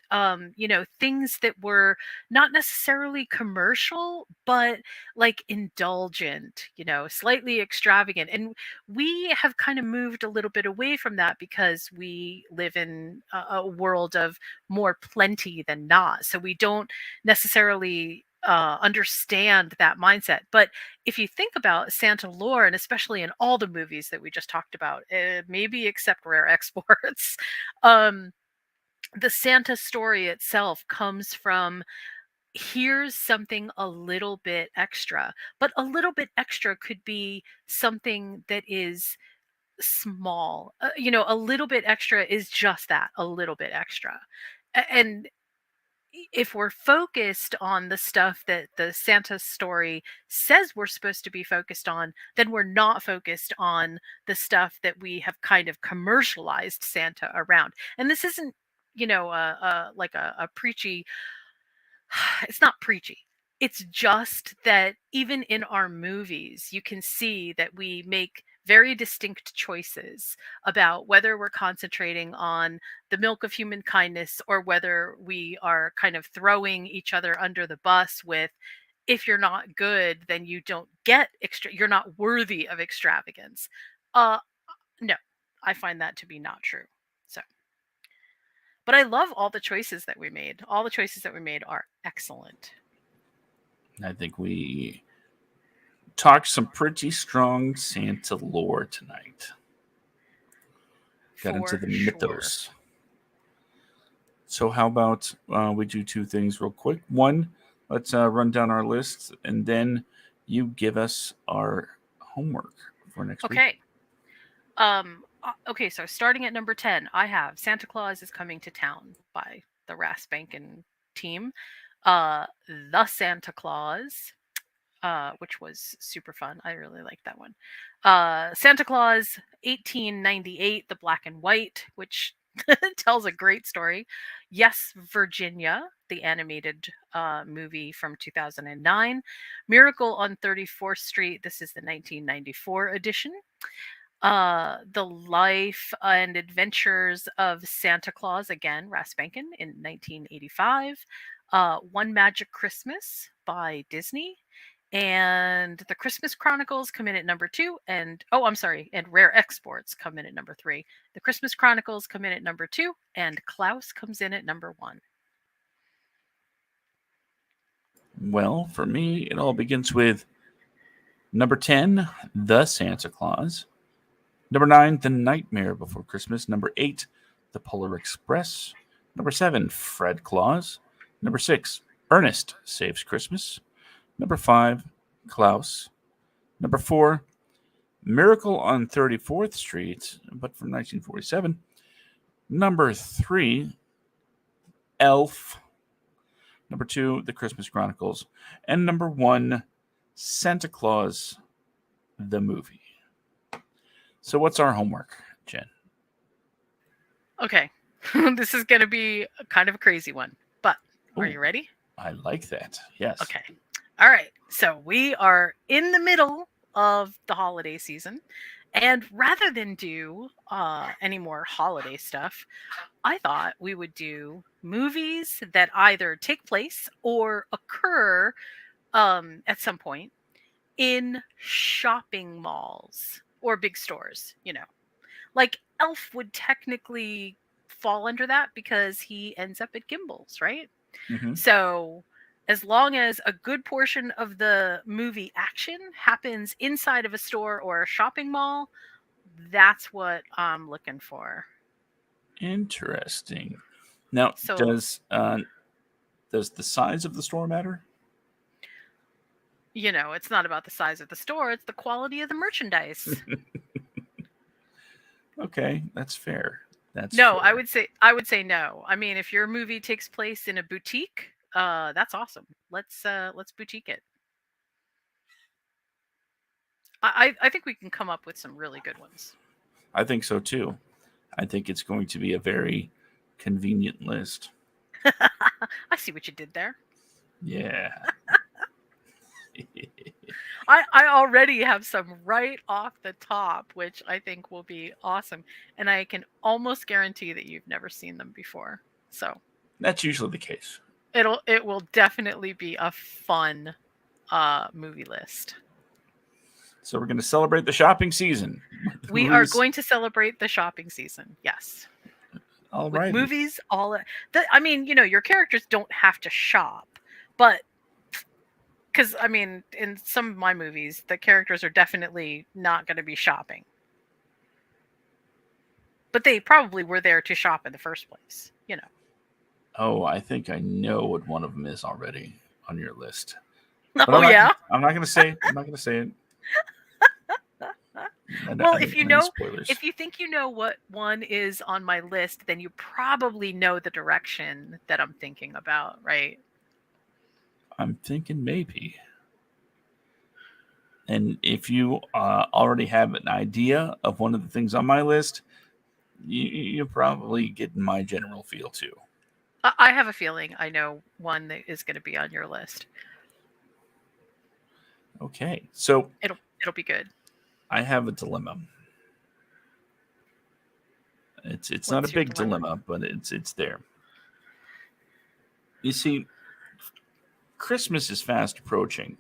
Speaker 2: things that were not necessarily commercial, but like indulgent, slightly extravagant. And we have kind of moved a little bit away from that because we live in a world of more plenty than not. So we don't necessarily understand that mindset. But if you think about Santa lore, and especially in all the movies that we just talked about, maybe except Rare Exports, um, the Santa story itself comes from, here's something a little bit extra. But a little bit extra could be something that is small. A little bit extra is just that, a little bit extra. And if we're focused on the stuff that the Santa story says we're supposed to be focused on, then we're not focused on the stuff that we have kind of commercialized Santa around. And this isn't, like a preachy, it's not preachy. It's just that even in our movies, you can see that we make very distinct choices about whether we're concentrating on the milk of human kindness or whether we are kind of throwing each other under the bus with, if you're not good, then you don't get you're not worthy of extravagance. Uh no, I find that to be not true. So, but I love all the choices that we made. All the choices that we made are excellent.
Speaker 1: I think we talked some pretty strong Santa lore tonight. Got into
Speaker 2: For
Speaker 1: the
Speaker 2: sure.
Speaker 1: mythos. So how about we do two things real quick? One, let's run down our list, and then you give us our homework for next week.
Speaker 2: Okay. Okay, so starting at number 10, I have Santa Claus is Coming to Town by the Rasbanken team. The Santa Claus, which was super fun. I really liked that one. Santa Claus 1898, the black and white, which tells a great story. Yes, Virginia, the animated movie from 2009. Miracle on 34th Street, this is the 1994 edition. The Life and Adventures of Santa Claus, again, Rasbanken in 1985. One Magic Christmas by Disney. And the Christmas Chronicles come in at number 2. And, and Rare Exports come in at number 3. The Christmas Chronicles come in at number 2. And Klaus comes in at number 1.
Speaker 1: Well, for me, it all begins with number 10, The Santa Claus. Number 9, The Nightmare Before Christmas. Number 8, The Polar Express. Number 7, Fred Claus. Number 6, Ernest Saves Christmas. Number 5, Klaus. Number 4, Miracle on 34th Street, but from 1947. Number 3, Elf. Number 2, The Christmas Chronicles. And number 1, Santa Claus, the movie. So what's our homework, Jen?
Speaker 2: Okay. This is going to be kind of a crazy one, but are you ready?
Speaker 1: I like that. Yes.
Speaker 2: Okay. All right. So we are in the middle of the holiday season. And rather than do any more holiday stuff, I thought we would do movies that either take place or occur at some point in shopping malls or big stores, Like Elf would technically fall under that because he ends up at Gimbel's, right?
Speaker 1: Mm-hmm.
Speaker 2: So as long as a good portion of the movie action happens inside of a store or a shopping mall, that's what I'm looking for.
Speaker 1: Interesting. Now,
Speaker 2: So
Speaker 1: does the size of the store matter?
Speaker 2: it's not about the size of the store; it's the quality of the merchandise.
Speaker 1: Okay, that's fair. That's
Speaker 2: No,
Speaker 1: fair.
Speaker 2: I would say no. I mean, if your movie takes place in a boutique, that's awesome. Let's boutique it. I think we can come up with some really good ones.
Speaker 1: I think so too. I think it's going to be a very convenient list.
Speaker 2: I see what you did there.
Speaker 1: Yeah.
Speaker 2: I already have some right off the top, which I think will be awesome. And I can almost guarantee that you've never seen them before. So
Speaker 1: That's usually the case.
Speaker 2: it will definitely be a fun movie list.
Speaker 1: So we're going to celebrate the shopping season.
Speaker 2: We are going to celebrate the shopping season. Yes.
Speaker 1: All
Speaker 2: With
Speaker 1: right.
Speaker 2: movies, I mean, your characters don't have to shop, but because I mean, in some of my movies, the characters are definitely not going to be shopping, but they probably were there to shop in the first place.
Speaker 1: Oh, I think I know what one of them is already on your list.
Speaker 2: Oh yeah.
Speaker 1: I'm not going to say it. I'm not going to say it.
Speaker 2: Well,
Speaker 1: I don't want spoilers.
Speaker 2: if you think you know what one is on my list, then you probably know the direction that I'm thinking about, right?
Speaker 1: I'm thinking maybe. And if you already have an idea of one of the things on my list, you're probably getting my general feel too.
Speaker 2: I have a feeling I know one that is going to be on your list.
Speaker 1: Okay, so
Speaker 2: It'll be good.
Speaker 1: I have a dilemma. It's not a
Speaker 2: What's your
Speaker 1: big dilemma, but it's there. You see, Christmas is fast approaching.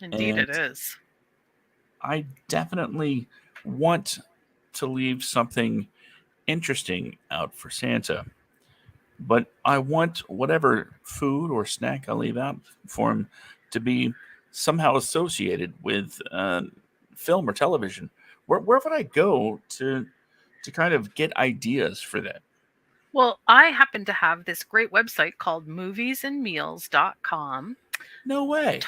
Speaker 2: Indeed, it is.
Speaker 1: I definitely want to leave something interesting out for Santa, but I want whatever food or snack I leave out for him to be somehow associated with film or television. Where would I go to kind of get ideas for that?
Speaker 2: Well, I happen to have this great website called moviesandmeals.com.
Speaker 1: No way.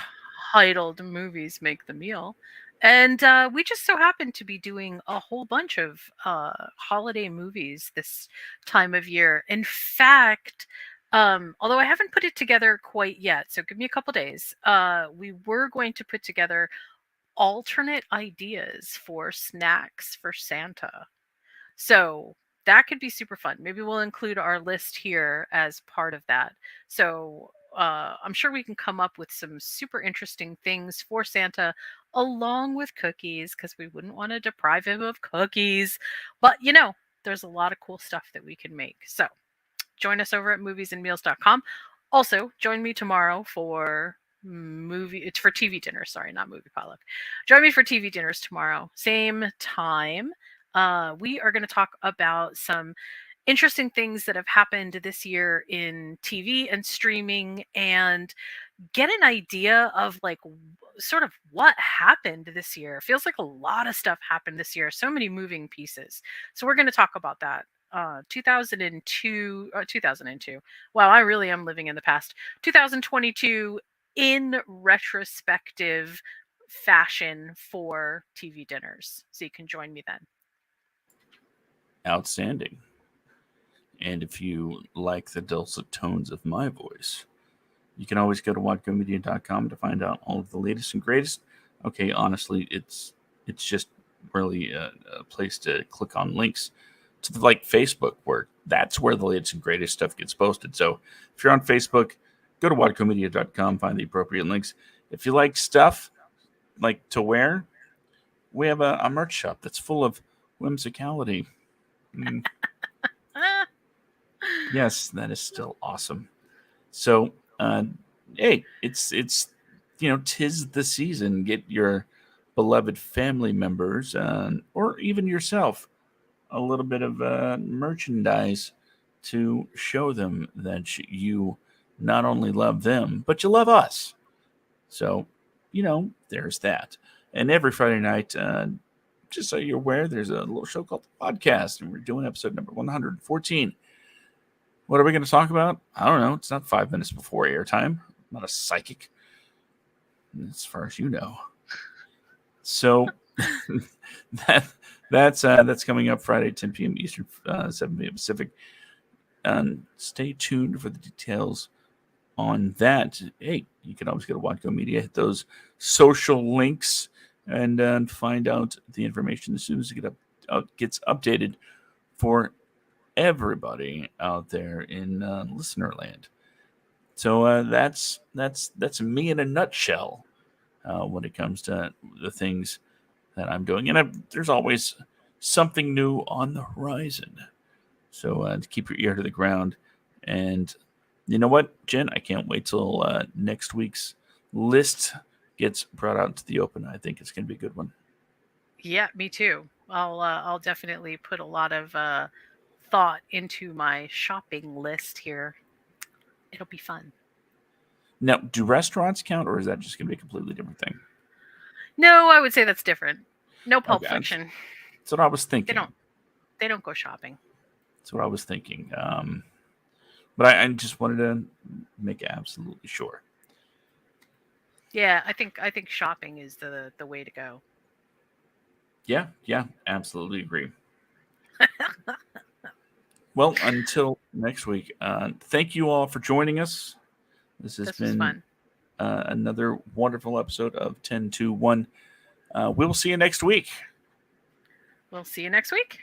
Speaker 2: Titled Movies Make the Meal. And we just so happen to be doing a whole bunch of holiday movies this time of year. In fact, although I haven't put it together quite yet, so give me a couple days, we were going to put together alternate ideas for snacks for Santa. So that could be super fun. Maybe we'll include our list here as part of that. So I'm sure we can come up with some super interesting things for Santa along with cookies because we wouldn't want to deprive him of cookies. But there's a lot of cool stuff that we can make. So join us over at moviesandmeals.com. Also, join me tomorrow for it's for TV dinners. Sorry, not movie potluck. Join me for TV dinners tomorrow, same time. We are going to talk about some interesting things that have happened this year in TV and streaming and get an idea of sort of what happened this year. It feels like a lot of stuff happened this year. So many moving pieces. So we're going to talk about that. 2002. Wow, I really am living in the past. 2022 in retrospective fashion for TV dinners. So you can join me then.
Speaker 1: Outstanding. And if you like the dulcet tones of my voice, you can always go to whatgomedia.com to find out all of the latest and greatest. Okay, honestly, it's just really a place to click on links to Facebook, where that's where the latest and greatest stuff gets posted. So if you're on Facebook, go to whatgomedia.com, find the appropriate links. If you like stuff like to wear, we have a merch shop that's full of whimsicality. Yes, that is still awesome. So, hey, it's 'tis the season. Get your beloved family members, or even yourself, a little bit of merchandise to show them that you not only love them, but you love us. So, there's that. And every Friday night, just so you're aware, there's a little show called The Podcast, and we're doing episode number 114. What are we going to talk about? I don't know. It's not 5 minutes before airtime. I'm not a psychic, as far as you know. So that's coming up Friday, 10 p.m. Eastern, 7 p.m. Pacific. And stay tuned for the details on that. Hey, you can always go to Watco Media, hit those social links, and find out the information as soon as it gets updated for everybody out there in listener land. So that's me in a nutshell when it comes to the things that I'm doing. And there's always something new on the horizon. So to keep your ear to the ground. And you know what, Jen? I can't wait till next week's list gets brought out into the open. I think it's going to be a good one.
Speaker 2: Yeah, me too. I'll definitely put a lot of thought into my shopping list here. It'll be fun.
Speaker 1: Now, do restaurants count, or is that just going to be a completely different thing?
Speaker 2: No, I would say that's different. No Pulp
Speaker 1: Okay.
Speaker 2: Fiction.
Speaker 1: That's what I was thinking.
Speaker 2: They don't go shopping.
Speaker 1: That's what I was thinking. But I just wanted to make absolutely sure.
Speaker 2: Yeah, I think shopping is the way to go.
Speaker 1: Yeah, absolutely agree. Well, until next week, thank you all for joining us. This has been
Speaker 2: fun.
Speaker 1: Another wonderful episode of 10-2-1. We will see you next week.
Speaker 2: We'll see you next week.